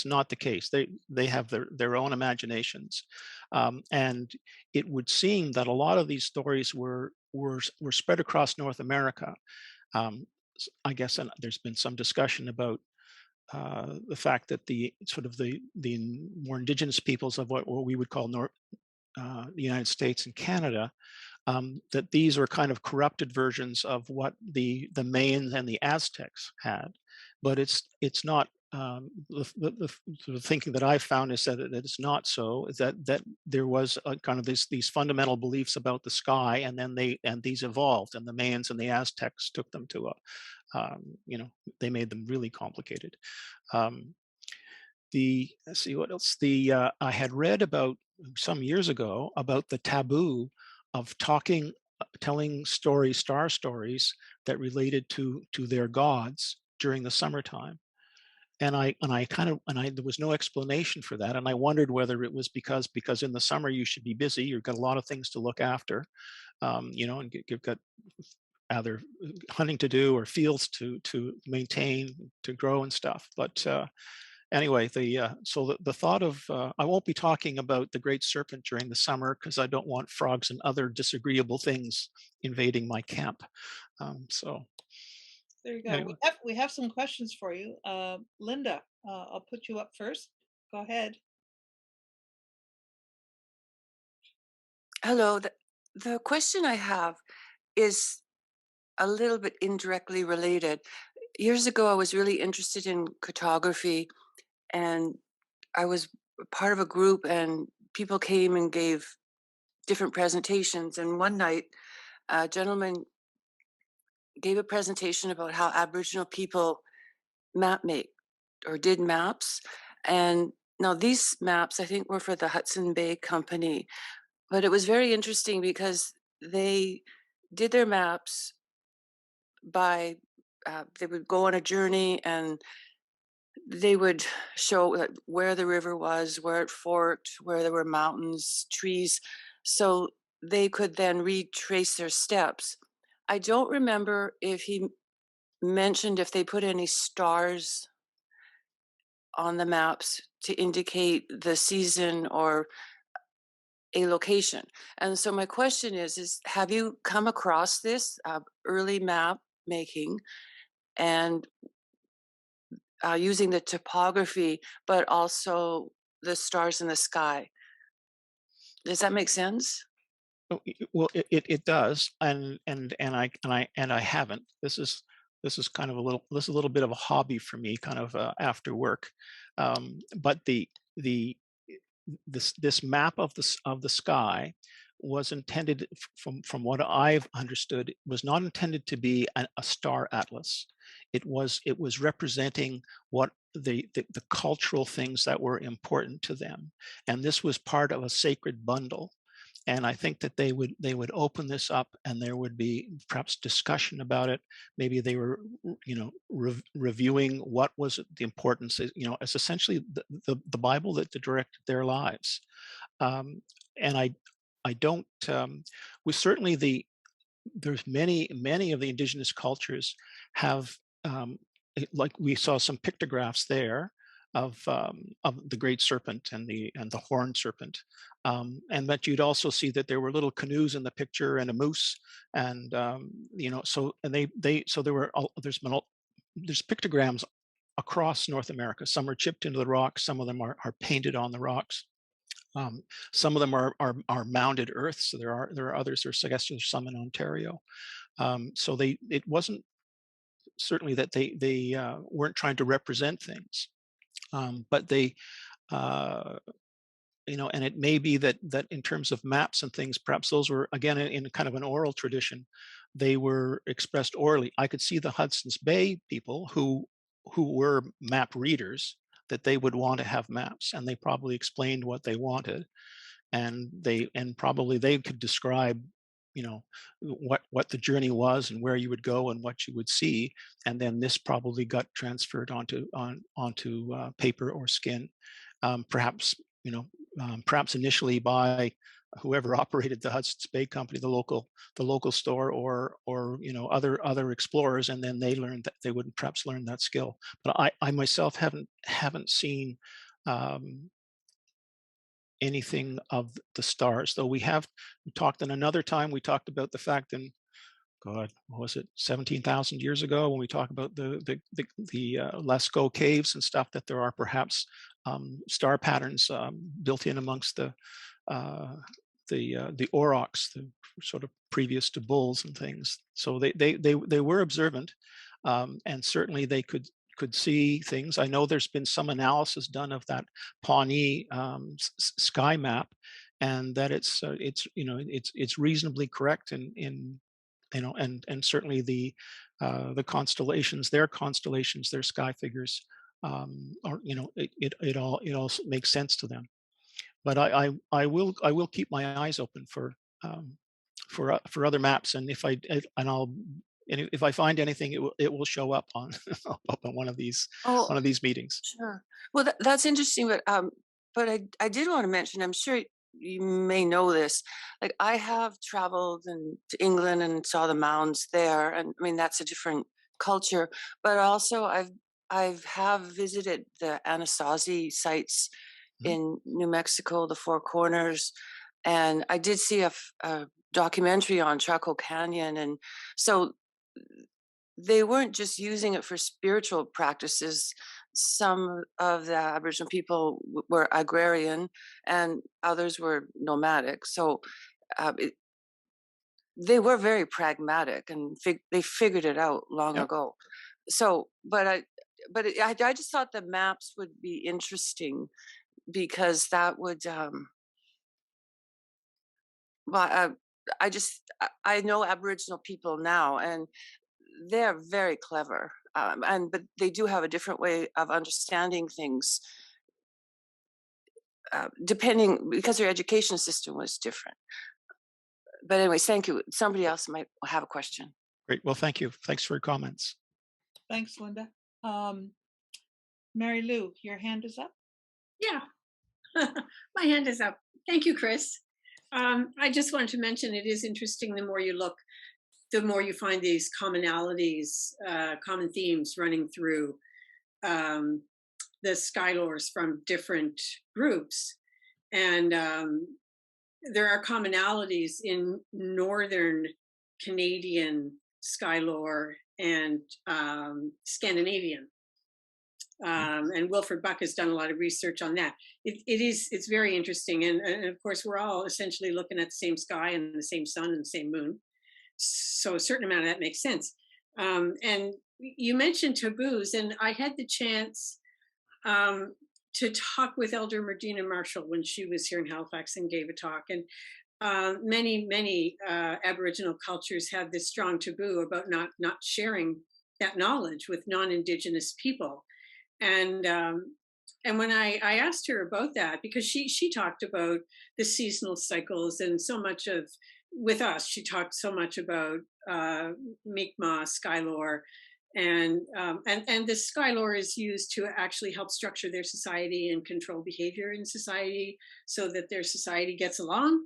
not the case. They have their own imaginations, and it would seem that a lot of these stories were spread across North America. I guess, and there's been some discussion about the fact that the more indigenous peoples of what we would call the United States and Canada, that these are kind of corrupted versions of what the Mayans and the Aztecs had, but it's not. The sort of thinking that I've found is that it's not so. Is that there was kind of these fundamental beliefs about the sky, and then these evolved, and the Mayans and the Aztecs took them to they made them really complicated. let's see what else. I had read about some years ago about the taboo of telling star stories that related to their gods during the summertime. And there was no explanation for that. And I wondered whether it was because in the summer you should be busy. You've got a lot of things to look after, and you've got either hunting to do or fields to maintain, to grow and stuff. But anyway, the thought of I won't be talking about the great serpent during the summer because I don't want frogs and other disagreeable things invading my camp. So there you go. Anyway. We have some questions for you. Linda, I'll put you up first. Go ahead. Hello. The question I have is a little bit indirectly related. Years ago, I was really interested in cartography, and I was part of a group, and people came and gave different presentations. And one night, a gentleman gave a presentation about how Aboriginal people map make or did maps. And now these maps, I think, were for the Hudson Bay Company. But it was very interesting because they did their maps by, they would go on a journey and they would show where the river was, where it forked, where there were mountains, trees. So they could then retrace their steps. I don't remember if he mentioned if they put any stars on the maps to indicate the season or a location. And so my question is have you come across this early map making and using the topography, but also the stars in the sky? Does that make sense? Well, it does, and I haven't. This is kind of a little bit of a hobby for me, kind of after work. But this map of the sky was intended, from what I've understood, was not intended to be a star atlas. It was representing what the cultural things that were important to them, and this was part of a sacred bundle. And I think that they would open this up, and there would be perhaps discussion about it. Maybe they were, reviewing what was the importance, as essentially the Bible that directed their lives. And I don't. We certainly there's many of the indigenous cultures have, like we saw some pictographs there of the great serpent and the horned serpent, and that you'd also see that there were little canoes in the picture and a moose, and so there were there's pictograms across North America. Some are chipped into the rocks, some of them are painted on the rocks. Some of them are mounded earth, so there are others. I guess there's some in Ontario. So it wasn't certainly that they weren't trying to represent things. But they, and it may be that in terms of maps and things, perhaps those were, again, in kind of an oral tradition, they were expressed orally. I could see the Hudson's Bay people who were map readers, that they would want to have maps, and they probably explained what they wanted, and probably they could describe, what the journey was and where you would go and what you would see, and then this probably got transferred onto paper or skin, perhaps initially by whoever operated the Hudson's Bay Company, the local store, or other explorers, and then they learned that they would perhaps learn that skill. But I myself haven't seen anything of the stars, though we talked in another time. We talked about the fact, in God, what was it, 17,000 years ago, when we talk about the Lascaux caves and stuff, that there are perhaps star patterns built in amongst the aurochs, the sort of previous to bulls and things. So they were observant, and certainly they could see things. I know there's been some analysis done of that Pawnee sky map, and that it's reasonably correct in and certainly the constellations, their sky figures or it all makes sense to them. But I will keep my eyes open for other maps, and if I find anything, it will show up on up on one of Oh, these meetings. sure. Well, that's interesting, but I did want to mention, I'm sure you may know this, like I have traveled to England and saw the mounds there, and I mean that's a different culture. But also I've visited the Anasazi sites Mhm. in New Mexico, the Four Corners, and I did see a documentary on Chaco Canyon, and so they weren't just using it for spiritual practices. Some of the Aboriginal people were agrarian, and others were nomadic. So uh, it, they were very pragmatic, and they figured it out long Yep. ago. So, I just thought the maps would be interesting because that would well, I know Aboriginal people now, and they're very clever, but they do have a different way of understanding things, depending because their education system was different. But anyways, thank you. Somebody else might have a question. Great. Well, thank you. Thanks for your comments. Thanks, Linda. Mary Lou, your hand is up. Yeah, my hand is up. Thank you, Chris. I just wanted to mention it is interesting. The more you look, the more you find these commonalities, common themes running through the Skylores from different groups. And there are commonalities in Northern Canadian Skylore and Scandinavian. And Wilfred Buck has done a lot of research on that. It's very interesting. And of course, we're all essentially looking at the same sky and the same sun and the same moon. So a certain amount of that makes sense. And you mentioned taboos, and I had the chance to talk with Elder Medina Marshall when she was here in Halifax and gave a talk. And many Aboriginal cultures have this strong taboo about not sharing that knowledge with non-Indigenous people. And when I asked her about that, because she talked about the seasonal cycles, and so much of with us, she talked so much about Mi'kmaq, Skylore, and the Skylore is used to actually help structure their society and control behavior in society so that their society gets along.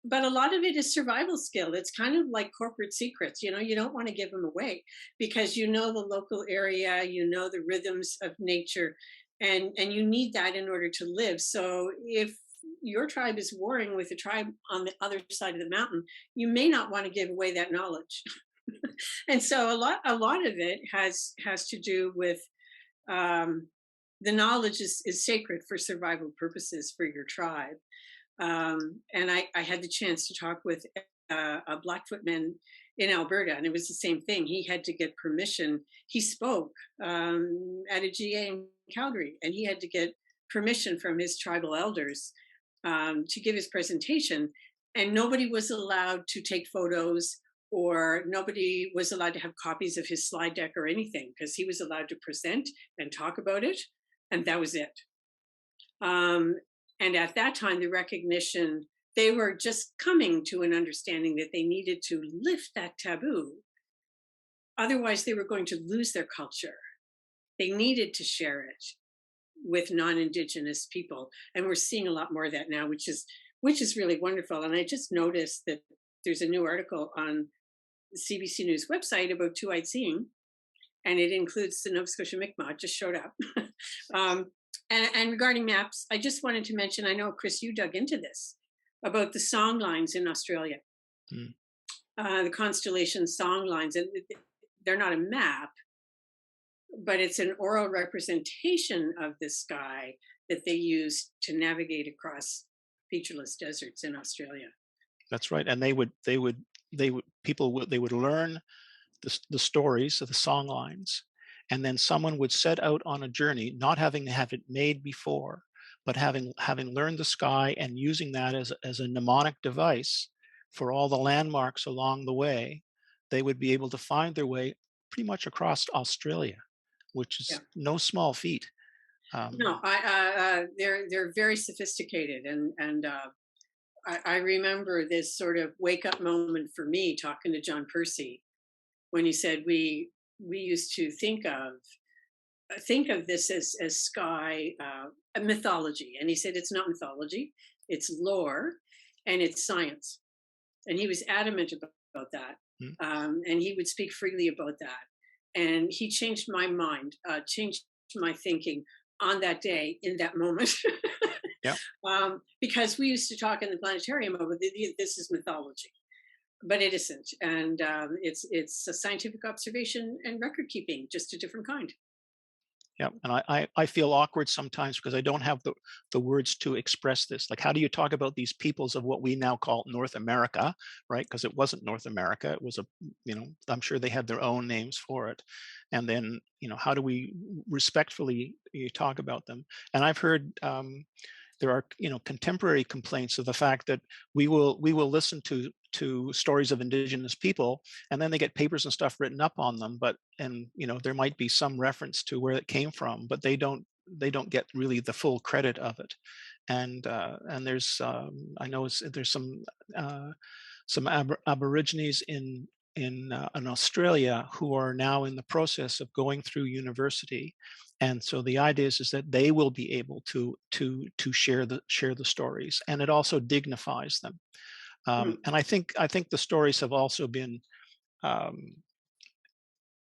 But a lot of it is survival skill. It's kind of like corporate secrets. You don't want to give them away because you know the local area, you know the rhythms of nature, and you need that in order to live. So if your tribe is warring with a tribe on the other side of the mountain, you may not want to give away that knowledge. And so a lot of it has to do with the knowledge is sacred for survival purposes for your tribe. And I had the chance to talk with a Blackfoot man in Alberta, and it was the same thing. He had to get permission. He spoke at a GA in Calgary, and he had to get permission from his tribal elders to give his presentation. And nobody was allowed to take photos, or nobody was allowed to have copies of his slide deck or anything, because he was allowed to present and talk about it, and that was it. And at that time, the recognition, they were just coming to an understanding that they needed to lift that taboo. Otherwise, they were going to lose their culture. They needed to share it with non-Indigenous people. And we're seeing a lot more of that now, which is really wonderful. And I just noticed that there's a new article on the CBC News website about two-eyed seeing, and it includes the Nova Scotia Mi'kmaq. It just showed up. And regarding maps, I just wanted to mention, I know, Chris, you dug into this, about the song lines in Australia, the constellation song lines. And they're not a map, but it's an oral representation of the sky that they use to navigate across featureless deserts in Australia. That's right. And they would learn the stories of the song lines, and then someone would set out on a journey, not having to have it made before, but having learned the sky and using that as a mnemonic device for all the landmarks along the way. They would be able to find their way pretty much across Australia which is Yeah. no small feat. No, they're very sophisticated, and I remember this sort of wake up moment for me talking to John Percy when he said we used to think of this as sky a mythology, and he said it's not mythology, it's lore, and it's science, and he was adamant about that, and he would speak freely about that, and he changed my mind, changed my thinking on that day in that moment. Yeah. Because we used to talk in the planetarium about this is mythology, but it isn't, and it's a scientific observation and record keeping, just a different kind. Yeah, and I feel awkward sometimes because I don't have the words to express this. Like, how do you talk about these peoples of what we now call North America, right? Because it wasn't North America. It was I'm sure they had their own names for it. And then, how do we respectfully talk about them? And I've heard there are, contemporary complaints of the fact that we will listen to stories of Indigenous people, and then they get papers and stuff written up on them, and there might be some reference to where it came from, but they don't get really the full credit of it. And there's I know there's some Aborigines in Australia who are now in the process of going through university, and so the idea is that they will be able to share the stories, and it also dignifies them. And I think the stories have also been,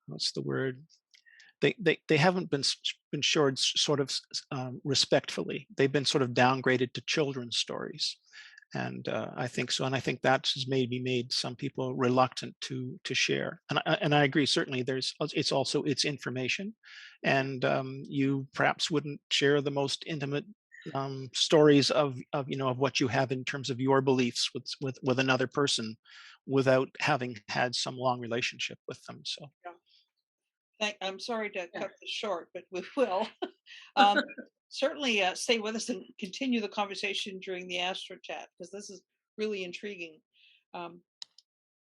what's the word? They haven't been shared sort of respectfully. They've been sort of downgraded to children's stories, and I think so. And I think that has maybe made some people reluctant to share. And I agree. Certainly, it's information, and you perhaps wouldn't share the most intimate stories of what you have in terms of your beliefs with another person without having had some long relationship with them. So I'm sorry to cut this short, but we will. Certainly stay with us and continue the conversation during the Astro Chat, because this is really intriguing.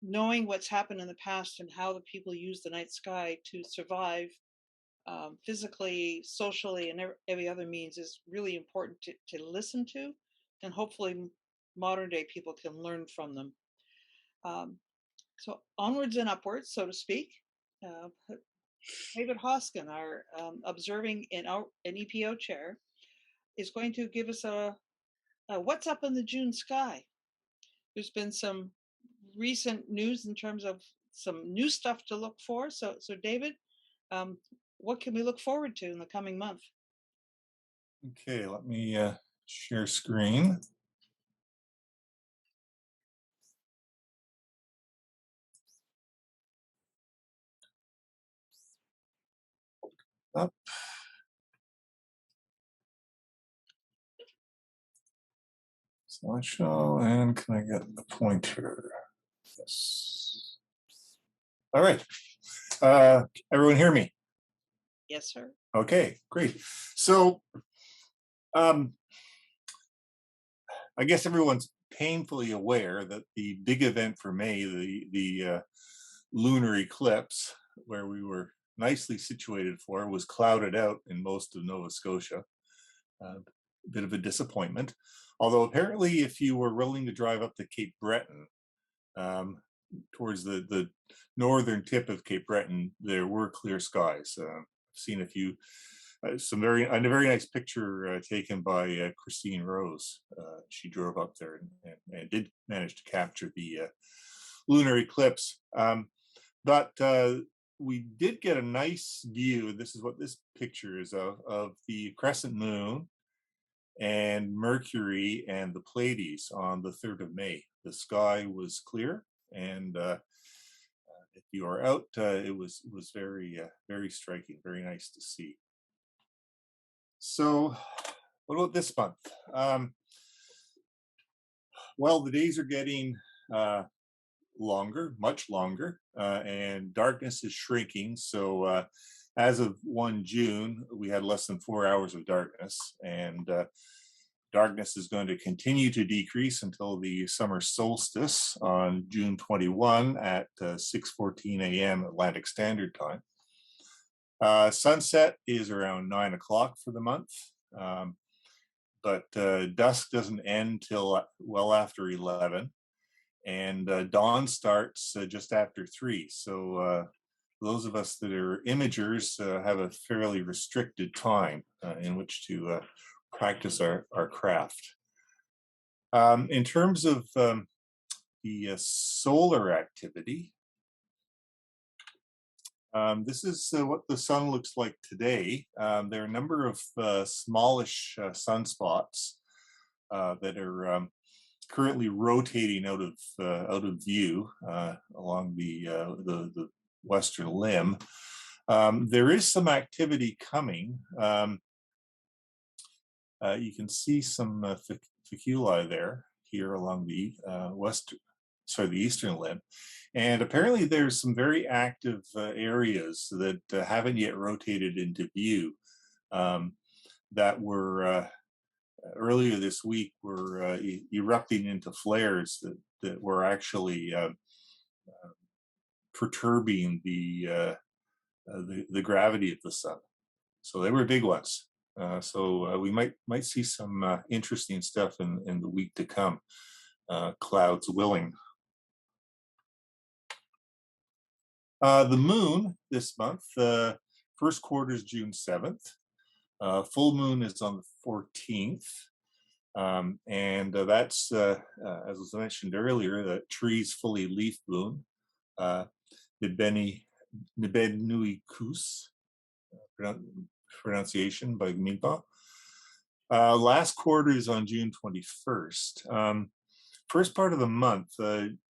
Knowing what's happened in the past and how the people use the night sky to survive physically, socially, and every other means is really important to listen to, and hopefully modern day people can learn from them. So onwards and upwards, so to speak. David Hoskin, our observing an EPO chair, is going to give us a what's up in the June sky. There's been some recent news in terms of some new stuff to look for. So David, what can we look forward to in the coming month? Okay, let me share screen. Up. Slideshow, and can I get the pointer? Yes. All right. Everyone hear me? Yes, sir. Okay, great. So I guess everyone's painfully aware that the big event for May, the lunar eclipse, where we were nicely situated for, was clouded out in most of Nova Scotia. A bit of a disappointment. Although apparently if you were willing to drive up to Cape Breton, towards the northern tip of Cape Breton, there were clear skies. I've seen a few, a very nice picture taken by Christine Rose. She drove up there and did manage to capture the lunar eclipse. But we did get a nice view. This is what this picture is of the crescent moon and Mercury and the Pleiades on the 3rd of May. The sky was clear, and if you are out, it was very striking, very nice to see. So, what about this month? Well, the days are getting longer, much longer, and darkness is shrinking. So, as of 1 June, we had less than 4 hours of darkness, and darkness is going to continue to decrease until the summer solstice on June 21 at 6:14 a.m. Atlantic Standard Time. Sunset is around 9 o'clock for the month, but dusk doesn't end till well after 11, and dawn starts just after 3. So those of us that are imagers have a fairly restricted time in which to practice our craft. In terms of the solar activity, this is what the sun looks like today. There are a number of smallish sunspots that are currently rotating out of view along the western limb. There is some activity coming. You can see some faculae here along the the eastern limb. And apparently there's some very active areas that haven't yet rotated into view that were earlier this week were erupting into flares that were actually perturbing the gravity of the sun. So they were big ones. So we might see some interesting stuff in the week to come, clouds willing. The moon this month, first quarter is June 7th. Full moon is on the 14th. And that's, as was mentioned earlier, the trees fully leaf bloom. Nibed Kus, pronunciation by Gminpa. Last quarter is on June 21st. First part of the month,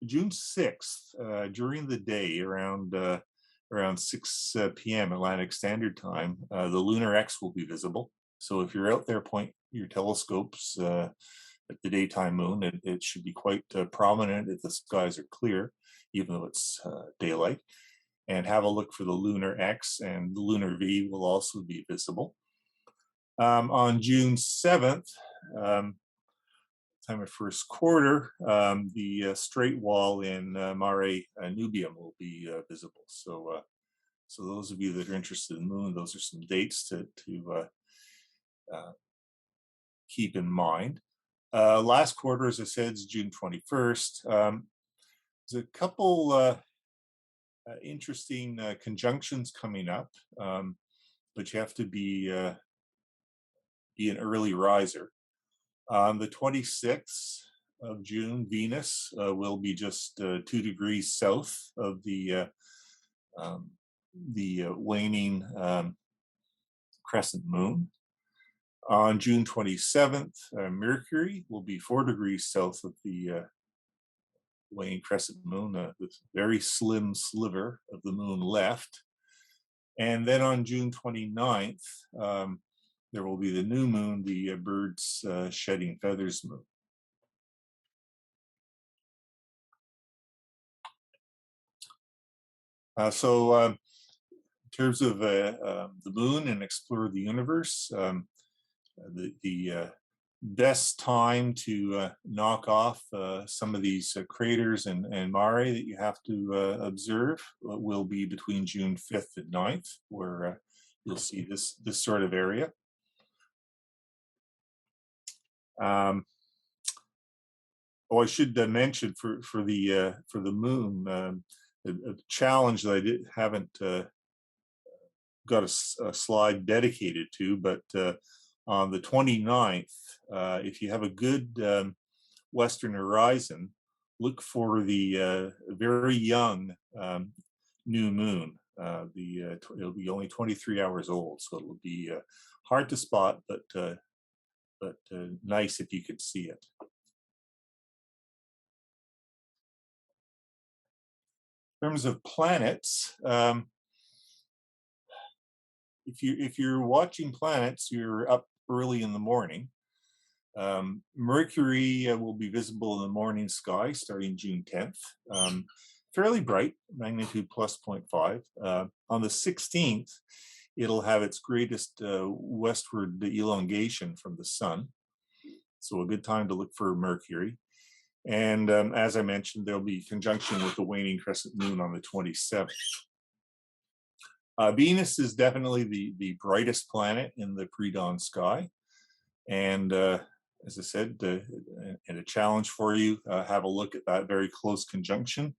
June 6th, during the day, around 6 p.m. Atlantic Standard Time, the lunar X will be visible. So if you're out there, point your telescopes at the daytime moon. It should be quite prominent if the skies are clear, even though it's daylight. And have a look for the lunar X, and the lunar V will also be visible. On June 7th, time of first quarter, the straight wall in Mare Nubium will be visible. So, so those of you that are interested in the moon, those are some dates to keep in mind. Last quarter, as I said, is June 21st. There's a couple interesting conjunctions coming up, but you have to be an early riser. On the 26th of June, Venus will be just 2 degrees south of the waning crescent moon. On June 27th, Mercury will be 4 degrees south of the waning crescent moon, this very slim sliver of the moon left. And then on June 29th, there will be the new moon, the birds shedding feathers moon. So in terms of the moon and explore the universe, the best time to knock off some of these craters and mare that you have to observe will be between June 5th and 9th, where you'll see this sort of area. I should mention for the moon, a challenge that I haven't got a slide dedicated to, but on the 29th, if you have a good western horizon, look for the very young new moon. It'll be only 23 hours old, so it'll be hard to spot, but nice if you could see it. In terms of planets, if you're watching planets, you're up early in the morning. Mercury will be visible in the morning sky starting June 10th. Fairly bright, magnitude plus 0.5. On the 16th, it'll have its greatest westward elongation from the sun. So a good time to look for Mercury. And as I mentioned, there'll be conjunction with the waning crescent moon on the 27th. Venus is definitely the brightest planet in the pre-dawn sky. And as I said, and a challenge for you, have a look at that very close conjunction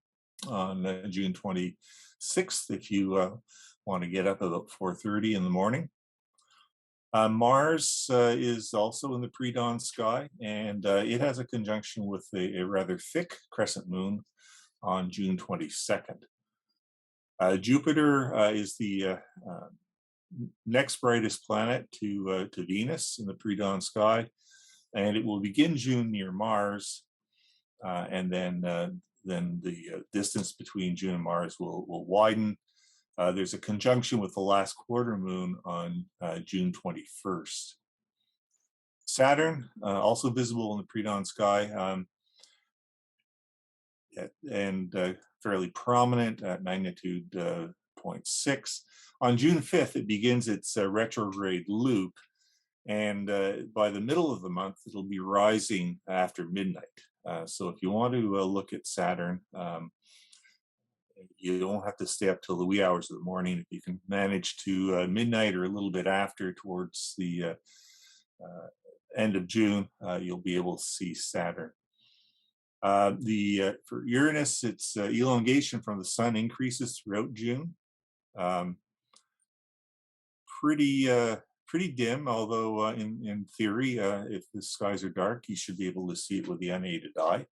on June 26th if you want to get up about 4:30 in the morning. Mars is also in the pre-dawn sky, and it has a conjunction with a rather thick crescent moon on June 22nd. Jupiter is the next brightest planet to Venus in the pre-dawn sky, and it will begin June near Mars, and then the distance between June and Mars will widen. There's a conjunction with the last quarter moon on June 21st. Saturn, also visible in the pre-dawn sky, and fairly prominent at magnitude 0.6. On June 5th, it begins its retrograde loop, and by the middle of the month, it'll be rising after midnight. So if you want to look at Saturn, you don't have to stay up till the wee hours of the morning. If you can manage to midnight or a little bit after, towards the end of June, you'll be able to see Saturn. For Uranus, its elongation from the sun increases throughout June. Pretty dim, although in theory, if the skies are dark, you should be able to see it with the unaided eye.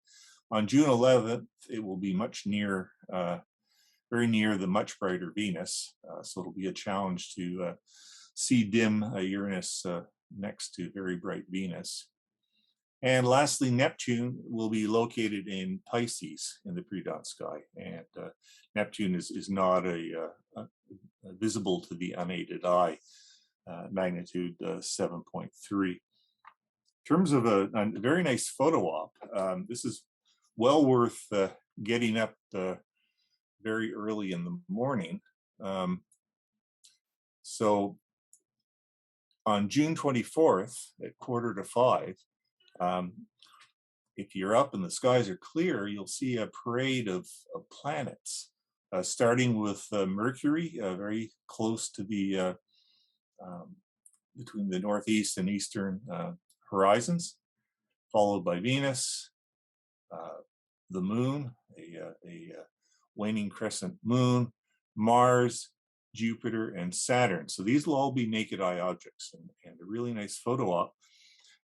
On June 11th, it will be very near the much brighter Venus, so it'll be a challenge to see dim Uranus next to very bright Venus. And lastly, Neptune will be located in Pisces in the pre-dawn sky, and Neptune is not visible to the unaided eye, magnitude 7.3. In terms of a very nice photo op, this is well worth getting up very early in the morning. So on June 24th at 4:45, if you're up and the skies are clear, you'll see a parade of planets, starting with Mercury, very close to the between the northeast and eastern horizons, followed by Venus, the moon, a waning crescent moon, Mars, Jupiter, and Saturn. So these will all be naked eye objects, and a really nice photo op.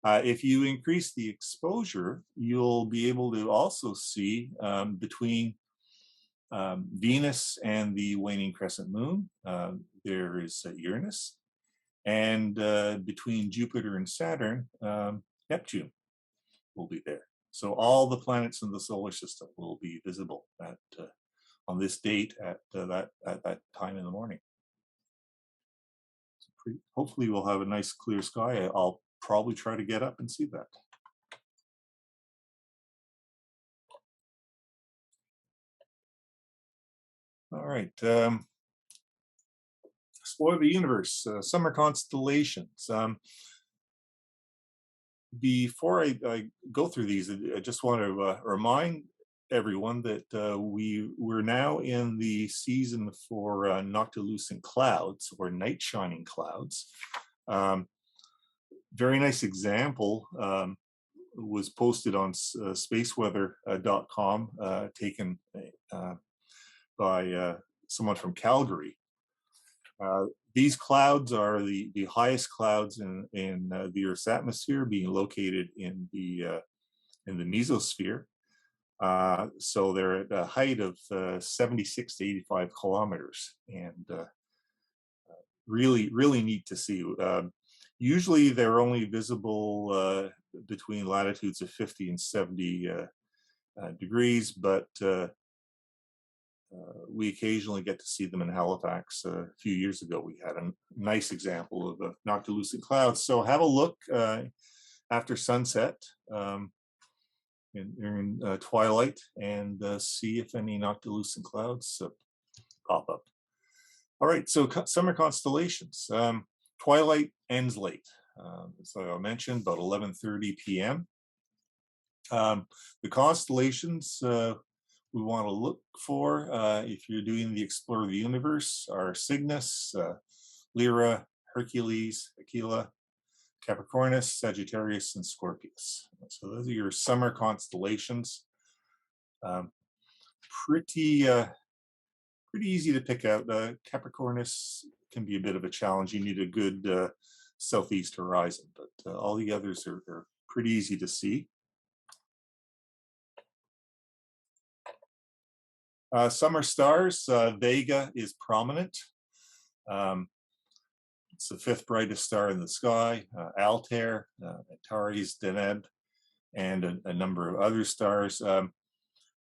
If you increase the exposure, you'll be able to also see between Venus and the waning crescent moon, there is Uranus, and between Jupiter and Saturn, Neptune will be there. So all the planets in the solar system will be visible on this date at that time in the morning. Hopefully we'll have a nice clear sky. I'll probably try to get up and see that. All right. Explore the universe, summer constellations. Before I go through these, I just want to remind everyone that we're now in the season for noctilucent clouds, or night shining clouds. Very nice example was posted on spaceweather.com, taken by someone from Calgary. These clouds are the highest clouds in the Earth's atmosphere, being located in the mesosphere. So they're at a height of 76 to 85 kilometers, and really neat to see. Usually they're only visible between latitudes of 50 and 70 degrees, but we occasionally get to see them in Halifax. A few years ago, we had a nice example of a noctilucent cloud. So have a look after sunset in twilight, and see if any noctilucent clouds pop up. All right, so summer constellations. Twilight ends late, as I mentioned, about 11:30 p.m. The constellations we want to look for, if you're doing the Explore the Universe, are Cygnus, Lyra, Hercules, Aquila, Capricornus, Sagittarius, and Scorpius. So those are your summer constellations. Pretty easy to pick out. Capricornus can be a bit of a challenge. You need a good southeast horizon, but all the others are pretty easy to see. Summer stars, Vega is prominent. It's the 5th brightest star in the sky. Altair, Antares, Deneb, and a number of other stars.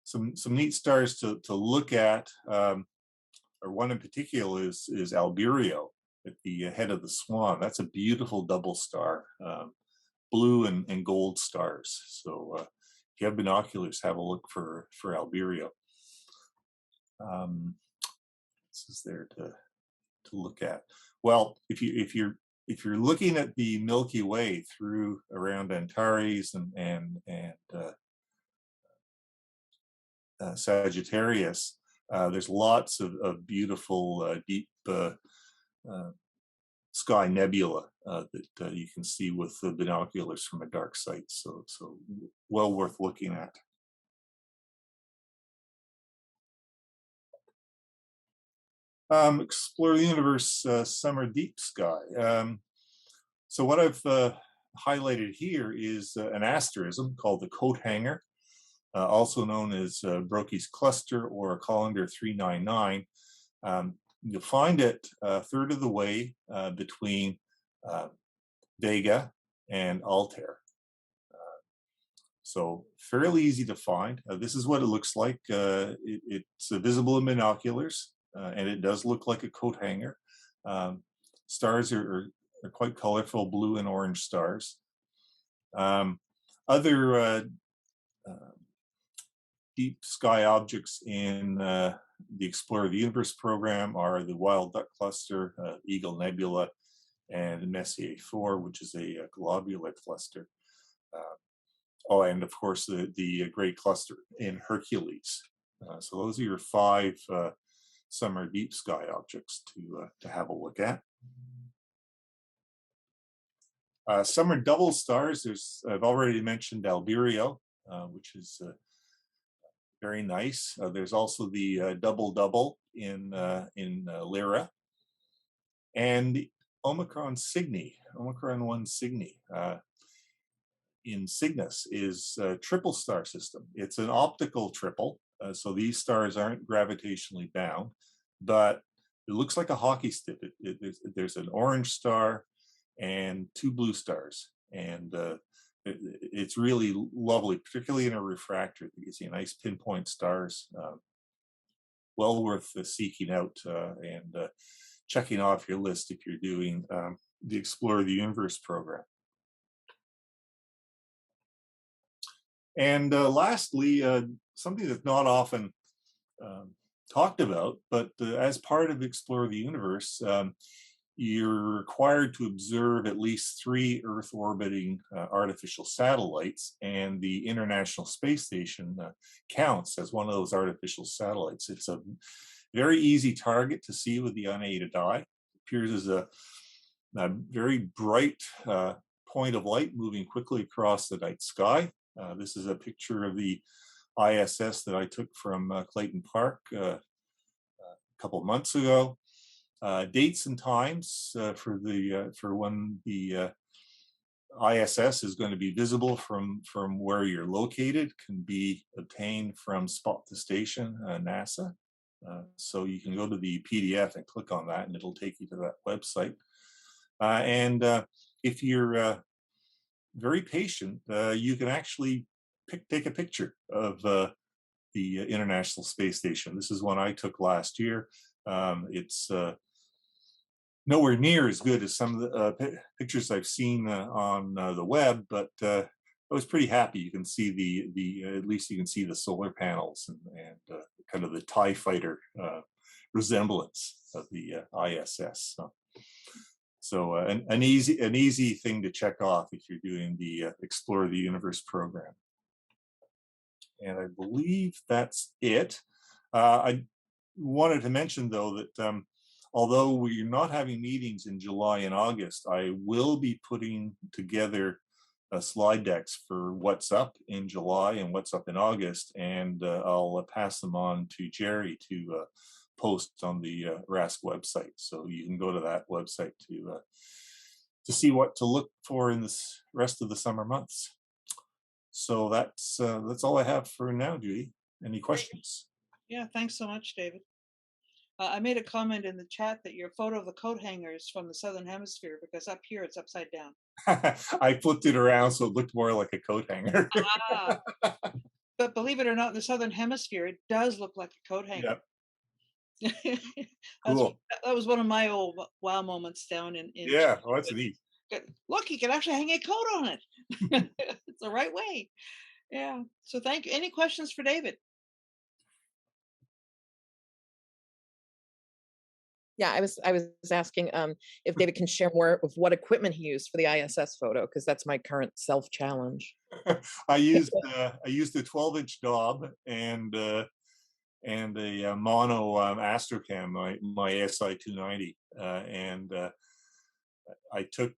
Some neat stars to look at, or one in particular is Albireo at the head of the Swan. That's a beautiful double star, blue and gold stars. So if you have binoculars, have a look for Albireo. This is there to look at. Well, if you're looking at the Milky Way through around Antares and Sagittarius, there's lots of beautiful deep sky nebula that you can see with the binoculars from a dark site. So well worth looking at. Explore the Universe Summer Deep Sky. So what I've highlighted here is an asterism called the Coat Hanger, also known as Brocchi's Cluster or Colander 399. You'll find it a third of the way between Vega and Altair. So fairly easy to find. This is what it looks like. It's visible in binoculars. And it does look like a coat hanger. Stars are quite colorful, blue and orange stars. Other deep sky objects in the Explore the Universe program are the Wild Duck Cluster, Eagle Nebula, and Messier 4, which is a globular cluster. Oh, and of course the Great Cluster in Hercules. So those are your 5 summer deep sky objects to have a look at. Summer double stars, I've already mentioned Albireo, which is very nice. There's also the double in Lyra, and Omicron Cygni, Omicron 1 Cygni in Cygnus is a triple star system. It's an optical triple. So these stars aren't gravitationally bound, but it looks like a hockey stick. There's an orange star and 2 blue stars. And it's really lovely, particularly in a refractor. You can see nice pinpoint stars. Well worth seeking out and checking off your list if you're doing the Explore the Universe program. And lastly, something that's not often talked about, but as part of Explore the Universe, you're required to observe at least 3 Earth orbiting artificial satellites, and the International Space Station counts as one of those artificial satellites. It's a very easy target to see with the unaided eye. It appears as a very bright point of light moving quickly across the night sky. This is a picture of the ISS that I took from Clayton Park a couple of months ago. Dates and times for when the ISS is going to be visible from where you're located can be obtained from Spot the Station, NASA. So you can go to the PDF and click on that, and it'll take you to that website. And if you're very patient, you can actually take a picture of the International Space Station. This is one I took last year. It's nowhere near as good as some of the pictures I've seen on the web, but I was pretty happy. You can see at least you can see the solar panels and kind of the TIE fighter resemblance of the ISS. So an easy thing to check off if you're doing the Explore the Universe program. And I believe that's it. I wanted to mention, though, that although we're not having meetings in July and August, I will be putting together slide decks for what's up in July and what's up in August, and I'll pass them on to Jerry to post on the RASC website. So you can go to that website to see what to look for in this rest of the summer months. So that's all I have for now, Judy. Any questions? Yeah, thanks so much, David. I made a comment in the chat that your photo of the coat hanger is from the Southern Hemisphere, because up here it's upside down. I flipped it around so it looked more like a coat hanger. Ah, but believe it or not, in the Southern Hemisphere, it does look like a coat hanger. Yep. That's, Cool. that was one of my old wow moments down in Yeah, well, that's neat. Look, you can actually hang a coat on it. It's the right way. Yeah. So thank you. Any questions for David? Yeah, I was asking if David can share more of what equipment he used for the ISS photo, because that's my current self challenge. I used a 12-inch Dob and a mono Astrocam, my SI 290, and I took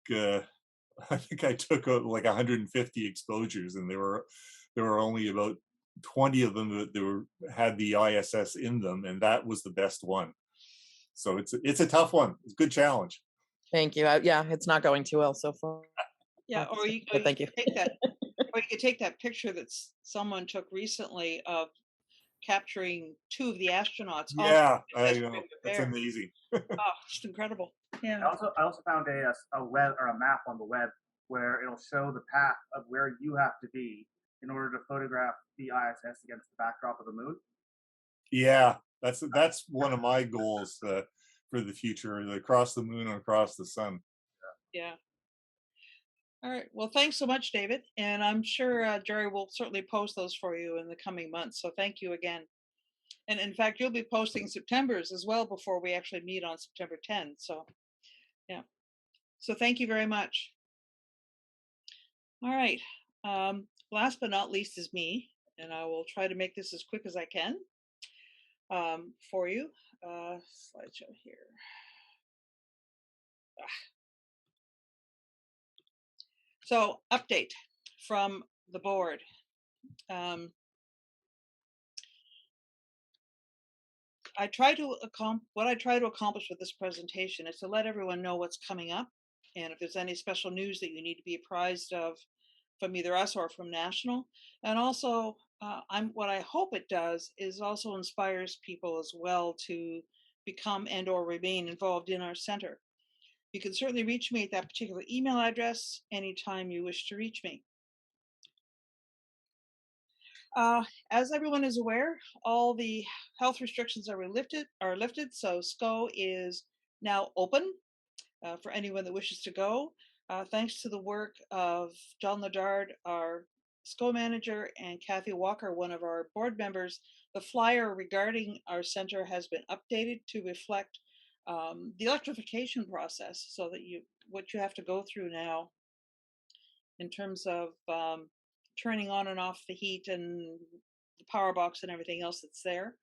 I think I took like 150 exposures, and there were only about 20 of them that had the ISS in them, and that was the best one. So it's a tough one. It's a good challenge. Thank you. Yeah, it's not going too well so far. Yeah, or you thank you. Take that, or you could take that picture that someone took recently of capturing 2 of the astronauts. Yeah, I know. That's amazing. Oh, just incredible. Yeah. I also found a web or a map on the web where it'll show the path of where you have to be in order to photograph the ISS against the backdrop of the moon. Yeah, that's one of my goals for the future: to cross the moon and across the sun. Yeah. All right. Well, thanks so much, David. And I'm sure Jerry will certainly post those for you in the coming months. So thank you again. And in fact, you'll be posting September's as well before we actually meet on September 10th. So, yeah. So thank you very much. All right. Last but not least is me, and I will try to make this as quick as I can for you. Slideshow here. So, update from the board. I try to what I try to accomplish with this presentation is to let everyone know what's coming up, and if there's any special news that you need to be apprised of from either us or from national. And also, what I hope it does is also inspires people as well to become and/or remain involved in our center. You can certainly reach me at that particular email address anytime you wish to reach me. As everyone is aware, all the health restrictions are lifted, so SCO is now open for anyone that wishes to go. Thanks to the work of John Ledard, our SCO manager, and Kathy Walker, one of our board members, the flyer regarding our center has been updated to reflect the electrification process, so that what you have to go through now in terms of turning on and off the heat and the power box and everything else that's there.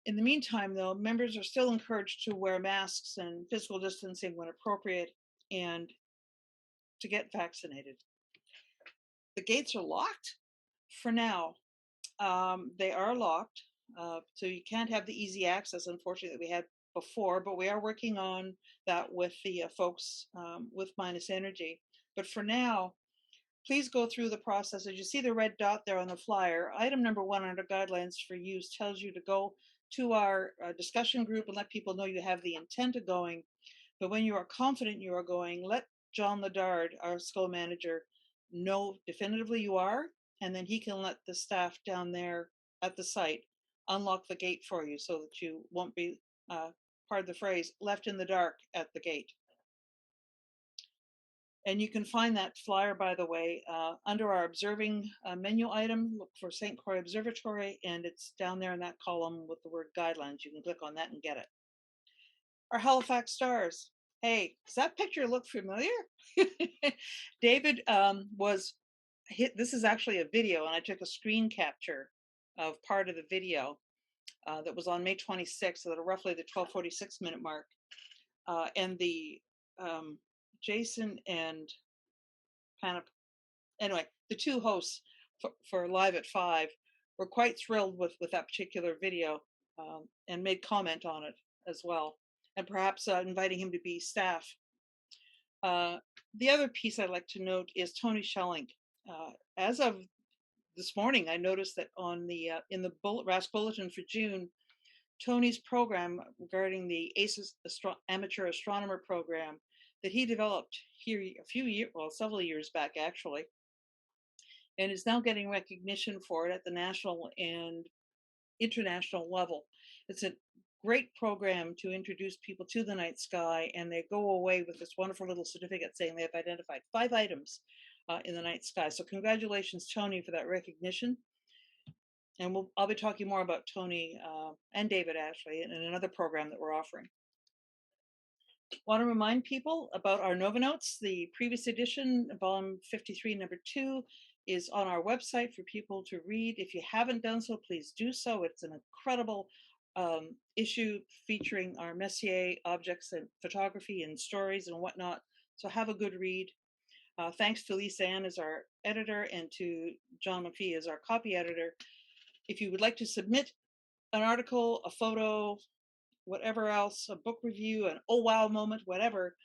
In the meantime, though, members are still encouraged to wear masks and physical distancing when appropriate, and to get vaccinated. The gates are locked for now. They are locked, so you can't have the easy access, unfortunately, that we had before, but we are working on that with the folks with Minus Energy. But for now, please go through the process. As you see the red dot there on the flyer, item number 1 under guidelines for use tells you to go to our discussion group and let people know you have the intent of going. But when you are confident you are going, let John Ledard, our SCO manager, know definitively you are, and then he can let the staff down there at the site unlock the gate for you, so that you won't be, pardon the phrase, left in the dark at the gate. And you can find that flyer, by the way, under our observing menu item. Look for St. Croix Observatory, and it's down there in that column with the word guidelines. You can click on that and get it. Our Halifax stars. Hey, does that picture look familiar? David was this is actually a video, and I took a screen capture of part of the video that was on May 26th, at roughly the 12:46 minute mark. And the Jason and Panap, anyway, the two hosts for Live at 5 were quite thrilled with that particular video, and made comment on it as well, and perhaps inviting him to be staff. The other piece I'd like to note is Tony Schelling. As of this morning, I noticed that on the in the RASC Bulletin for June, Tony's program regarding the ACES Amateur Astronomer program that he developed here a few years, well, several years back actually, and is now getting recognition for it at the national and international level. It's a great program to introduce people to the night sky, and they go away with this wonderful little certificate saying they've identified 5 items in the night sky. So congratulations, Tony, for that recognition. And I'll be talking more about Tony and David actually in another program that we're offering. Want to remind people about our Nova Notes. The previous edition, volume 53, number 2, is on our website for people to read. If you haven't done so, please do so. It's an incredible issue featuring our Messier objects and photography and stories and whatnot. So have a good read. Thanks to Lisa Ann as our editor and to John McPhee as our copy editor. If you would like to submit an article, a photo, whatever else, a book review, an oh wow moment, whatever,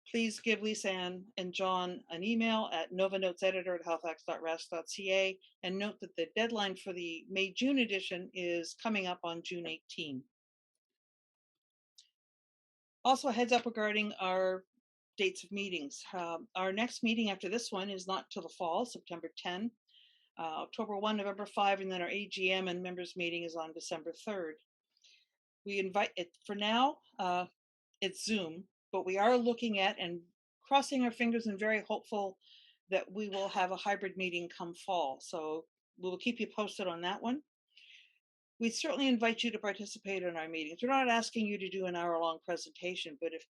please give Lisa Ann and John an email at novanoteseditor@halifax.rasc.ca, and note that the deadline for the May-June edition is coming up on June 18. Also a heads up regarding our dates of meetings. Our next meeting after this one is not till the fall, September 10, October 1, November 5, and then our AGM and members meeting is on December 3rd. We invite it for now, it's Zoom, but we are looking at and crossing our fingers and very hopeful that we will have a hybrid meeting come fall. So we will keep you posted on that one. We certainly invite you to participate in our meetings. We're not asking you to do an hour-long presentation, but if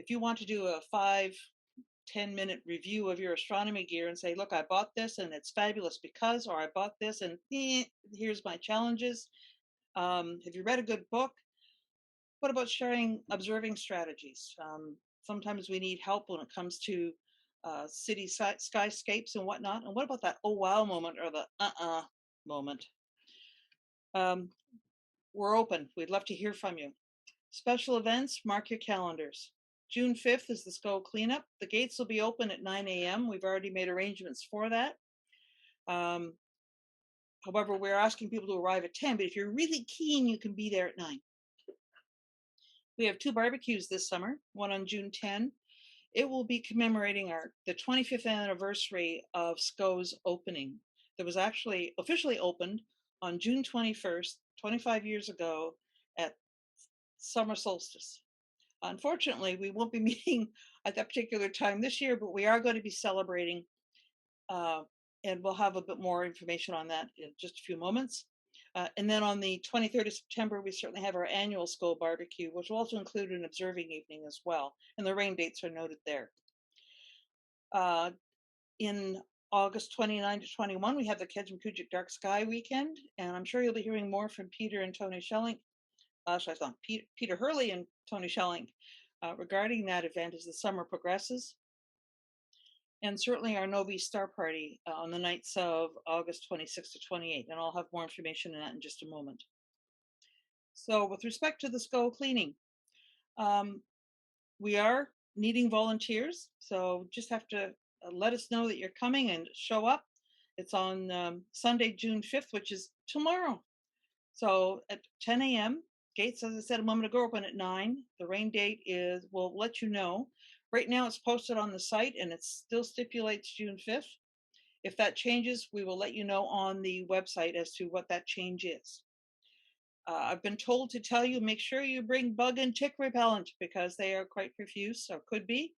you want to do a 5-10 minute review of your astronomy gear and say, look, I bought this and it's fabulous because, or I bought this and here's my challenges. Have you read a good book? What about sharing observing strategies? Sometimes we need help when it comes to city skyscapes and whatnot. And what about that oh wow moment or the moment? We're open. We'd love to hear from you. Special events, mark your calendars. June 5th is the SCO cleanup. The gates will be open at 9 a.m. We've already made arrangements for that. However, we're asking people to arrive at 10, but if you're really keen, you can be there at 9. We have 2 barbecues this summer, one on June 10. It will be commemorating the 25th anniversary of SCO's opening. That was actually officially opened on June 21st, 25 years ago at summer solstice. Unfortunately, we won't be meeting at that particular time this year, but we are going to be celebrating, and we'll have a bit more information on that in just a few moments. And then on the 23rd of September, we certainly have our annual SCO barbecue, which will also include an observing evening as well. And the rain dates are noted there. In August 29 to 21, we have the Kedjim Dark Sky Weekend, and I'm sure you'll be hearing more from Peter and Tony Schelling. Peter Hurley and Tony Schelling regarding that event as the summer progresses. And certainly our Novi Star Party on the nights of August 26 to 28. And I'll have more information on that in just a moment. So with respect to the SCO cleaning, we are needing volunteers. So just have to let us know that you're coming and show up. It's on Sunday, June 5th, which is tomorrow. So at 10 a.m., gates, as I said a moment ago, open at 9. The rain date we'll let you know. Right now it's posted on the site and it still stipulates June 5th. If that changes, we will let you know on the website as to what that change is. I've been told to tell you, make sure you bring bug and tick repellent because they are quite profuse, or could be.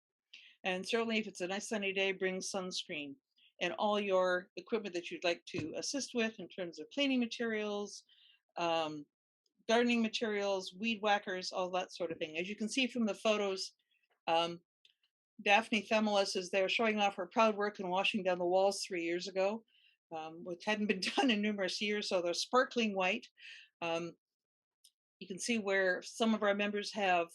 And certainly if it's a nice sunny day, bring sunscreen and all your equipment that you'd like to assist with in terms of cleaning materials, gardening materials, weed whackers, all that sort of thing. As you can see from the photos, Daphne Themelis is there showing off her proud work in washing down the walls 3 years ago, which hadn't been done in numerous years, so they're sparkling white. You can see where some of our members have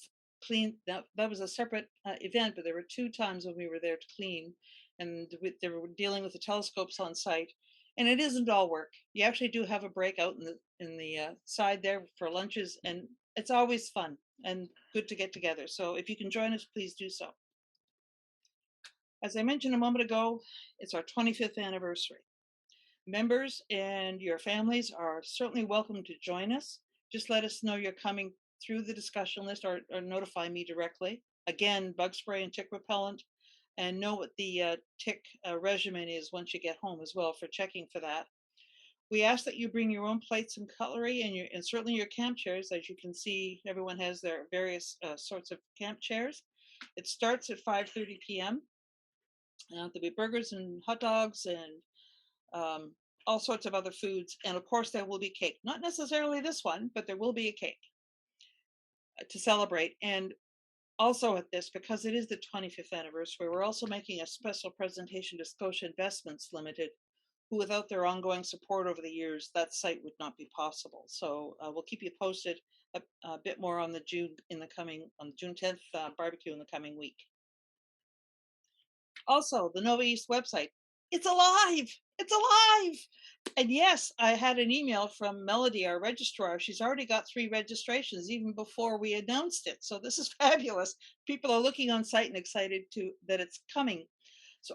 cleaned. That was a separate event, but there were 2 times when we were there to clean, and they were dealing with the telescopes on site. And it isn't all work. You actually do have a break out in the side there for lunches, and it's always fun and good to get together. So if you can join us, please do so. As I mentioned a moment ago, it's our 25th anniversary. Members and your families are certainly welcome to join us. Just let us know you're coming through the discussion list or notify me directly. Again, bug spray and tick repellent, and know what the tick regimen is once you get home as well for checking for that. We ask that you bring your own plates and cutlery and certainly your camp chairs. As you can see, everyone has their various sorts of camp chairs. It starts at 5:30 p.m. There'll be burgers and hot dogs and all sorts of other foods. And of course, there will be cake. Not necessarily this one, but there will be a cake to celebrate. And also at this, because it is the 25th anniversary, we're also making a special presentation to Scotia Investments Limited, who without their ongoing support over the years, that site would not be possible. So we'll keep you posted a bit more on the June 10th barbecue in the coming week. Also, the Nova East website, it's alive! It's alive! And yes, I had an email from Melody, our registrar. She's already got 3 registrations even before we announced it. So this is fabulous. People are looking on site and excited that it's coming. So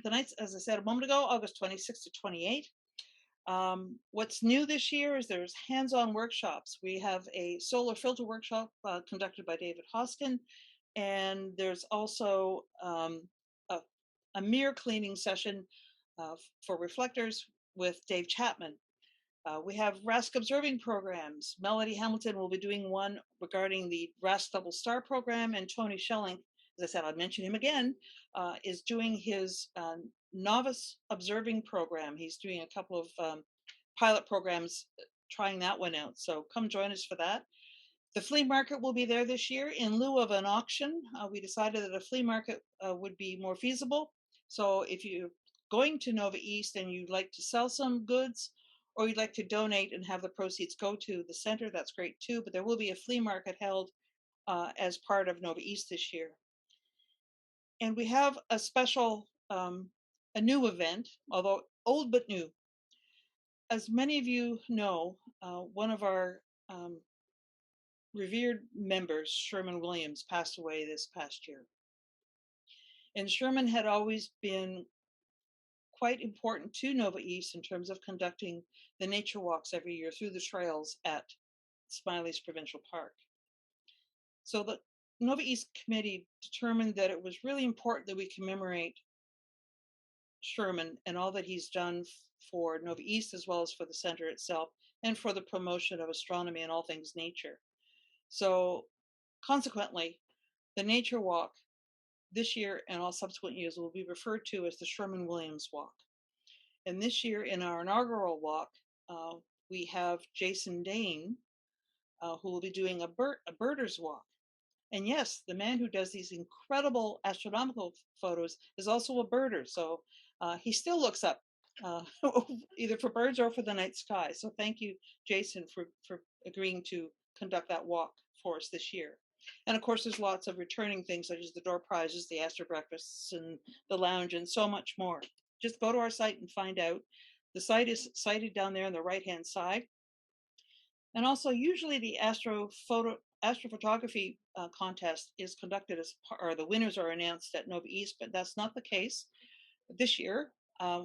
the nights, as I said a moment ago, August 26th to 28th. What's new this year is there's hands-on workshops. We have a solar filter workshop conducted by David Hoskin, and there's also a mirror cleaning session for reflectors with Dave Chapman. We have RASC observing programs. Melody Hamilton will be doing one regarding the RASC Double Star program, and Tony Schelling, as I said, I'll mention him again, is doing his novice observing program. He's doing a couple of pilot programs, trying that one out. So come join us for that. The flea market will be there this year in lieu of an auction. We decided that a flea market would be more feasible. So if you're going to Nova East and you'd like to sell some goods, or you'd like to donate and have the proceeds go to the center, that's great too. But there will be a flea market held as part of Nova East this year. And we have a special, a new event, although old but new. As many of you know, one of our revered members, Sherman Williams, passed away this past year. And Sherman had always been quite important to Nova East in terms of conducting the nature walks every year through the trails at Smiley's Provincial Park. So the Nova East Committee determined that it was really important that we commemorate Sherman and all that he's done for Nova East, as well as for the center itself, and for the promotion of astronomy and all things nature. So consequently, the nature walk this year and all subsequent years will be referred to as the Sherman Williams Walk. And this year in our inaugural walk, we have Jason Dane, who will be doing a birders walk. And yes, the man who does these incredible astronomical photos is also a birder. So he still looks up either for birds or for the night sky. So thank you, Jason, for agreeing to conduct that walk for us this year. And of course, there's lots of returning things such as the door prizes, the Astro breakfasts, and the lounge, and so much more. Just go to our site and find out. The site is cited down there on the right-hand side. And also, usually the astrophotography contest is conducted or the winners are announced at Nova East, but that's not the case. This year,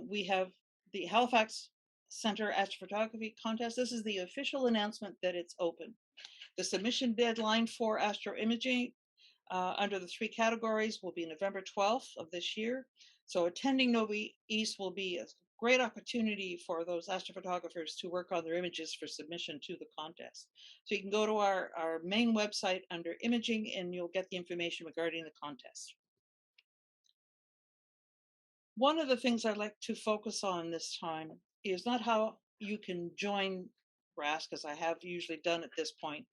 we have the Halifax Center Astrophotography Contest. This is the official announcement that it's open. The submission deadline for astroimaging under the 3 categories will be November 12th of this year. So attending Nova East will be a great opportunity for those astrophotographers to work on their images for submission to the contest. So you can go to our main website under imaging and you'll get the information regarding the contest. One of the things I'd like to focus on this time is not how you can join RASC, as I have usually done at this point,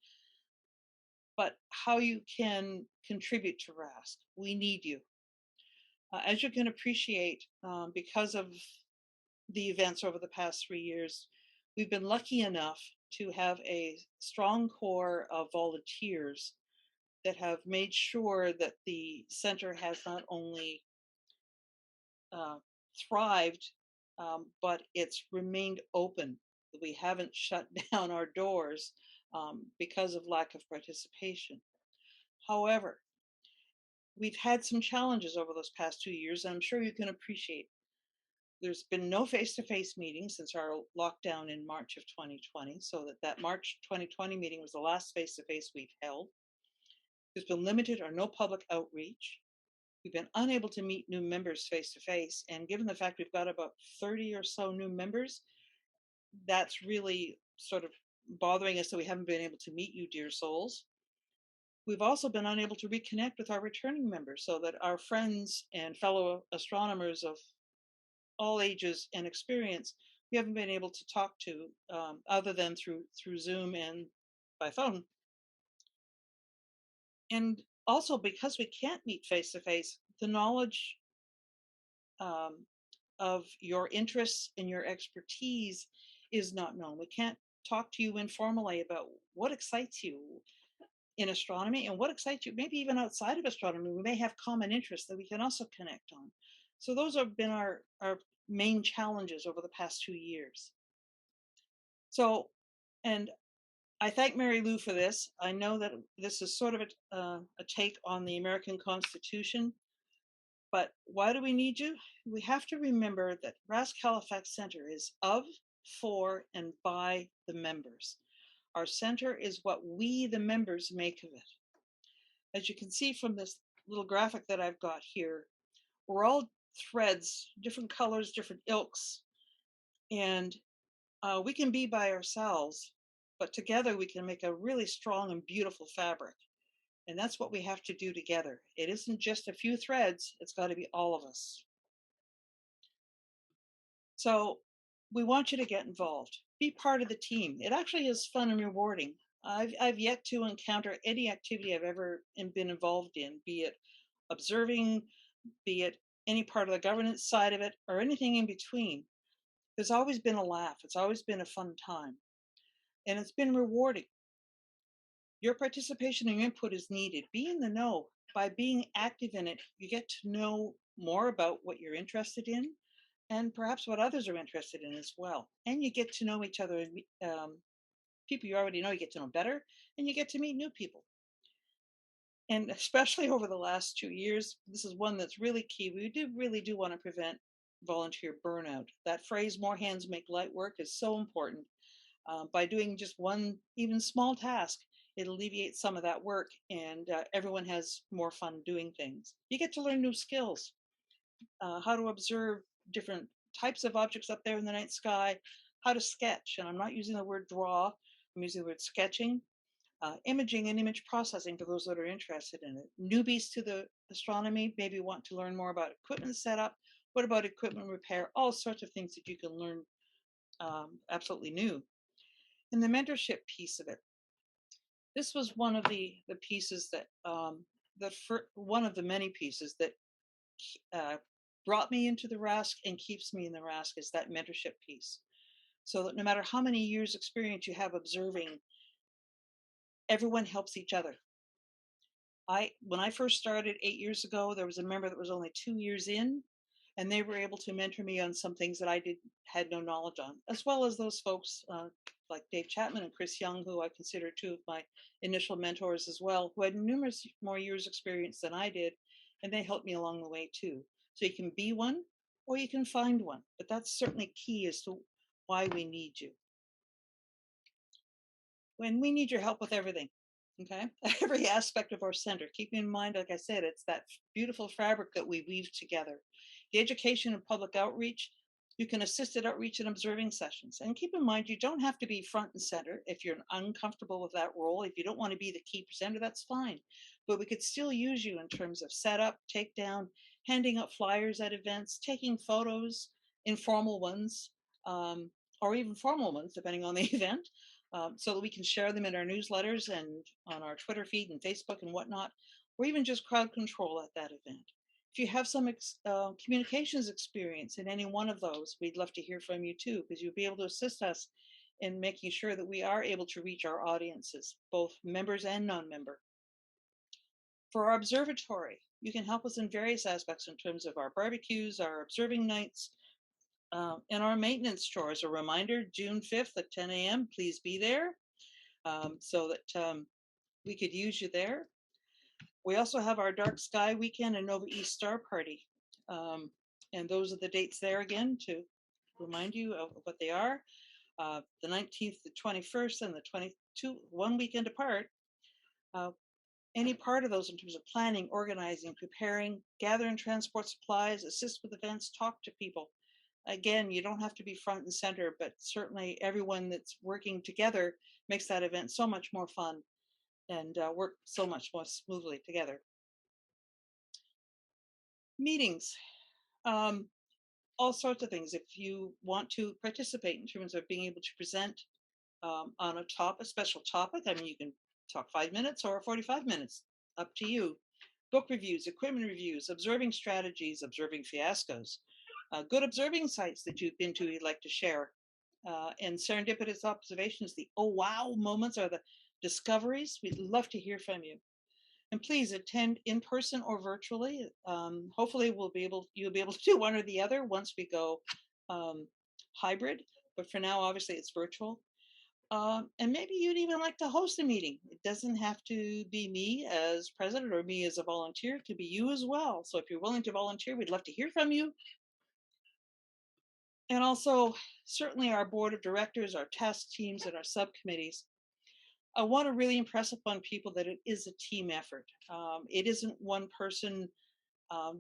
but how you can contribute to RASC. We need you. As you can appreciate, because of the events over the past 3 years, we've been lucky enough to have a strong core of volunteers that have made sure that the center has not only thrived, but it's remained open. We haven't shut down our doors because of lack of participation. However, we've had some challenges over those past 2 years, and I'm sure you can appreciate. There's been no face-to-face meetings since our lockdown in March of 2020, so that March 2020 meeting was the last face-to-face we've held. There's been limited or no public outreach. We've been unable to meet new members face-to-face, and given the fact we've got about 30 or so new members, that's really sort of bothering us that we haven't been able to meet you, dear souls. We've also been unable to reconnect with our returning members so that our friends and fellow astronomers of all ages and experience, we haven't been able to talk to other than through Zoom and by phone. And also because we can't meet face to face, the knowledge of your interests and your expertise is not known. We can't talk to you informally about what excites you in astronomy and what excites you, maybe even outside of astronomy. We may have common interests that we can also connect on. So those have been our main challenges over the past 2 years. So, and I thank Mary Lou for this. I know that this is sort of a take on the American Constitution, but why do we need you? We have to remember that RASC Halifax Center is of, for, and by the members. Our center is what we, the members, make of it. As you can see from this little graphic that I've got here, we're all threads, different colors, different ilks, and we can be by ourselves, but together we can make a really strong and beautiful fabric. And that's what we have to do together. It isn't just a few threads, it's got to be all of us. So we want you to get involved. Be part of the team. It actually is fun and rewarding. I've yet to encounter any activity I've ever been involved in, be it observing, be it any part of the governance side of it, or anything in between. There's always been a laugh. It's always been a fun time. And it's been rewarding. Your participation and input is needed. Be in the know. By being active in it, you get to know more about what you're interested in and perhaps what others are interested in as well. And you get to know each other. People you already know, you get to know better, and you get to meet new people. And especially over the last 2 years, this is one that's really key. We really do want to prevent volunteer burnout. That phrase, more hands make light work, is so important. By doing just one even small task, it alleviates some of that work, and everyone has more fun doing things. You get to learn new skills, how to observe different types of objects up there in the night sky, how to sketch, and I'm not using the word draw, I'm using the word sketching, imaging and image processing for those that are interested in it. Newbies to the astronomy maybe want to learn more about equipment setup, what about equipment repair, all sorts of things that you can learn absolutely new. And the mentorship piece of it. This was one of the pieces that, one of the many pieces that brought me into the RASC and keeps me in the RASC, is that mentorship piece. So that no matter how many years experience you have observing, everyone helps each other. When I first started 8 years ago, there was a member that was only 2 years in, and they were able to mentor me on some things that I had no knowledge on, as well as those folks like Dave Chapman and Chris Young, who I consider two of my initial mentors as well, who had numerous more years experience than I did, and they helped me along the way too. So you can be one or you can find one, but that's certainly key as to why we need you. When we need your help with everything, okay? Every aspect of our center. Keep in mind, like I said, it's that beautiful fabric that we weave together. The education and public outreach, you can assist at outreach and observing sessions. And keep in mind, you don't have to be front and center if you're uncomfortable with that role. If you don't want to be the key presenter, that's fine. But we could still use you in terms of setup, takedown, handing out flyers at events, taking photos, informal ones, or even formal ones, depending on the event. So that we can share them in our newsletters and on our Twitter feed and Facebook and whatnot, or even just crowd control at that event. If you have some communications experience in any one of those, we'd love to hear from you too, because you'll be able to assist us in making sure that we are able to reach our audiences, both members and non-member. For our observatory, you can help us in various aspects in terms of our barbecues, our observing nights, and our maintenance chores. A reminder, June 5th at 10 a.m., please be there so that we could use you there. We also have our Dark Sky Weekend and Nova East Star Party. And those are the dates there again to remind you of what they are. The 19th, the 21st, and the 22, one weekend apart. Any part of those in terms of planning, organizing, preparing, gather and transport supplies, assist with events, talk to people. Again, you don't have to be front and center, but certainly everyone that's working together makes that event so much more fun and work so much more smoothly together. Meetings, all sorts of things. If you want to participate in terms of being able to present on a special topic, I mean, you can talk 5 minutes or 45 minutes, up to you. Book reviews, equipment reviews, observing strategies, observing fiascos, good observing sites that you've been to you'd like to share, and serendipitous observations, the oh wow moments or the discoveries. We'd love to hear from you. And please attend in person or virtually. Hopefully you'll be able to do one or the other once we go hybrid, but for now, obviously it's virtual. And maybe you'd even like to host a meeting. It doesn't have to be me as president or me as a volunteer. It could be you as well. So if you're willing to volunteer, we'd love to hear from you. And also, certainly our board of directors, our task teams, and our subcommittees. I want to really impress upon people that it is a team effort. It isn't one person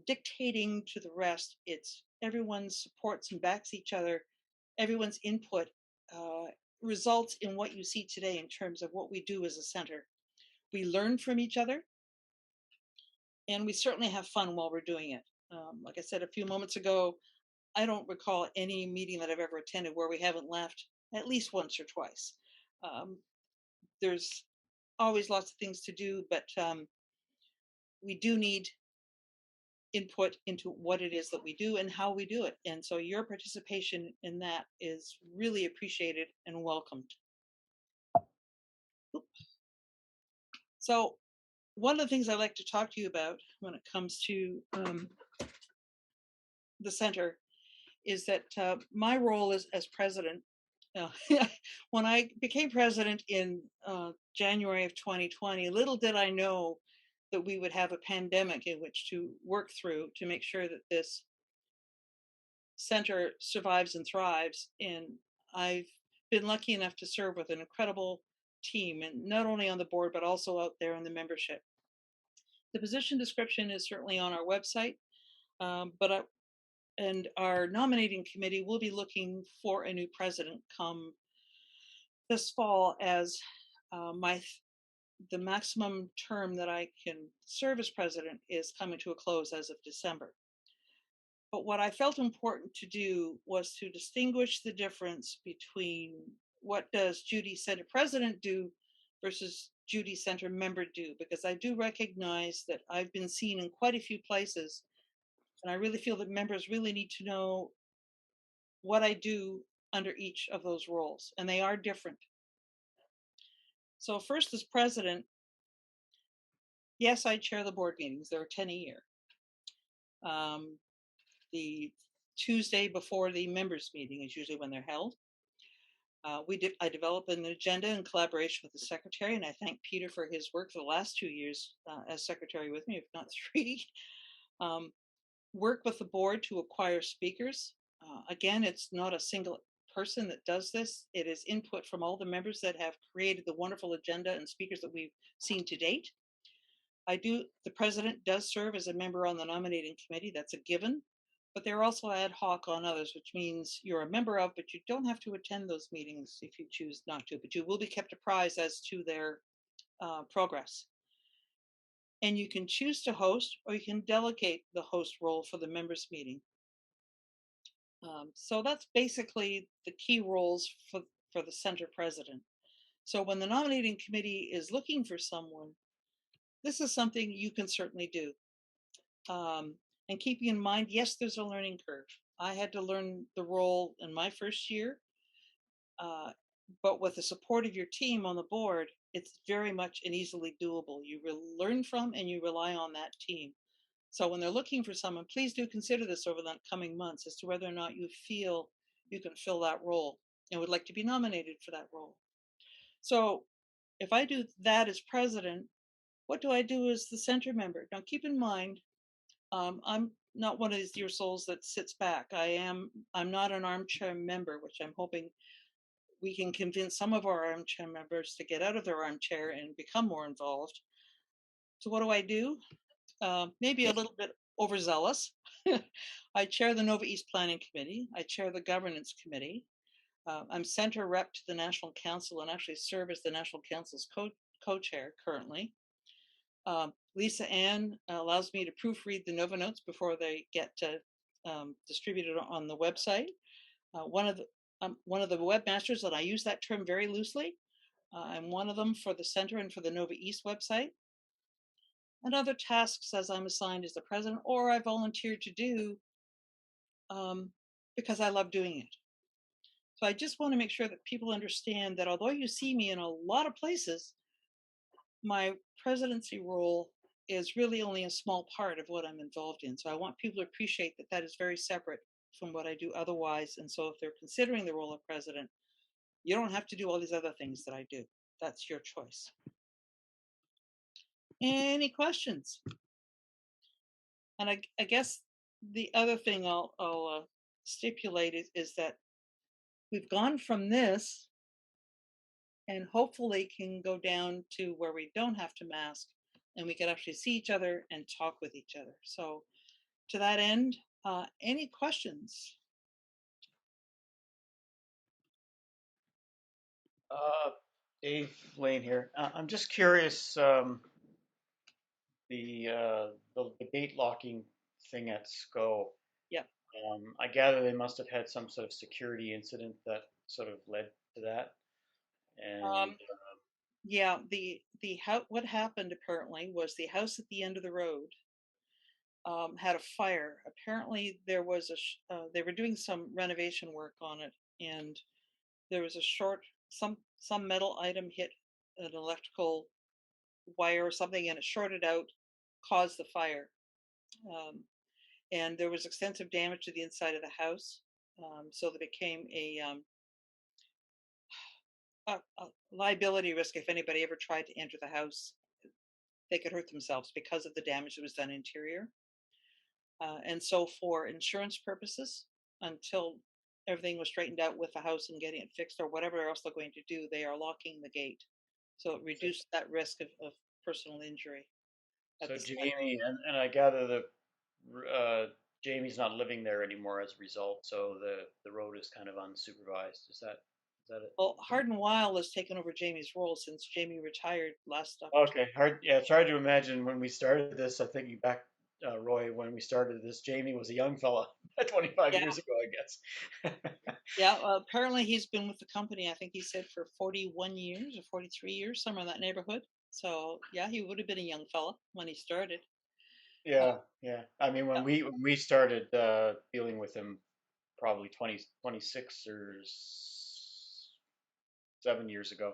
dictating to the rest. It's everyone supports and backs each other. Everyone's input results in what you see today in terms of what we do as a center. We learn from each other, and we certainly have fun while we're doing it. Like I said a few moments ago, I don't recall any meeting that I've ever attended where we haven't laughed at least once or twice. There's always lots of things to do, but we do need input into what it is that we do and how we do it. And so your participation in that is really appreciated and welcomed. So one of the things I like to talk to you about when it comes to the center is that my role as president, when I became president in January of 2020, little did I know that we would have a pandemic in which to work through to make sure that this center survives and thrives. And I've been lucky enough to serve with an incredible team, and not only on the board, but also out there in the membership. The position description is certainly on our website, and our nominating committee will be looking for a new president come this fall, as the maximum term that I can serve as president is coming to a close as of December. But what I felt important to do was to distinguish the difference between what does Judy Center President do versus Judy Center member do, because I do recognize that I've been seen in quite a few places, and I really feel that members really need to know what I do under each of those roles, and they are different. So first, as president, yes, I chair the board meetings. There are 10 a year. The Tuesday before the members meeting is usually when they're held. I develop an agenda in collaboration with the secretary, and I thank Peter for his work for the last 2 years as secretary with me, if not 3. Work with the board to acquire speakers. Again, it's not a single person that does this. It is input from all the members that have created the wonderful agenda and speakers that we've seen to date. The president does serve as a member on the nominating committee. That's a given. But they're also ad hoc on others, which means you're a member of, but you don't have to attend those meetings if you choose not to, but you will be kept apprised as to their progress. And you can choose to host, or you can delegate the host role for the members meeting. So that's basically the key roles for the center president. So when the nominating committee is looking for someone, this is something you can certainly do. And keeping in mind, yes, there's a learning curve. I had to learn the role in my first year, but with the support of your team on the board, it's very much and easily doable. You learn from and you rely on that team. So when they're looking for someone, please do consider this over the coming months as to whether or not you feel you can fill that role and would like to be nominated for that role. So if I do that as president, what do I do as the center member? Now, keep in mind, I'm not one of these dear souls that sits back. I'm not an armchair member, which I'm hoping we can convince some of our armchair members to get out of their armchair and become more involved. So what do? Maybe a little bit overzealous. I chair the Nova East Planning Committee. I chair the Governance Committee. I'm center rep to the National Council and actually serve as the National Council's co-chair currently. Lisa Ann allows me to proofread the Nova Notes before they get distributed on the website. One of the webmasters, and I use that term very loosely. I'm one of them for the Center and for the Nova East website. And other tasks as I'm assigned as the president, or I volunteered to do because I love doing it. So I just want to make sure that people understand that although you see me in a lot of places, my presidency role is really only a small part of what I'm involved in. So I want people to appreciate that that is very separate from what I do otherwise. And so if they're considering the role of president, you don't have to do all these other things that I do. That's your choice. Any questions? And I guess the other thing I'll stipulate is that we've gone from this and hopefully can go down to where we don't have to mask and we can actually see each other and talk with each other. So to that end, any questions? Dave Lane here. I'm just curious, the gate locking thing at SCO. Yeah. I gather they must have had some sort of security incident that sort of led to that. And yeah, what happened apparently was the house at the end of the road had a fire. Apparently there was they were doing some renovation work on it, and there was a short, some metal item hit an electrical wire or something, and it shorted out, caused the fire. And there was extensive damage to the inside of the house. So there became a liability risk if anybody ever tried to enter the house. They could hurt themselves because of the damage that was done interior. And so for insurance purposes, until everything was straightened out with the house and getting it fixed or whatever else they're going to do, they are locking the gate. So it reduced that risk of personal injury. So Jamie, and I gather that Jamie's not living there anymore as a result, so the road is kind of unsupervised. Is that it? Well, Hardin Weil has taken over Jamie's role since Jamie retired last October. Okay, it's hard to imagine when we started this. I think back, Roy, when we started this, Jamie was a young fella 25 years ago, I guess. Yeah, apparently he's been with the company, I think he said, for 41 years or 43 years, somewhere in that neighborhood. So yeah, he would have been a young fella when he started. Yeah. I mean, when we started dealing with him, probably 26 or 7 years ago.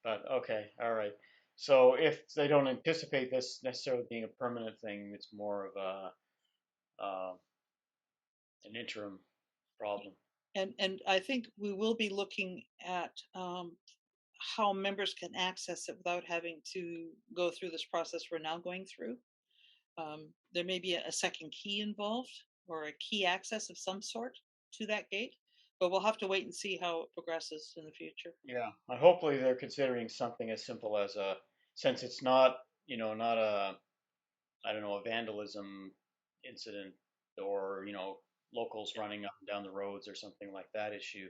But okay, all right. So if they don't anticipate this necessarily being a permanent thing, it's more of an interim problem. And I think we will be looking at how members can access it without having to go through this process we're now going through. There may be a second key involved or a key access of some sort to that gate, but we'll have to wait and see how it progresses in the future. Yeah, hopefully they're considering something as simple as since it's not, not a, I don't know, a vandalism incident or, locals running up and down the roads or something like that issue.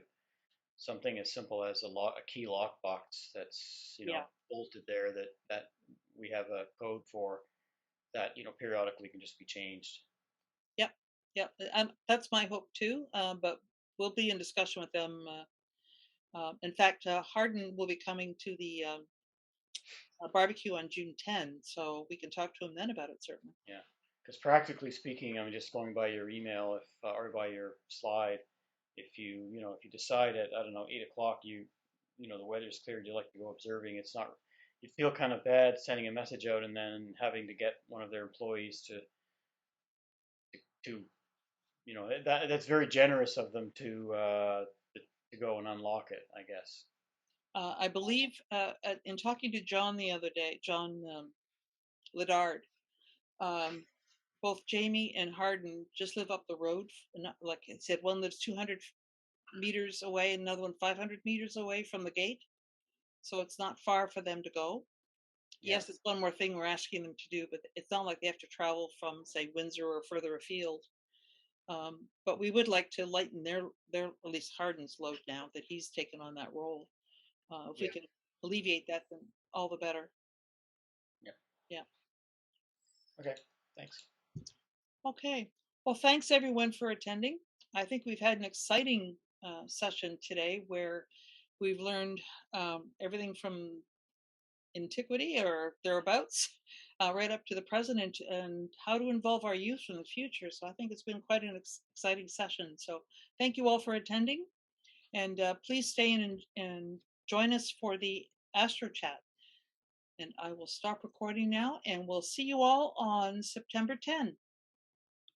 Something as simple as a key lockbox that's, bolted there that we have a code for that, periodically can just be changed. Yep. That's my hope too. But we'll be in discussion with them. In fact, Hardin will be coming to the barbecue on June 10, so we can talk to him then about it, certainly. Yeah, Because practically speaking, I'm just going by your email, if or by your slide. If you decide at, I don't know, 8 o'clock, the weather's cleared, you like to go observing. It's not. You feel kind of bad sending a message out and then having to get one of their employees to that's very generous of them to go and unlock it, I guess. I believe in talking to John the other day, John Ledard, both Jamie and Hardin just live up the road. Like I said, one lives 200 meters away, and another one 500 meters away from the gate. So it's not far for them to go. Yes, it's one more thing we're asking them to do, but it's not like they have to travel from, say, Windsor or further afield. But we would like to lighten their at least Hardin's load now that he's taken on that role. If we can alleviate that, then all the better. Yep. Yeah. Okay. Thanks. Okay. Well, thanks everyone for attending. I think we've had an exciting session today where we've learned everything from antiquity or thereabouts right up to the present, and how to involve our youth in the future. So I think it's been quite an exciting session. So thank you all for attending, and please stay in and join us for the Astro Chat. And I will stop recording now, and we'll see you all on September 10.